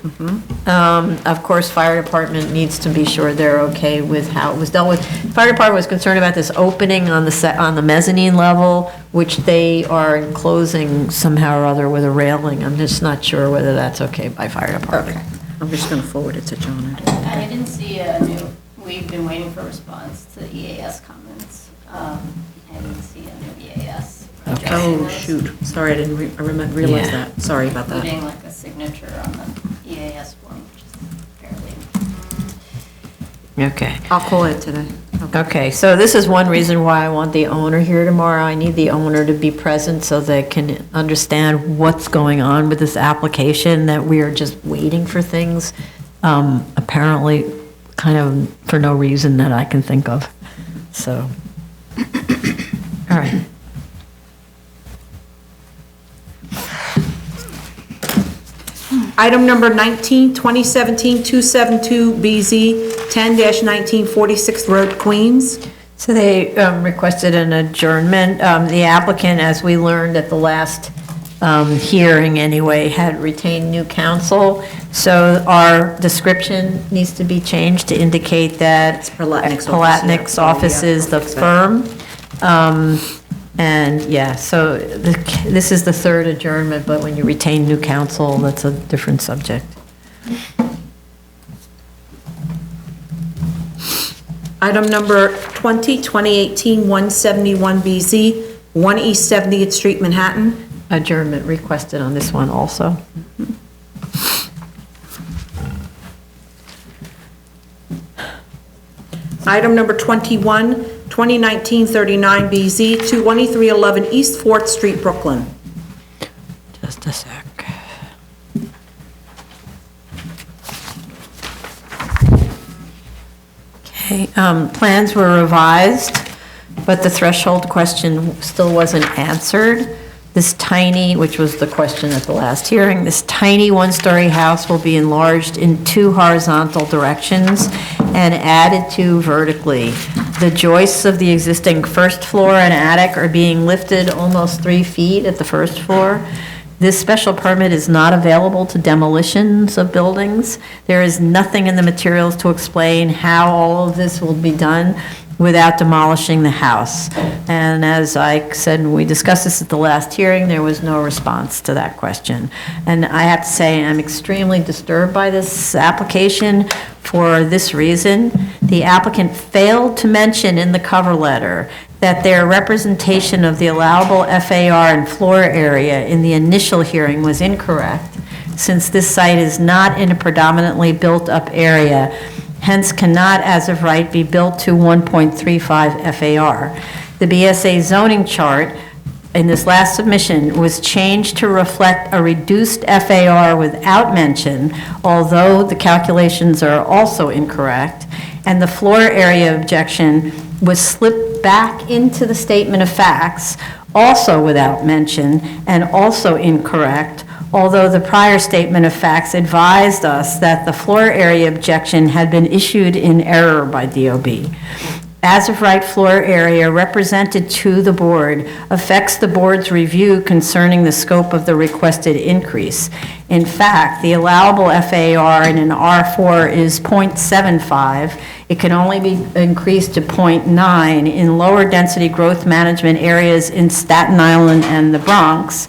Of course, fire department needs to be sure they're okay with how it was dealt with. Fire department was concerned about this opening on the mezzanine level, which they are enclosing somehow or other with a railing. I'm just not sure whether that's okay by fire department. I'm just going to forward it to John. I didn't see a new, we've been waiting for response to the EAS comments. I didn't see a new EAS. addressing Oh, those, shoot. Sorry, I didn't realize Yeah. that. Sorry about that. Including like a signature on the EAS form, which is fairly. Okay. I'll call it today. Okay, so this is one reason why I want the owner here tomorrow. I need the owner to be present so they can understand what's going on with this application, that we are just waiting for things, apparently kind of for no reason that I can think of. So, all right. Item number 19, 2017-272BZ, 10-19 46th Road, Queens. So they requested an adjournment. The applicant, as we learned at the last hearing anyway, had retained new counsel. So our description needs to be changed to indicate that Palatnik's office is the firm. And yeah, so this is the 3rd adjournment, but when you retain new counsel, that's a different subject. Item number 20, 2018-171BZ, 1 East 70th Street, Manhattan. Adjournment requested on this one also. Item number 21, 2019-39BZ, 2311 East 4th Street, Brooklyn. Just a sec. Okay, plans were revised, but the threshold question still wasn't answered. This tiny, which was the question at the last hearing, this tiny 1-story house will be enlarged in 2 horizontal directions and added to vertically. The joists of the existing first floor and attic are being lifted almost 3 feet at the first floor. This special permit is not available to demolitions of buildings. There is nothing in the materials to explain how all of this will be done without demolishing the house. And as I said, when we discussed this at the last hearing, there was no response to that question. And I have to say, I'm extremely disturbed by this application for this reason. The applicant failed to mention in the cover letter that their representation of the allowable FAR and floor area in the initial hearing was incorrect, since this site is not in a predominantly built-up area, hence cannot as of right be built to 1.35 FAR. The BSA zoning chart in this last submission was changed to reflect a reduced FAR without mention, although the calculations are also incorrect, and the floor area objection was slipped back into the statement of facts, also without mention and also incorrect, although the prior statement of facts advised us that the floor area objection had been issued in error by DOB. As-of-right floor area represented to the board affects the board's review concerning the scope of the requested increase. In fact, the allowable FAR in an R4 is 0.75. It can only be increased to 0.9 in lower density growth management areas in Staten Island and the Bronx.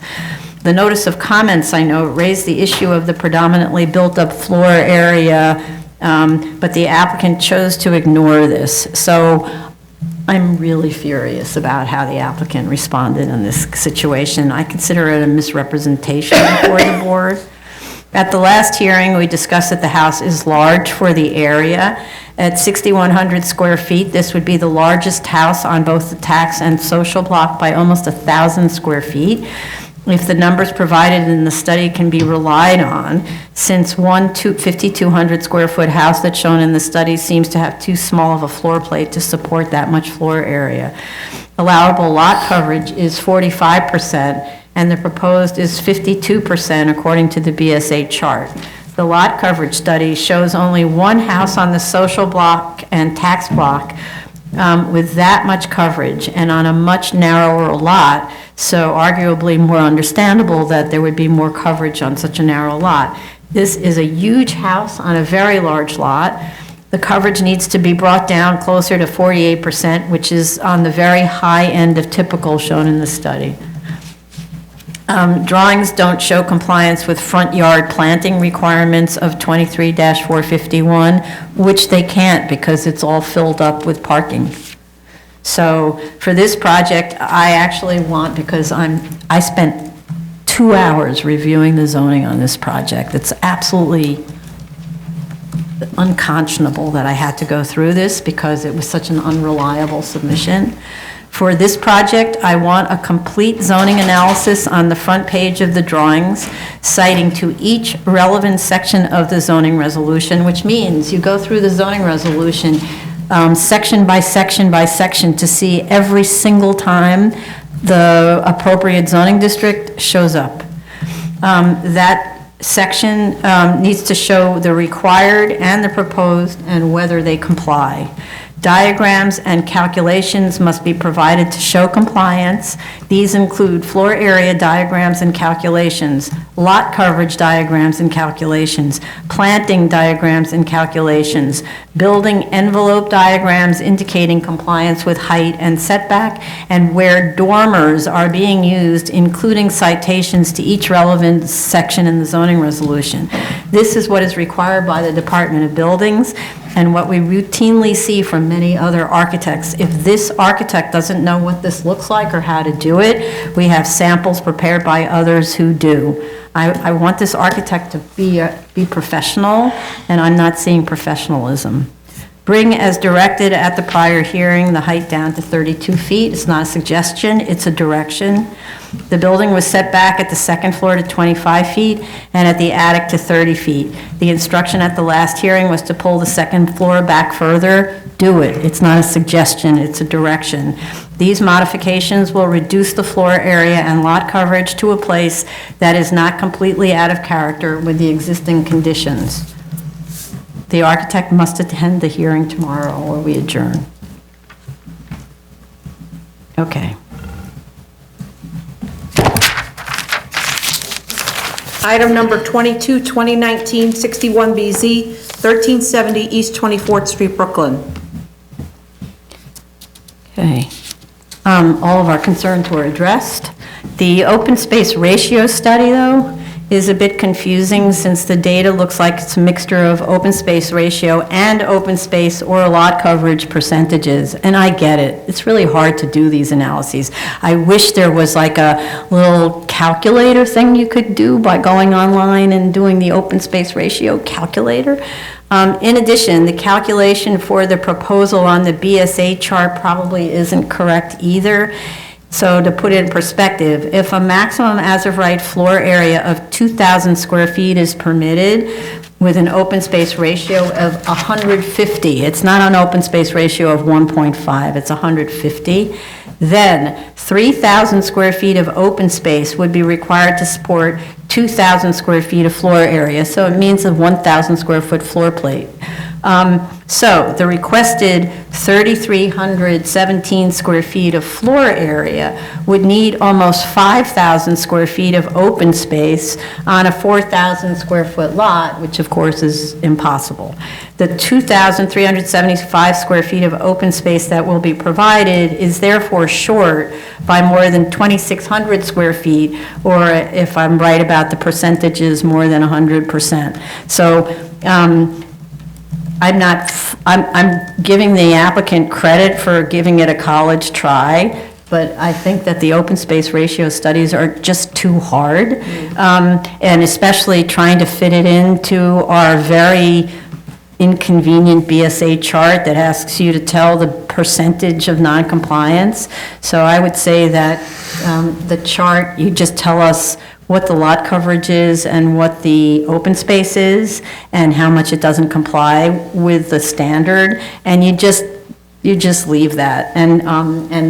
The notice of comments, I know, raised the issue of the predominantly built-up floor area, but the applicant chose to ignore this. So I'm really furious about how the applicant responded in this situation. I consider it a misrepresentation for the board. At the last hearing, we discussed that the house is large for the area. At 6,100 square feet, this would be the largest house on both the tax and social block by almost 1,000 square feet. If the numbers provided in the study can be relied on, since one 5,200 square foot house that's shown in the study seems to have too small of a floor plate to support that much floor area. Allowable lot coverage is 45%, and the proposed is 52% according to the BSA chart. The lot coverage study shows only one house on the social block and tax block with that much coverage and on a much narrower lot, so arguably more understandable that there would be more coverage on such a narrow lot. This is a huge house on a very large lot. The coverage needs to be brought down closer to 48%, which is on the very high end of typical shown in the study. Drawings don't show compliance with front yard planting requirements of 23-451, which they can't because it's all filled up with parking. So for this project, I actually want, because I spent 2 hours reviewing the zoning on this project. It's absolutely unconscionable that I had to go through this because it was such an unreliable submission. For this project, I want a complete zoning analysis on the front page of the drawings, citing to each relevant section of the zoning resolution, which means you go through the zoning resolution section by section by section to see every single time the appropriate zoning district shows up. That section needs to show the required and the proposed and whether they comply. Diagrams and calculations must be provided to show compliance. These include floor area diagrams and calculations, lot coverage diagrams and calculations, planting diagrams and calculations, building envelope diagrams indicating compliance with height and setback, and where dormers are being used, including citations to each relevant section in the zoning resolution. This is what is required by the Department of Buildings and what we routinely see from many other architects. If this architect doesn't know what this looks like or how to do it, we have samples prepared by others who do. I want this architect to be professional, and I'm not seeing professionalism. Bring, as directed at the prior hearing, the height down to 32 feet. It's not a suggestion, it's a direction. The building was set back at the second floor to 25 feet and at the attic to 30 feet. The instruction at the last hearing was to pull the second floor back further. Do it. It's not a suggestion, it's a direction. These modifications will reduce the floor area and lot coverage to a place that is not completely out of character with the existing conditions. The architect must attend the hearing tomorrow or we adjourn. Okay. Item number 22, 2019, 61BZ, 1370 East 24th Street, Brooklyn. Okay. All of our concerns were addressed. The open space ratio study, though, is a bit confusing since the data looks like it's a mixture of open space ratio and open space or lot coverage percentages, and I get it. It's really hard to do these analyses. I wish there was like a little calculator thing you could do by going online and doing the open space ratio calculator. In addition, the calculation for the proposal on the BSA chart probably isn't correct either. So to put it in perspective, if a maximum as-of-right floor area of 2,000 square feet is permitted with an open space ratio of 150, it's not an open space ratio of 1.5, it's 150, Then 3,000 square feet of open space would be required to support 2,000 square feet of floor area, so it means a 1,000 square foot floor plate. So the requested 3,317 square feet of floor area would need almost 5,000 square feet of open space on a 4,000 square foot lot, which of course is impossible. The 2,375 square feet of open space that will be provided is therefore short by more than 2,600 square feet, or if I'm right about the percentages, more than 100%. So, I'm giving the applicant credit for giving it a college try, but I think that the open space ratio studies are just too hard. And especially trying to fit it into our very inconvenient BSA chart that asks you to tell the percentage of noncompliance. So I would say that the chart, you just tell us what the lot coverage is and what the open space is and how much it doesn't comply with the standard, and you just leave that, and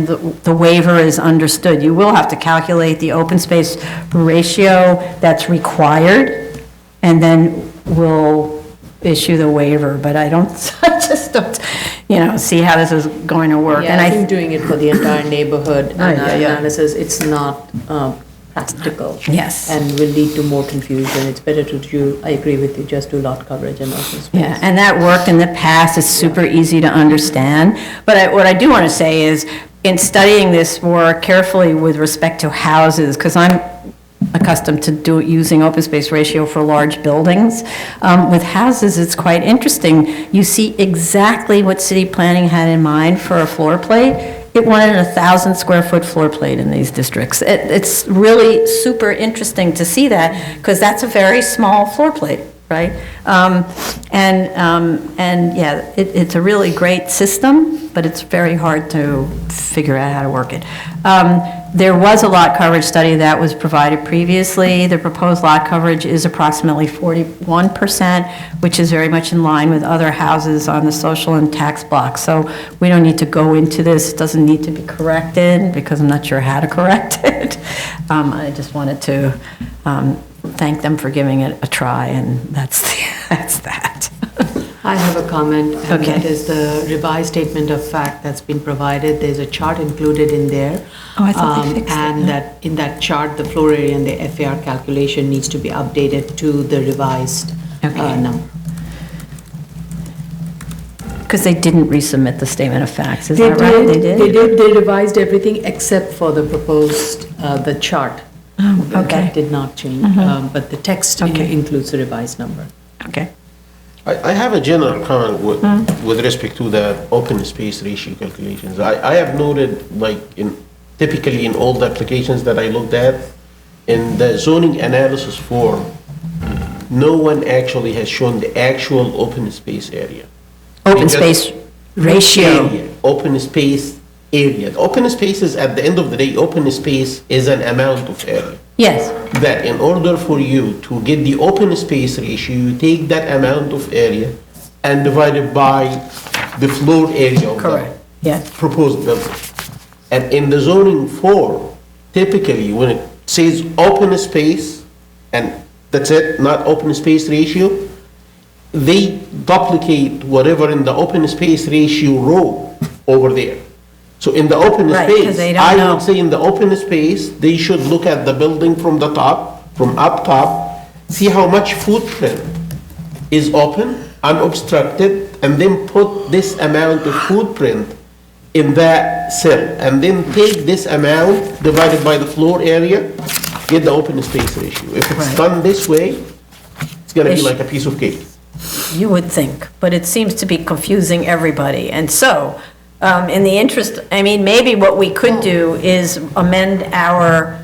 the waiver is understood. You will have to calculate the open space ratio that's required, and then we'll issue the waiver, but I just don't, see how this is going to work. Yeah, And I think doing it for the entire neighborhood analysis, it's not practical. Yes. And will lead to more confusion. It's better to do, I agree with you, just do lot coverage and open space. Yeah, and that worked in the past, it's super easy to understand. But what I do want to say is, in studying this more carefully with respect to houses, because I'm accustomed to using open space ratio for large buildings, with houses, it's quite interesting. You see exactly what city planning had in mind for a floor plate. It wanted a 1,000 square foot floor plate in these districts. It's really super interesting to see that, because that's a very small floor plate, right? It's a really great system, but it's very hard to figure out how to work it. There was a lot coverage study that was provided previously. The proposed lot coverage is approximately 41%, which is very much in line with other houses on the social and tax block. So we don't need to go into this. It doesn't need to be corrected, because I'm not sure how to correct it. I just wanted to thank them for giving it a try, and that's that. I have a comment, and Okay. that is the revised statement of fact that's been provided. There's a chart included in there. Oh, I thought they fixed it. And that, in that chart, the floor area and the FAR calculation needs to be updated to the revised number. Because they didn't resubmit the statement of facts, is that right? They did, they revised everything except for the proposed, the chart. okay. That did not change, but the text Okay. includes the revised number. Okay. I have a general comment with respect to the open space ratio calculations. I have noted, like, typically in all the applications that I looked at, in the zoning analysis form, no one actually has shown the actual open space area. Open space ratio. Area, open space area. The open space is, at the end of the day, open space is an amount of area. Yes, That in order for you to get the open space ratio, you take that amount of area and divide it by the floor area of correct, the yeah. proposed building. And in the zoning form, typically, when it says open space, and that's it, not open space ratio, they duplicate whatever in the open space ratio row over there. So in the open Right, 'cause space, they don't I know. would say in the open space, they should look at the building from the top, from up top, see how much footprint is open, unobstructed, and then put this amount of footprint in that cell, and then take this amount divided by the floor area, get the open space ratio. If it's Right. done this way, it's gonna be Ish. like a piece of cake. You would think, but it seems to be confusing everybody. And so, in the interest, maybe what we could do is amend our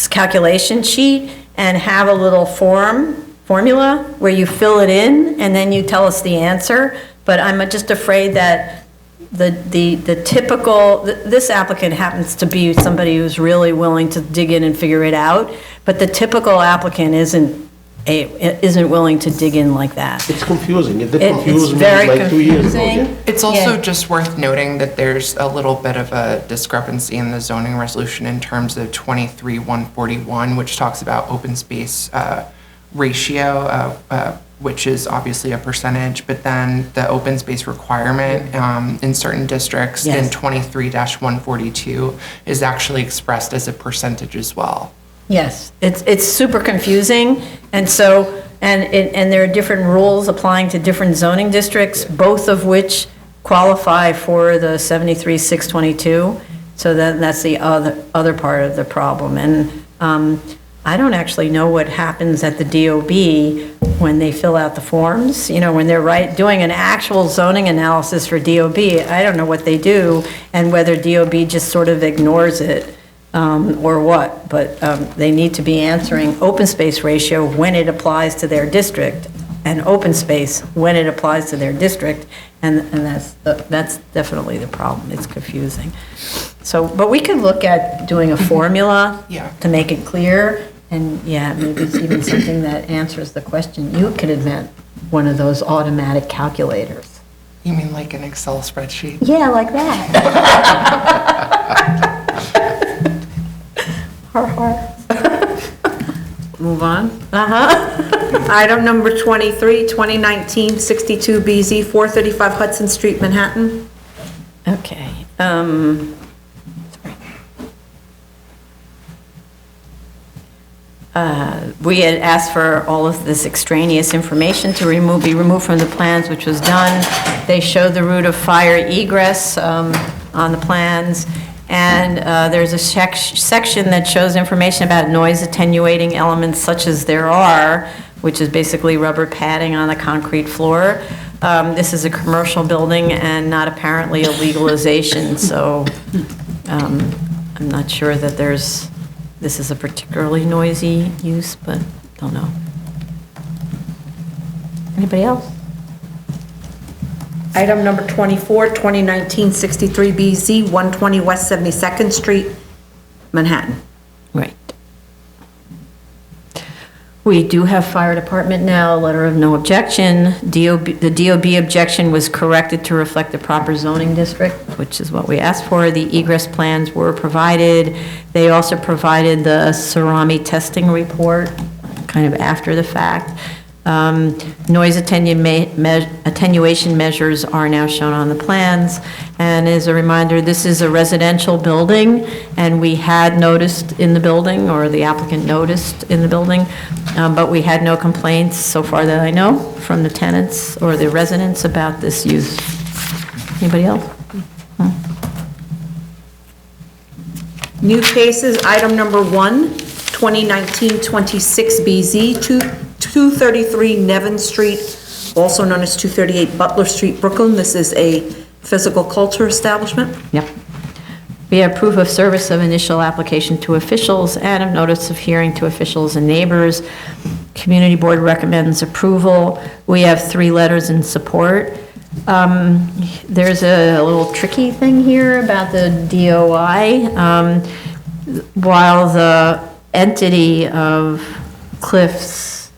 calculation sheet and have a little formula where you fill it in and then you tell us the answer. But I'm just afraid that the typical, this applicant happens to be somebody who's really willing to dig in and figure it out, but the typical applicant isn't isn't willing to dig in like that. It's confusing. It did It's confuse me very like 2 years ago. confusing. It's also Yeah. just worth noting that there's a little bit of a discrepancy in the zoning resolution in terms of 23-141, which talks about open space ratio, which is obviously a percentage, but then the open space requirement in certain districts in Yes. 23-142 is actually expressed as a percentage as well. Yes, it's super confusing, and so, and there are different rules applying to different zoning districts, both of which qualify for the 73-622, so that's the other part of the problem. And I don't actually know what happens at the DOB when they fill out the forms, when they're doing an actual zoning analysis for DOB, I don't know what they do, and whether DOB just sort of ignores it. Or what, but they need to be answering open space ratio when it applies to their district, and open space when it applies to their district, and that's definitely the problem, it's confusing. So, but we could look at doing a formula Yeah. to make it clear, and maybe it's even something that answers the question. You could invent one of those automatic calculators. You mean like an Excel spreadsheet? Yeah, like that. Move on. Uh-huh. Item number 23, 2019-62 BZ, 435 Hudson Street, Manhattan. Okay, we had asked for all of this extraneous information to be removed from the plans, which was done. They showed the route of fire egress on the plans, and there's a section that shows information about noise attenuating elements such as there are, which is basically rubber padding on the concrete floor. This is a commercial building and not apparently a legalization, so I'm not sure that this is a particularly noisy use, but don't know. Anybody else? Item number 24, 2019-63 BZ, 120 West 72nd Street, Manhattan. Right. We do have fire department now, a letter of no objection. The DOB objection was corrected to reflect the proper zoning district, which is what we asked for. The egress plans were provided. They also provided the Cerami testing report, kind of after the fact. Noise attenuation measures are now shown on the plans. And as a reminder, this is a residential building, and we had noticed in the building, or the applicant noticed in the building, but we had no complaints so far that I know from the tenants or the residents about this use. Anybody else? New cases, item number 1, 2019-26 BZ, 233 Nevin Street, also known as 238 Butler Street, Brooklyn. This is a physical culture establishment. Yep. We have proof of service of initial application to officials and of notice of hearing to officials and neighbors. Community board recommends approval. We have 3 letters in support. There's a little tricky thing here about the DOI. While the entity of Cliffs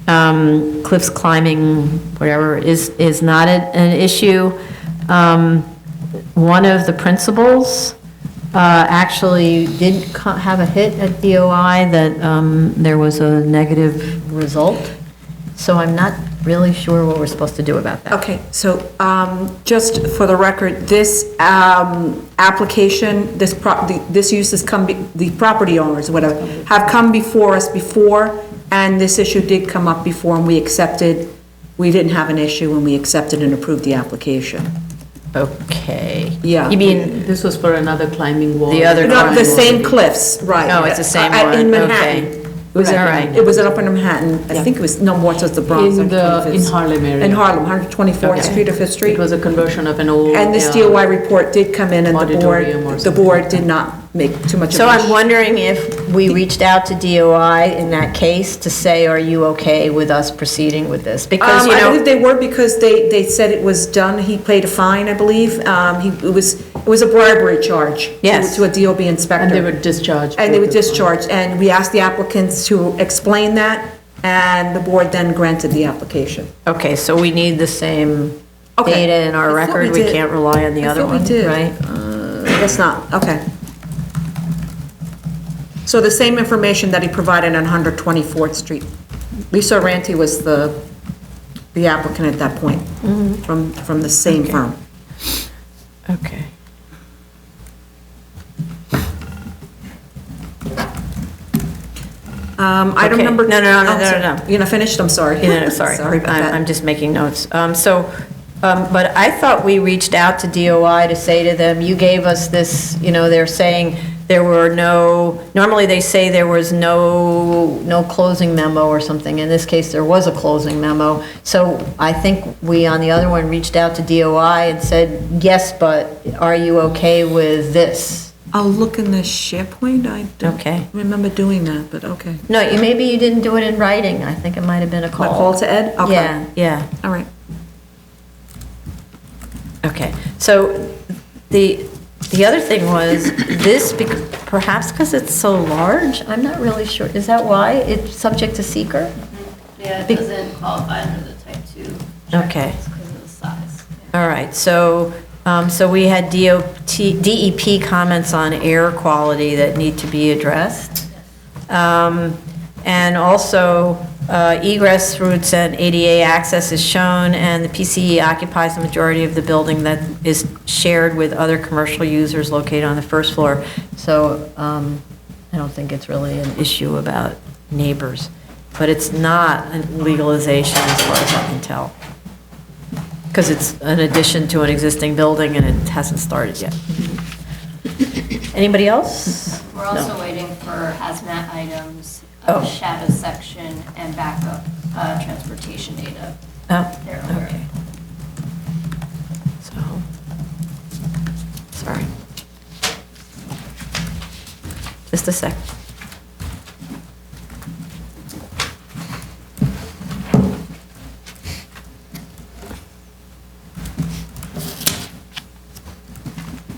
climbing, whatever, is not an issue, one of the principals actually did have a hit at DOI that there was a negative result. So I'm not really sure what we're supposed to do about that. Okay, so just for the record, this application, this use has come, the property owners, whatever, have come before us before, and this issue did come up before, and we didn't have an issue, and we accepted and approved the application. Okay. Yeah. You mean, This was for another climbing wall. The other Not the climbing same cliffs, right. No, it's the same In one, Manhattan. okay. It was, All right. it was up in Manhattan, I think it was, no more, it was the Bronx. In Harlem area. In Harlem, 124th Street or 5th Street. It was a conversion of an old. And this DOI report did come in, and Auditorium or the board did not make too much of so a... I'm wondering if we reached out to DOI in that case to say, are you okay with us proceeding with this? Because, I believe they were, because they said it was done, he paid a fine, I believe. It was a bribery charge. Yes. To a DOB inspector. And they were discharged. And they were discharged, and we asked the applicants to explain that, and the board then granted the application. Okay, so we need the same Okay. data in our I thought record, we we did. can't rely on the I other thought we one, did. right? I guess not, okay. So the same information that he provided on 124th Street. Lisa Ranty was the applicant at that point, from the same firm. Okay. Item Okay. number. No, no, no, Oh, no, sorry. no. You're not finished, I'm sorry. Yeah, no, sorry. Sorry about that. I'm just making notes. But I thought we reached out to DOI to say to them, you gave us this, they're saying there were normally they say there was no closing memo or something. In this case, there was a closing memo. So I think we, on the other one, reached out to DOI and said, yes, but are you okay with this? I'll look in the SharePoint, I don't Okay. remember doing that, but okay. No, maybe you didn't do it in writing. I think it might have been a A call. call to Ed? Okay. Yeah, yeah. All right. Okay, so the other thing was, this, perhaps because it's so large, I'm not really sure, is that why it's subject to seeker? Yeah, it Be- doesn't qualify under the type 2 Okay. checklist because of the size. All right, so we had DEP comments on air quality that need to be addressed. And also egress routes and ADA access is shown, and the PCE occupies the majority of the building that is shared with other commercial users located on the first floor. So I don't think it's really an issue about neighbors, but it's not a legalization as far as I can tell, because it's an addition to an existing building and it hasn't started yet. Anybody else? We're also waiting for hazmat items, Oh. shadow section, and backup transportation data. Oh, They're aware. okay. So, sorry. Just a sec.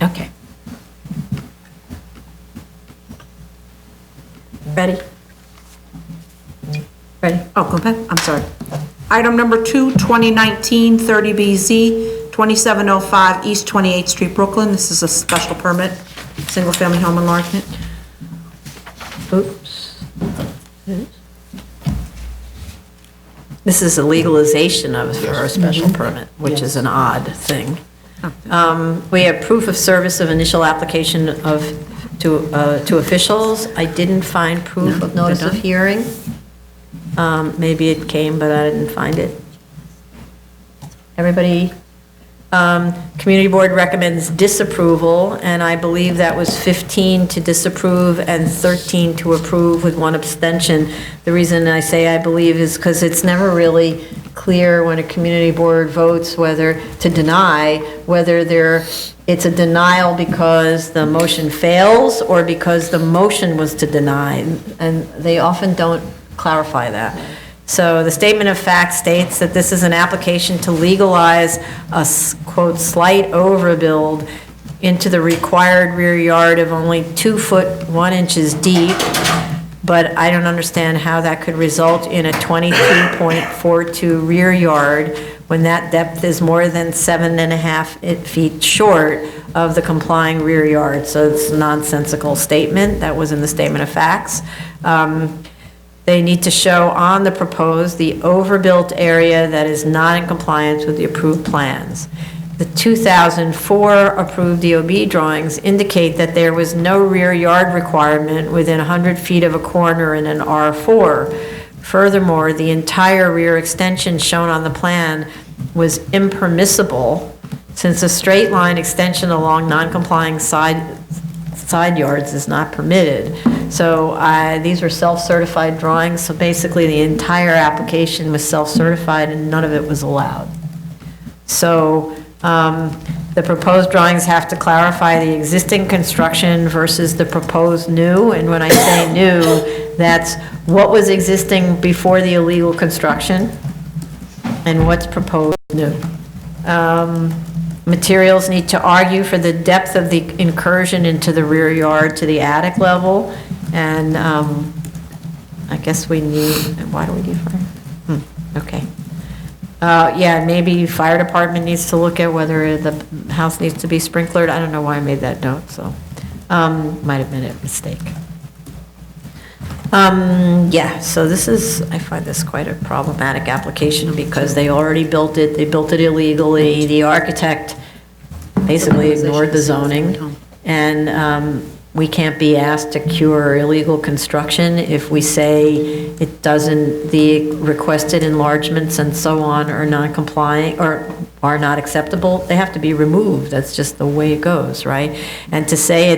Okay. Ready? Ready? Oh, go ahead, I'm sorry. Item number 2, 2019 30BZ, 2705 East 28th Street, Brooklyn. This is a special permit, single-family home enlargement. Oops. This is a legalization of, for a special permit, which is an odd thing. We have proof of service of initial application to officials. I didn't find proof of notice of hearing. Maybe it came, but I didn't find it. Everybody, Community Board recommends disapproval, and I believe that was 15 to disapprove and 13 to approve with 1 abstention. The reason I say I believe is because it's never really clear when a Community Board votes whether to deny, whether it's a denial because the motion fails or because the motion was to deny, and they often don't clarify that. So the statement of fact states that this is an application to legalize a, quote, slight overbuild into the required rear yard of only 2 foot 1 inches deep, but I don't understand how that could result in a 22.42 rear yard when that depth is more than 7.5 feet short of the complying rear yard. So it's a nonsensical statement. That was in the statement of facts. They need to show on the proposed the overbuilt area that is not in compliance with the approved plans. The 2004 approved DOB drawings indicate that there was no rear yard requirement within 100 feet of a corner in an R4. Furthermore, the entire rear extension shown on the plan was impermissible since a straight line extension along non-complying side yards is not permitted. So these were self-certified drawings, so basically the entire application was self-certified and none of it was allowed. So the proposed drawings have to clarify the existing construction versus the proposed new, and when I say new, that's what was existing before the illegal construction and what's proposed new. Materials need to argue for the depth of the incursion into the rear yard to the attic level, and I guess we need, why do we need fire? Okay. Yeah, maybe fire department needs to look at whether the house needs to be sprinklered. I don't know why I made that note, so, might have been a mistake. Yeah, so this is, I find this quite a problematic application because they already built it, they built it illegally, the architect basically ignored the zoning, and we can't be asked to cure illegal construction if we say it doesn't, the requested enlargements and so on are non-compliant, or are not acceptable, they have to be removed, that's just the way it goes, right? And to say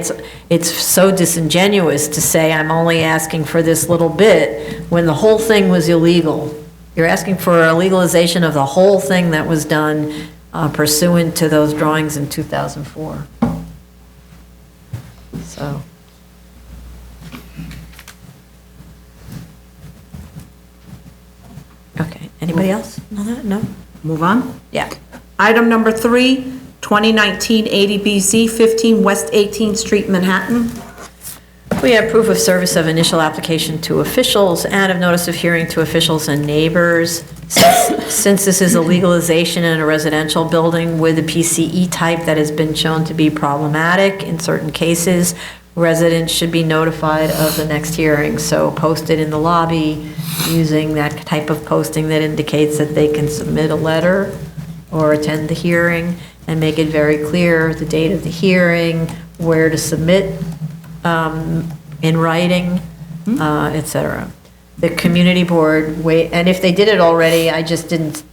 it's so disingenuous to say I'm only asking for this little bit, when the whole thing was illegal. You're asking for a legalization of the whole thing that was done pursuant to those drawings in 2004. So. Okay, anybody else on that? No? Move on. Yeah. Item number 3, 2019 80BZ, 15 West 18th Street, Manhattan. We have proof of service of initial application to officials and of notice of hearing to officials and neighbors. Since this is a legalization in a residential building with a PCE type that has been shown to be problematic in certain cases, residents should be notified of the next hearing. So post it in the lobby using that type of posting that indicates that they can submit a letter or attend the hearing, and make it very clear the date of the hearing, where to submit in writing, et cetera. The community board, and if they did it already, I didn't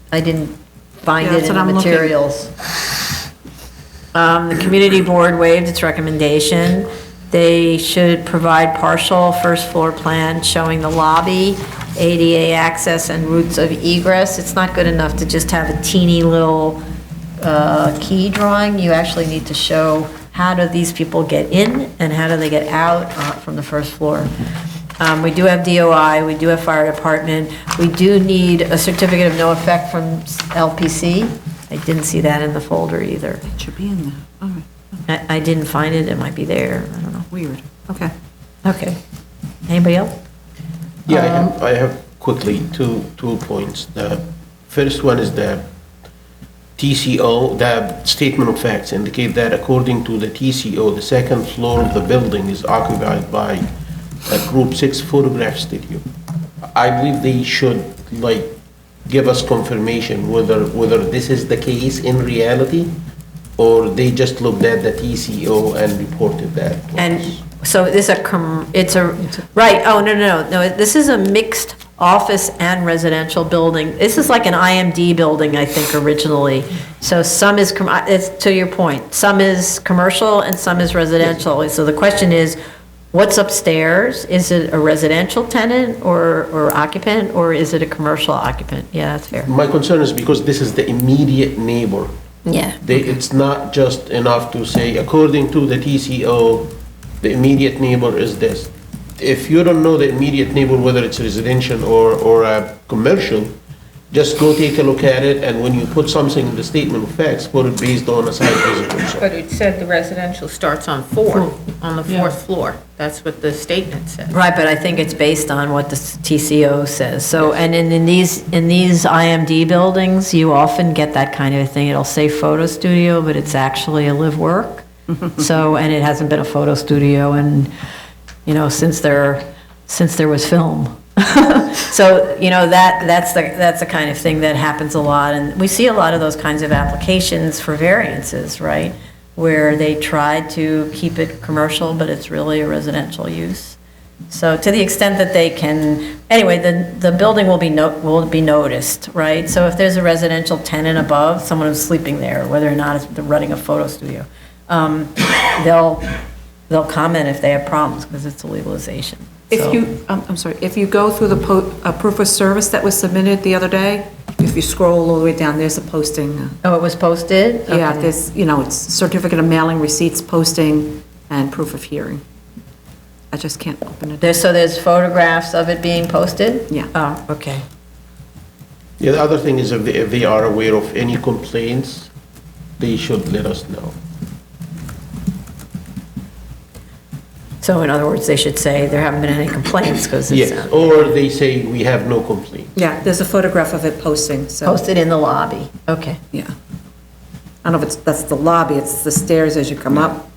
find Yeah, it that's in what the I'm looking. materials. The community board waived its recommendation. They should provide partial first floor plan showing the lobby, ADA access, and routes of egress. It's not good enough to just have a teeny little key drawing. You actually need to show how do these people get in and how do they get out from the first floor. We do have DOI, we do have fire department, we do need a certificate of no effect from LPC. I didn't see that in the folder either. It should be in there. All right. I didn't find it, it might be there, I don't know. Weird. Okay. Okay. Anybody else? Yeah, I have quickly two points. The first one is the TCO, the statement of facts indicate that according to the TCO, the second floor of the building is occupied by a Group 6 photograph studio. I believe they should give us confirmation whether this is the case in reality, or they just looked at the TCO and reported that. And so this right, oh, no, this is a mixed office and residential building. This is like an IMD building, I think, originally. So some is, it's to your point, some is commercial and some is residential. So the question is, what's upstairs? Is it a residential tenant or occupant, or is it a commercial occupant? Yeah, that's fair. My concern is because this is the immediate neighbor. Yeah. It's not just enough to say, according to the TCO, the immediate neighbor is this. If you don't know the immediate neighbor, whether it's residential or a commercial, just go take a look at it, and when you put something in the statement of facts, put it based on a site visit or so. But it said the residential starts on the fourth floor. That's what the statement said. Right, but I think it's based on what the TCO says. So, and in these IMD buildings, you often get that kind of thing. It'll say photo studio, but it's actually a live work. So, and it hasn't been a photo studio and, since there was film. So, that's the kind of thing that happens a lot. And we see a lot of those kinds of applications for variances, right? Where they try to keep it commercial, but it's really a residential use. So to the extent that they can, anyway, the building will be noticed, right? So if there's a residential tenant above, someone who's sleeping there, whether or not they're running a photo studio, they'll comment if they have problems because it's a legalization. If you, I'm sorry, if you go through the proof of service that was submitted the other day, if you scroll all the way down, there's a posting. Oh, it was posted? Yeah, Okay. there's, it's certificate of mailing, receipts, posting, and proof of hearing. I just can't open it. So there's photographs of it being posted? Yeah. Oh, okay. Yeah, the other thing is if they are aware of any complaints, they should let us know. So in other words, they should say there haven't been any complaints because it's Yes, or they say we have no complaint. Yeah, there's a photograph of it posting, so. posted in the lobby. Okay. Yeah. I don't know if that's the lobby, it's the stairs as you come up.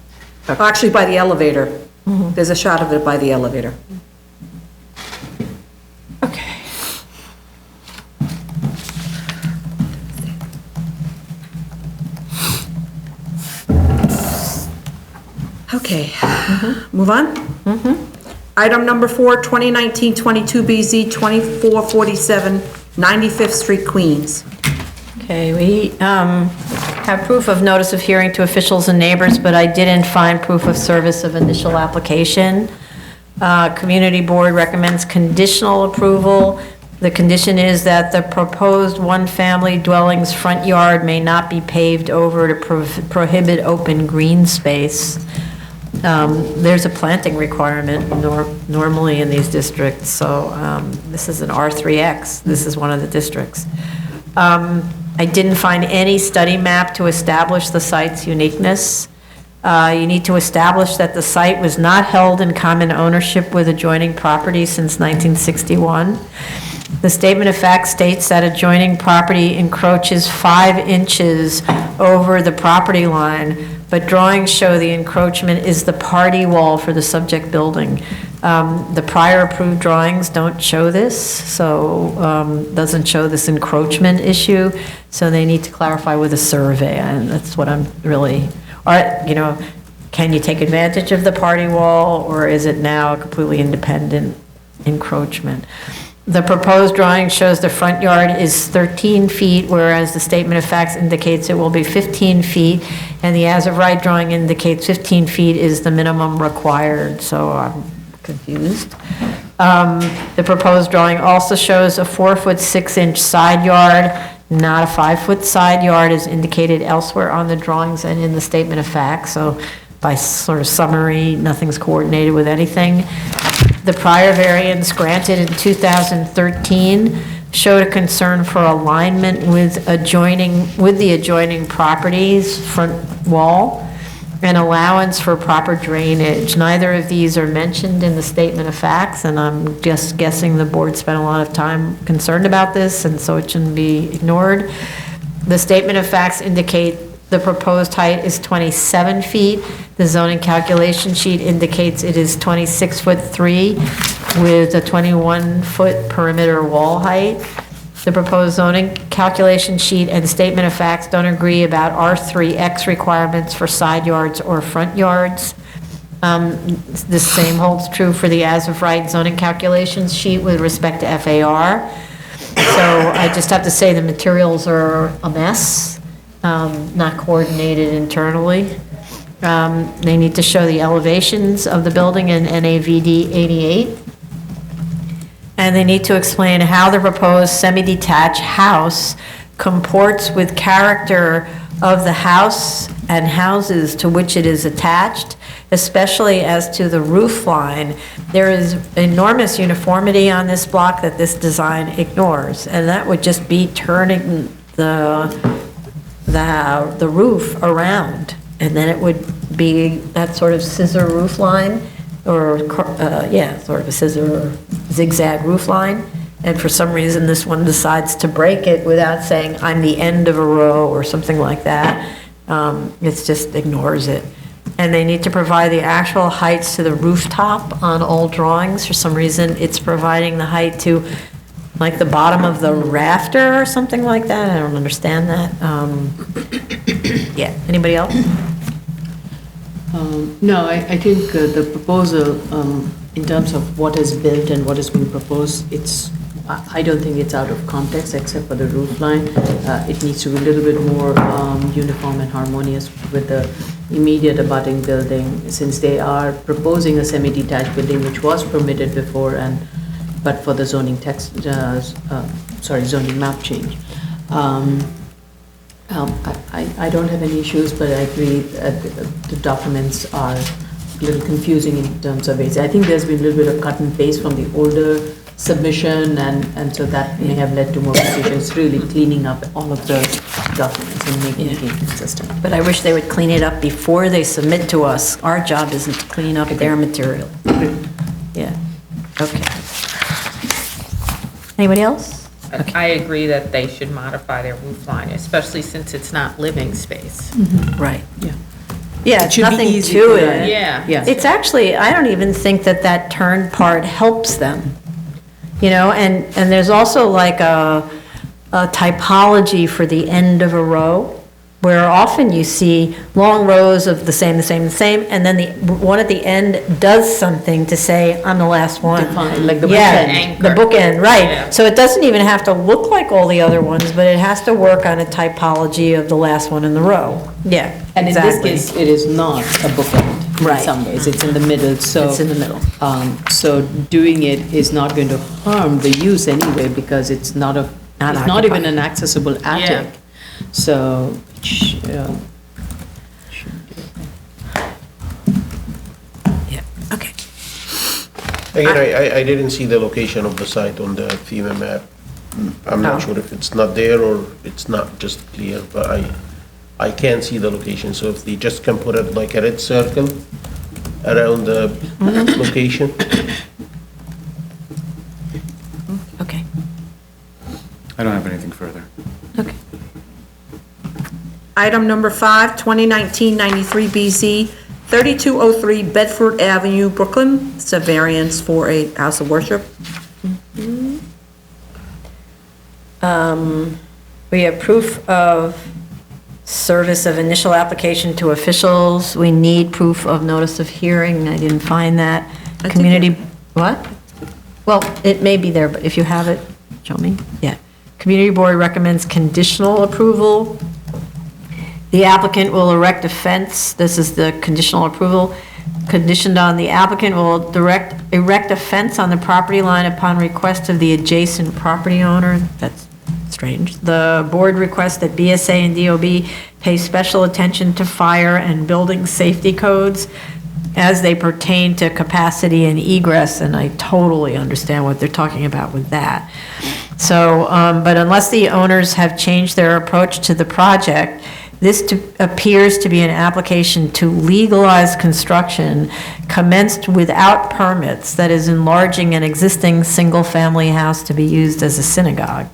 Actually, by the elevator. There's a shot of it by the elevator. Okay. Okay, move on? Item number 4, 2019-22 BZ, 2447 95th Street, Queens. Okay, we have proof of notice of hearing to officials and neighbors, but I didn't find proof of service of initial application. Community Board recommends conditional approval. The condition is that the proposed one-family dwelling's front yard may not be paved over to prohibit open green space. There's a planting requirement normally in these districts, so this is an R3X. This is one of the districts. I didn't find any study map to establish the site's uniqueness. You need to establish that the site was not held in common ownership with adjoining property since 1961. The statement of fact states that adjoining property encroaches 5 inches over the property line, but drawings show the encroachment is the party wall for the subject building. The prior approved drawings don't show this, so doesn't show this encroachment issue, so they need to clarify with a survey, and that's what I'm really, can you take advantage of the party wall, or is it now a completely independent encroachment? The proposed drawing shows the front yard is 13 feet, whereas the statement of facts indicates it will be 15 feet, and the as-of-right drawing indicates 15 feet is the minimum required, so I'm confused. The proposed drawing also shows a 4-foot 6-inch side yard, not a 5-foot side yard as indicated elsewhere on the drawings and in the statement of facts, so by sort of summary, nothing's coordinated with anything. The prior variance granted in 2013 showed a concern for alignment with the adjoining property's front wall and allowance for proper drainage. Neither of these are mentioned in the statement of facts, and I'm just guessing the board spent a lot of time concerned about this, and so it shouldn't be ignored. The statement of facts indicate the proposed height is 27 feet. The zoning calculation sheet indicates it is 26'3" with a 21-foot perimeter wall height. The proposed zoning calculation sheet and statement of facts don't agree about R3X requirements for side yards or front yards. The same holds true for the as-of-right zoning calculations sheet with respect to FAR. So I just have to say the materials are a mess, not coordinated internally. They need to show the elevations of the building in NAVD 88. And they need to explain how the proposed semi-detached house comports with character of the house and houses to which it is attached, especially as to the roof line. There is enormous uniformity on this block that this design ignores, and that would just be turning the roof around, and then it would be that sort of scissor roof line, or sort of a scissor zigzag roof line, and for some reason this one decides to break it without saying I'm the end of a row or something like that. It just ignores it. And they need to provide the actual heights to the rooftop on all drawings. For some reason it's providing the height to like the bottom of the rafter or something like that. I don't understand that. Yeah, anybody else? No, I think the proposal, in terms of what is built and what is being proposed, I don't think it's out of context except for the roof line. It needs to be a little bit more uniform and harmonious with the immediate abutting building, since they are proposing a semi-detached building which was permitted before, but for the zoning zoning map change. I don't have any issues, but I agree that the documents are a little confusing in terms of age. I think there's been a little bit of cut and paste from the older submission, and so that may have led to more confusion. It's really cleaning up all of the documents and making it consistent. But I wish they would clean it up before they submit to us. Our job isn't to clean up their material. Yeah, okay. Anybody else? I agree that they should modify their roof line, especially since it's not living space. Right. Yeah. Yeah, it's should be nothing easy to for it. them. Yeah. Yeah. It's actually, I don't even think that that turn part helps them, you know, and there's also like a typology for the end of a row, where often you see long rows of the same, and then the one at the end does something to say, I'm the last one. Define, like the Yeah, bookend. the bookend, right. Yeah. So it doesn't even have to look like all the other ones, but it has to work on a typology of the last one in the row. Yeah, And in this exactly. case, it is not a bookend in Right. some ways, it's in the middle, so. It's in the middle. So doing it is not going to harm the use anyway, because it's not a, Not it's not even occupied. an accessible attic. So, Yeah, okay. Again, I didn't see the location of the site on the FEMA map. I'm Oh. not sure if it's not there or it's not just clear, but I can see the location. So if they just can put it like a red circle around the location. Okay, I don't have anything further. okay. Item number 5, 2019-93 BZ, 3203 Bedford Avenue, Brooklyn. It's a variance for a house of worship. We have proof of service of initial application to officials. We need proof of notice of hearing. I didn't find that. think Community, what? Well, it may be there, but if you have it, show me. Yeah. Community Board recommends conditional approval. The applicant will erect a fence. This is the conditional approval. Conditioned on the applicant will erect a fence on the property line upon request of the adjacent property owner. That's strange. The board requests that BSA and DOB pay special attention to fire and building safety codes as they pertain to capacity and egress, and I totally understand what they're talking about with that. So, but unless the owners have changed their approach to the project, this appears to be an application to legalize construction commenced without permits, that is enlarging an existing single-family house to be used as a synagogue.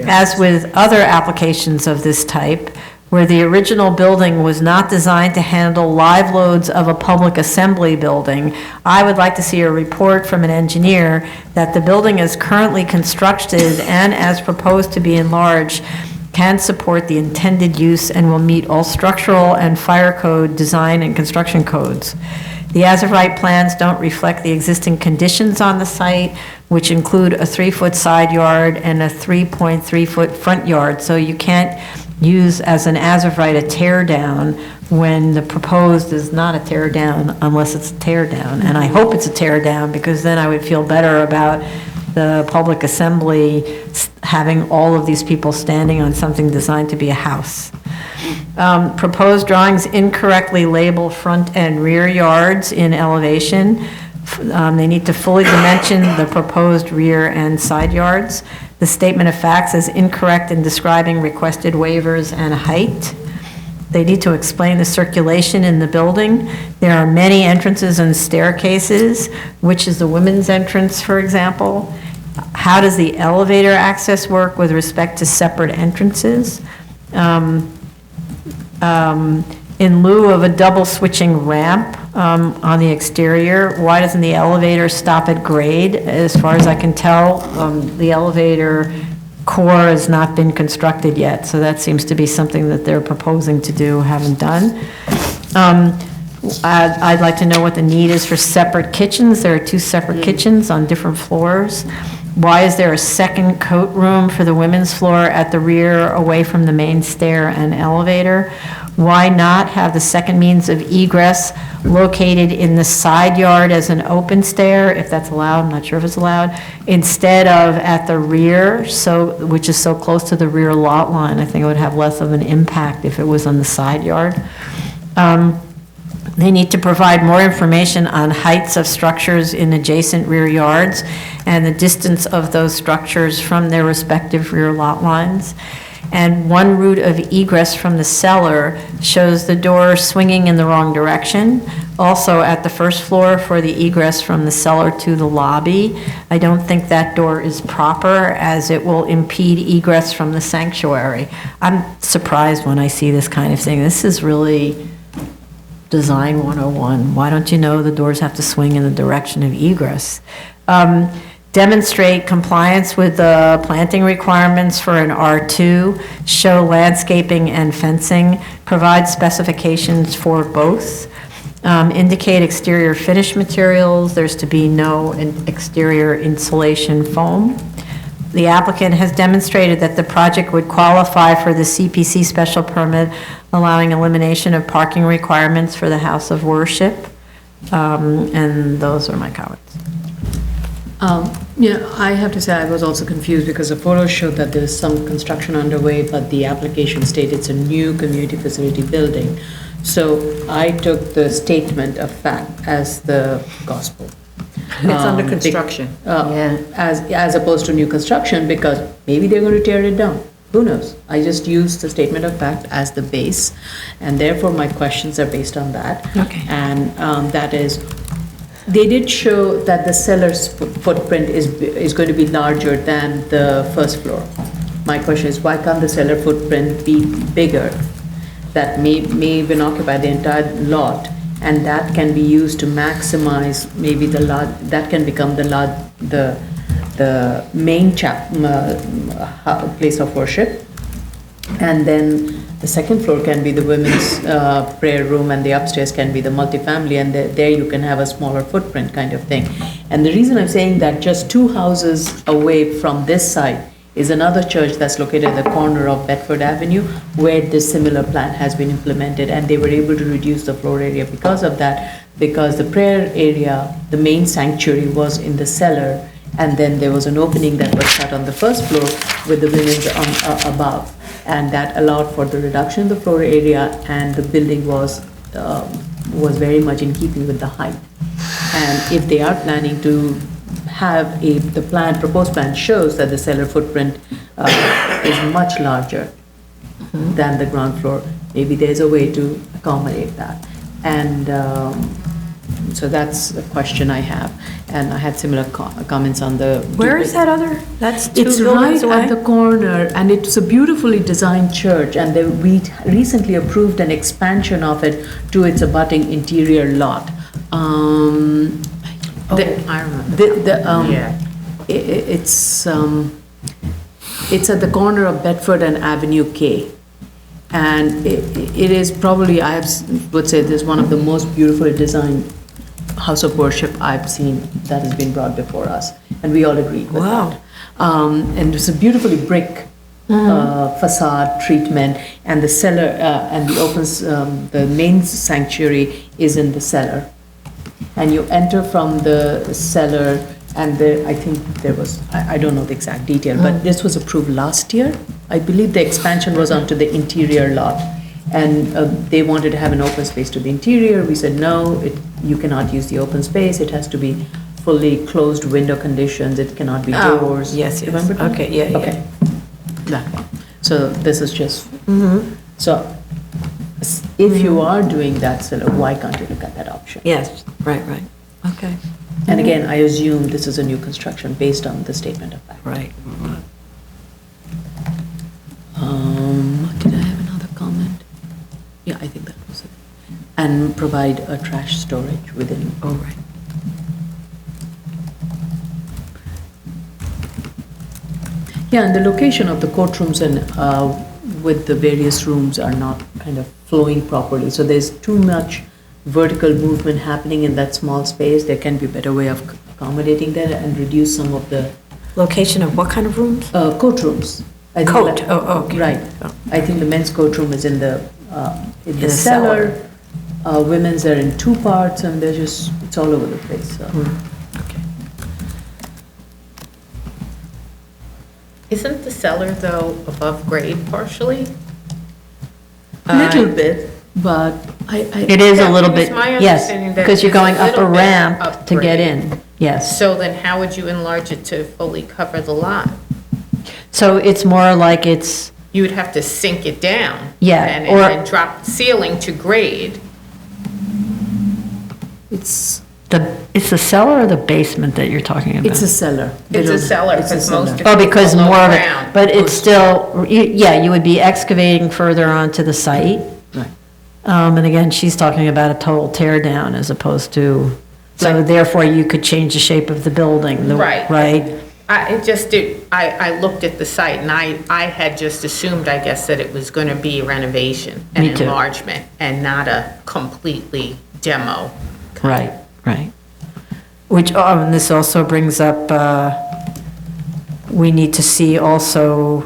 As with other applications of this type, where the original building was not designed to handle live loads of a public assembly building, I would like to see a report from an engineer that the building is currently constructed and as proposed to be enlarged can support the intended use and will meet all structural and fire code, design, and construction codes. The as-of-right plans don't reflect the existing conditions on the site, which include a 3-foot side yard and a 3.3-foot front yard, so you can't use as an as-of-right a tear down when the proposed is not a tear down unless it's a tear down. And I hope it's a tear down, because then I would feel better about the public assembly having all of these people standing on something designed to be a house. Proposed drawings incorrectly label front and rear yards in elevation. They need to fully dimension the proposed rear and side yards. The statement of facts is incorrect in describing requested waivers and height. They need to explain the circulation in the building. There are many entrances and staircases, which is the women's entrance, for example. How does the elevator access work with respect to separate entrances? In lieu of a double switching ramp on the exterior, why doesn't the elevator stop at grade? As far as I can tell, the elevator core has not been constructed yet, so that seems to be something that they're proposing to do, haven't done. I'd like to know what the need is for separate kitchens. There are 2 separate kitchens on different floors. Why is there a second coat room for the women's floor at the rear, away from the main stair and elevator? Why not have the second means of egress located in the side yard as an open stair, if that's allowed, I'm not sure if it's allowed, instead of at the rear, which is so close to the rear lot line? I think it would have less of an impact if it was on the side yard. They need to provide more information on heights of structures in adjacent rear yards and the distance of those structures from their respective rear lot lines. And one route of egress from the cellar shows the door swinging in the wrong direction. Also, at the first floor for the egress from the cellar to the lobby, I don't think that door is proper, as it will impede egress from the sanctuary. I'm surprised when I see this kind of thing. This is really Design 101. Why don't you know the doors have to swing in the direction of egress? Demonstrate compliance with the planting requirements for an R2, show landscaping and fencing, provide specifications for both, indicate exterior finish materials, there's to be no exterior insulation foam. The applicant has demonstrated that the project would qualify for the CPC special permit, allowing elimination of parking requirements for the house of worship. And those are my comments. Yeah, I have to say, I was also confused because the photos showed that there is some construction underway, but the application stated it's a new community facility building. So I took the statement of fact as the gospel. It's under construction. As opposed to new construction, because maybe they're going to tear it down. Who knows? I just used the statement of fact as the base, and therefore my questions are based on that. Okay. And that is, they did show that the cellar's footprint is going to be larger than the first floor. My question is, why can't the cellar footprint be bigger? That may even occupy the entire lot, and that can be used to maximize maybe the lot, that can become the main place of worship. And then the second floor can be the women's prayer room, and the upstairs can be the multifamily, and there you can have a smaller footprint kind of thing. And the reason I'm saying that, just 2 houses away from this side is another church that's located at the corner of Bedford Avenue, where this similar plan has been implemented, and they were able to reduce the floor area because of that, because the prayer area, the main sanctuary, was in the cellar, and then there was an opening that was cut on the first floor with the women's above, and that allowed for the reduction in the floor area, and the building was very much in keeping with the height. And if they are planning to have the proposed plan shows that the cellar footprint is much larger than the ground floor, maybe there's a way to accommodate that. And so that's a question I have. And I had similar comments on the... Where is that other, that's 2 It's buildings right away? at the corner, and it's a beautifully designed church, and we recently approved an expansion of it to its abutting interior lot. I remember. Yeah. It's at the corner of Bedford and Avenue K. And it is probably, would say, this is one of the most beautifully designed house of worship I've seen that has been brought before us. And we all agree with that. And it's a beautifully brick facade treatment, and the cellar and the main sanctuary is in the cellar. And you enter from the cellar, and I think there was, I don't know the exact detail, but this was approved last year. I believe the expansion was onto the interior lot, and they wanted to have an open space to the interior. We said, no, you cannot use the open space. It has to be fully closed window conditions. It cannot be doors. Yes, yes. Remember that? Okay, yeah. Okay. That one. So this is just, so if you are doing that, so why can't you look at that option? Yes, right, okay. And again, I assume this is a new construction based on the statement of fact. Right. Did I have another comment? Yeah, I think that was it. And provide a trash storage within. Oh, right. Yeah, and the location of the courtrooms and with the various rooms are not kind of flowing properly. So there's too much vertical movement happening in that small space. There can be a better way of accommodating that and reduce some of the Location of what kind of rooms? courtrooms. I think Coat, that- oh, okay. Right. Oh. I think the men's courtroom is in the the cellar. Women's are in 2 parts, and they're just, it's all over the place, so. Okay. Isn't the cellar, though, above grade partially? Little bit, but I. It is a Yeah, little it was bit, my yes, understanding that because you're it's a going up a little bit ramp to get upgrade. in, yes. So then how would you enlarge it to fully cover the lot? So it's more like it's you would have to sink it down. Yeah, And or- and drop the ceiling to grade. It's, It's the cellar or the basement that you're talking about? it's a cellar. It's a cellar, It's a because most cellar. of Oh, it's because below more of it, ground. but it's still, yeah, you would be excavating further onto the site. Right. And again, she's talking about a total tear down as opposed to, so therefore you could change the shape of the building. Right. Right? I looked at the site, and I had just assumed, I guess, that it was going to be renovation and Me too. enlargement, and not a completely demo. Right, right. Which, and this also brings up, we need to see also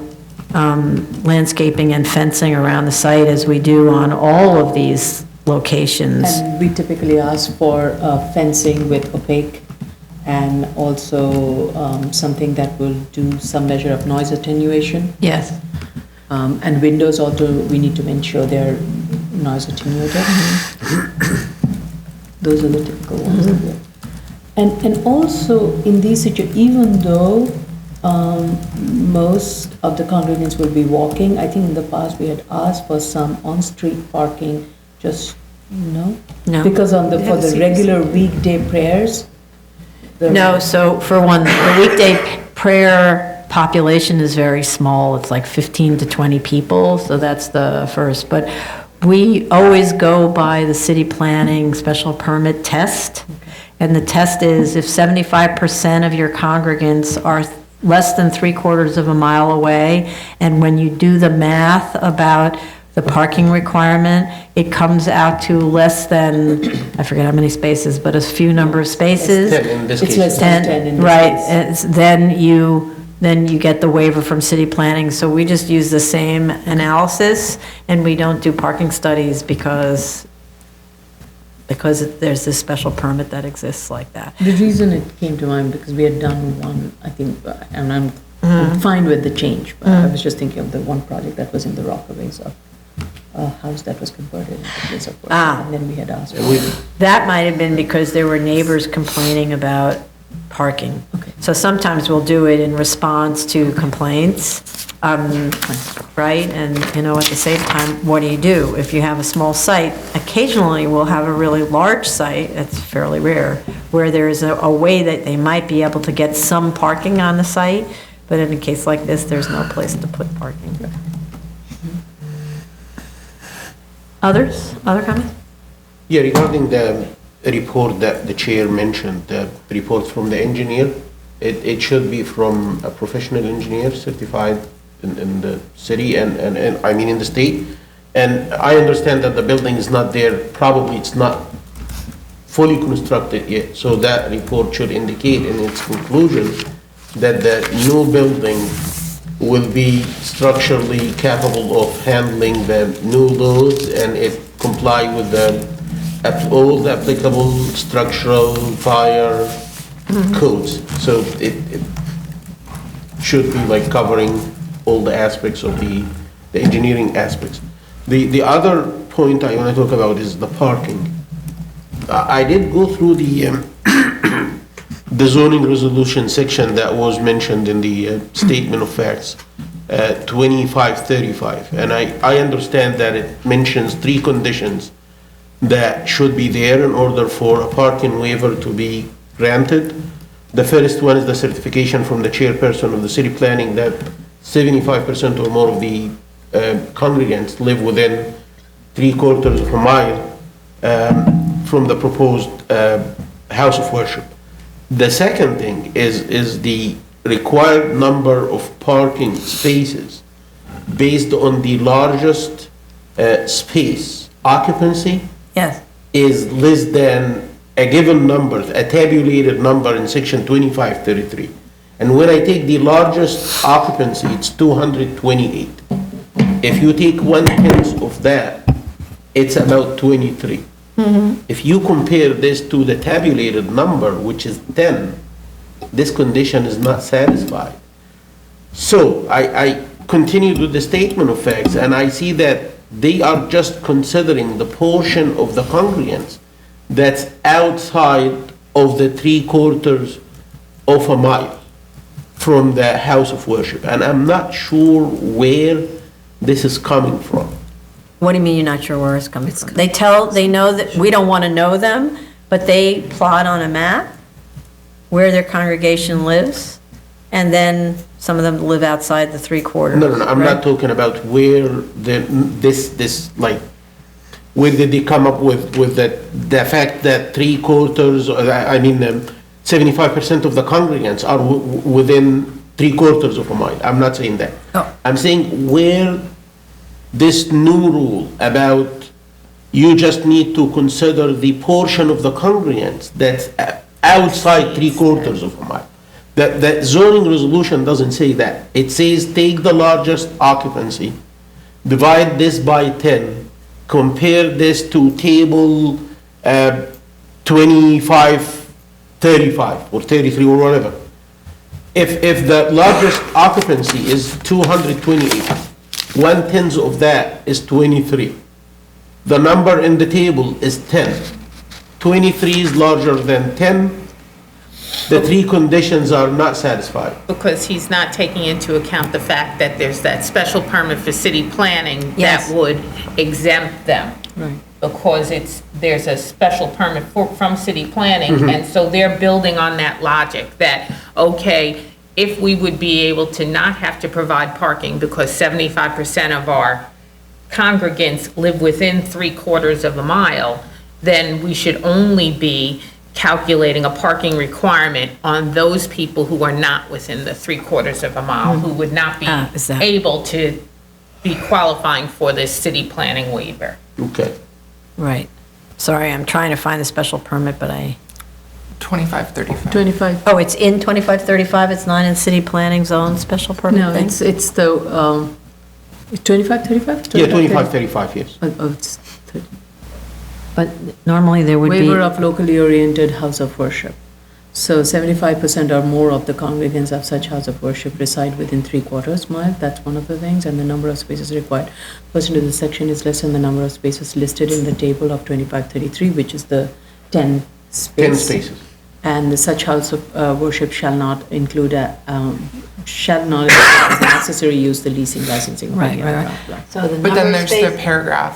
landscaping and fencing around the site as we do on all of these locations. And we typically ask for fencing with opaque and also something that will do some measure of noise attenuation. Yes. And windows also, we need to ensure they're noise attenuated. Those are the typical ones that we have. And also in these situations, even though most of the congregants will be walking, I think in the past we had asked for some on-street parking, just, no? No. Because for the regular weekday prayers. No, so for one, the weekday prayer population is very small. It's like 15 to 20 people, so that's the first. But we always go by the city planning special permit test. And the test is if 75% of your congregants are less than 3/4 of a mile away, and when you do the math about the parking requirement, it comes out to less than, I forget how many spaces, but a few number of spaces. 10 in this It's case. less than 10 in this Right, case. then you get the waiver from city planning. So we just use the same analysis, and we don't do parking studies because there's this special permit that exists like that. The reason it came to mind, because we had done one, I think, and I'm fine with the change, but I was just thinking of the one project that was in the Rockaways of a house that was converted into a place of worship, Ah. and then we had asked. That might have been because there were neighbors complaining about parking. Okay. So sometimes we'll do it in response to complaints, right? And, at the same time, what do? If you have a small site, occasionally we'll have a really large site, it's fairly rare, where there is a way that they might be able to get some parking on the site, but in a case like this, there's no place to put parking. Other comments? Yeah, regarding the report that the chair mentioned, the report from the engineer, it should be from a professional engineer certified in the city and I mean in the state. And I understand that the building is not there, probably it's not fully constructed yet. So that report should indicate in its conclusion that the new building will be structurally capable of handling the new loads and it comply with all the applicable structural fire codes. So it should be like covering all the aspects of the engineering aspects. The other point I want to talk about is the parking. I did go through the the zoning resolution section that was mentioned in the statement of facts, 2535. And I understand that it mentions 3 conditions that should be there in order for a parking waiver to be granted. The first one is the certification from the chairperson of the city planning that 75% or more of the congregants live within 3/4 of a mile from the proposed house of worship. The second thing is the required number of parking spaces based on the largest space occupancy Yes. is less than a given number, a tabulated number in section 2533. And when I take the largest occupancy, it's 228. If you take 1/10 of that, it's about 23. If you compare this to the tabulated number, which is 10, this condition is not satisfied. So I continued with the statement of facts, and I see that they are just considering the portion of the congregants that's outside of the 3/4 of a mile from the house of worship. And I'm not sure where this is coming from. What do you mean you're not sure where it's coming from? They know that, we don't want to know them, but they plot on a map where their congregation lives, and then some of them live outside the three quarters. No, I'm right? not talking about where where did they come up with the fact that 75% of the congregants are within 3/4 of a mile. I'm not saying that. Oh. I'm saying where this new rule about you just need to consider the portion of the congregants that's outside 3/4 of a mile. That zoning resolution doesn't say that. It says take the largest occupancy, divide this by 10, compare this to table 25, 35, or 33, or whatever. If the largest occupancy is 228, 1/10 of that is 23. The number in the table is 10. 23 is larger than 10. The three conditions are not satisfied. Because he's not taking into account the fact that there's that special permit for city planning Yes. that would exempt them. Right. Because there's a special permit from city planning, and so they're building on that logic that, okay, if we would be able to not have to provide parking because 75% of our congregants live within 3/4 of a mile, then we should only be calculating a parking requirement on those people who are not within the 3/4 of a mile, who would not be is that- able to be qualifying for this city planning waiver. Okay. Right. Sorry, I'm trying to find the special permit, but 2535. 25, oh, it's in 2535, it's not in city planning zone special permit no, thing? it's the, 2535? Yeah, 25, 35, yes. Oh, it's 30. But normally there would be. Waiver of locally oriented house of worship. So 75% or more of the congregants of such house of worship reside within 3/4 mile. That's one of the things, and the number of spaces required pursuant to the section is less than the number of spaces listed in the table of 2533, which is the 10 space. 10 spaces. And the such house of worship shall not include necessary use the leasing, licensing. Right, blah, right, blah, right. blah. So the But then number of there's the spaces- paragraph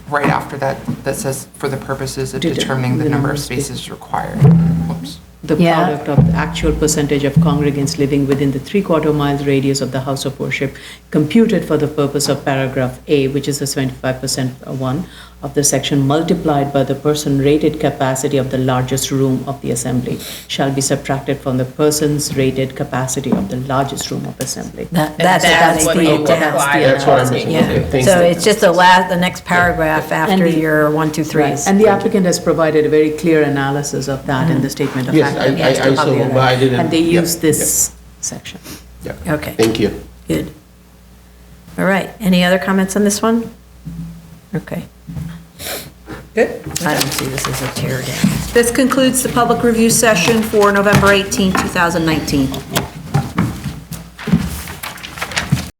right after that that says, for the purposes of determining the number of spaces required. Whoops. The Yeah. product of the actual percentage of congregants living within the 3/4 miles radius of the house of worship computed for the purpose of paragraph A, which is the 75% one of the section, multiplied by the person rated capacity of the largest room of the assembly, shall be subtracted from the person's rated capacity of the largest room of assembly. That's what the you intent. require. That's what I'm missing. Yeah, Okay, thank so you. it's just the next paragraph after the- your 1, 2, 3s. And the applicant has provided a very clear analysis of that in the statement of Yes, fact. I saw, but I didn't. And they yeah, use this section. yeah. Okay, Thank you. good. All right, any other comments on this one? Okay. Good. I don't see this as a tear down. This concludes the public review session for November 18, 2019.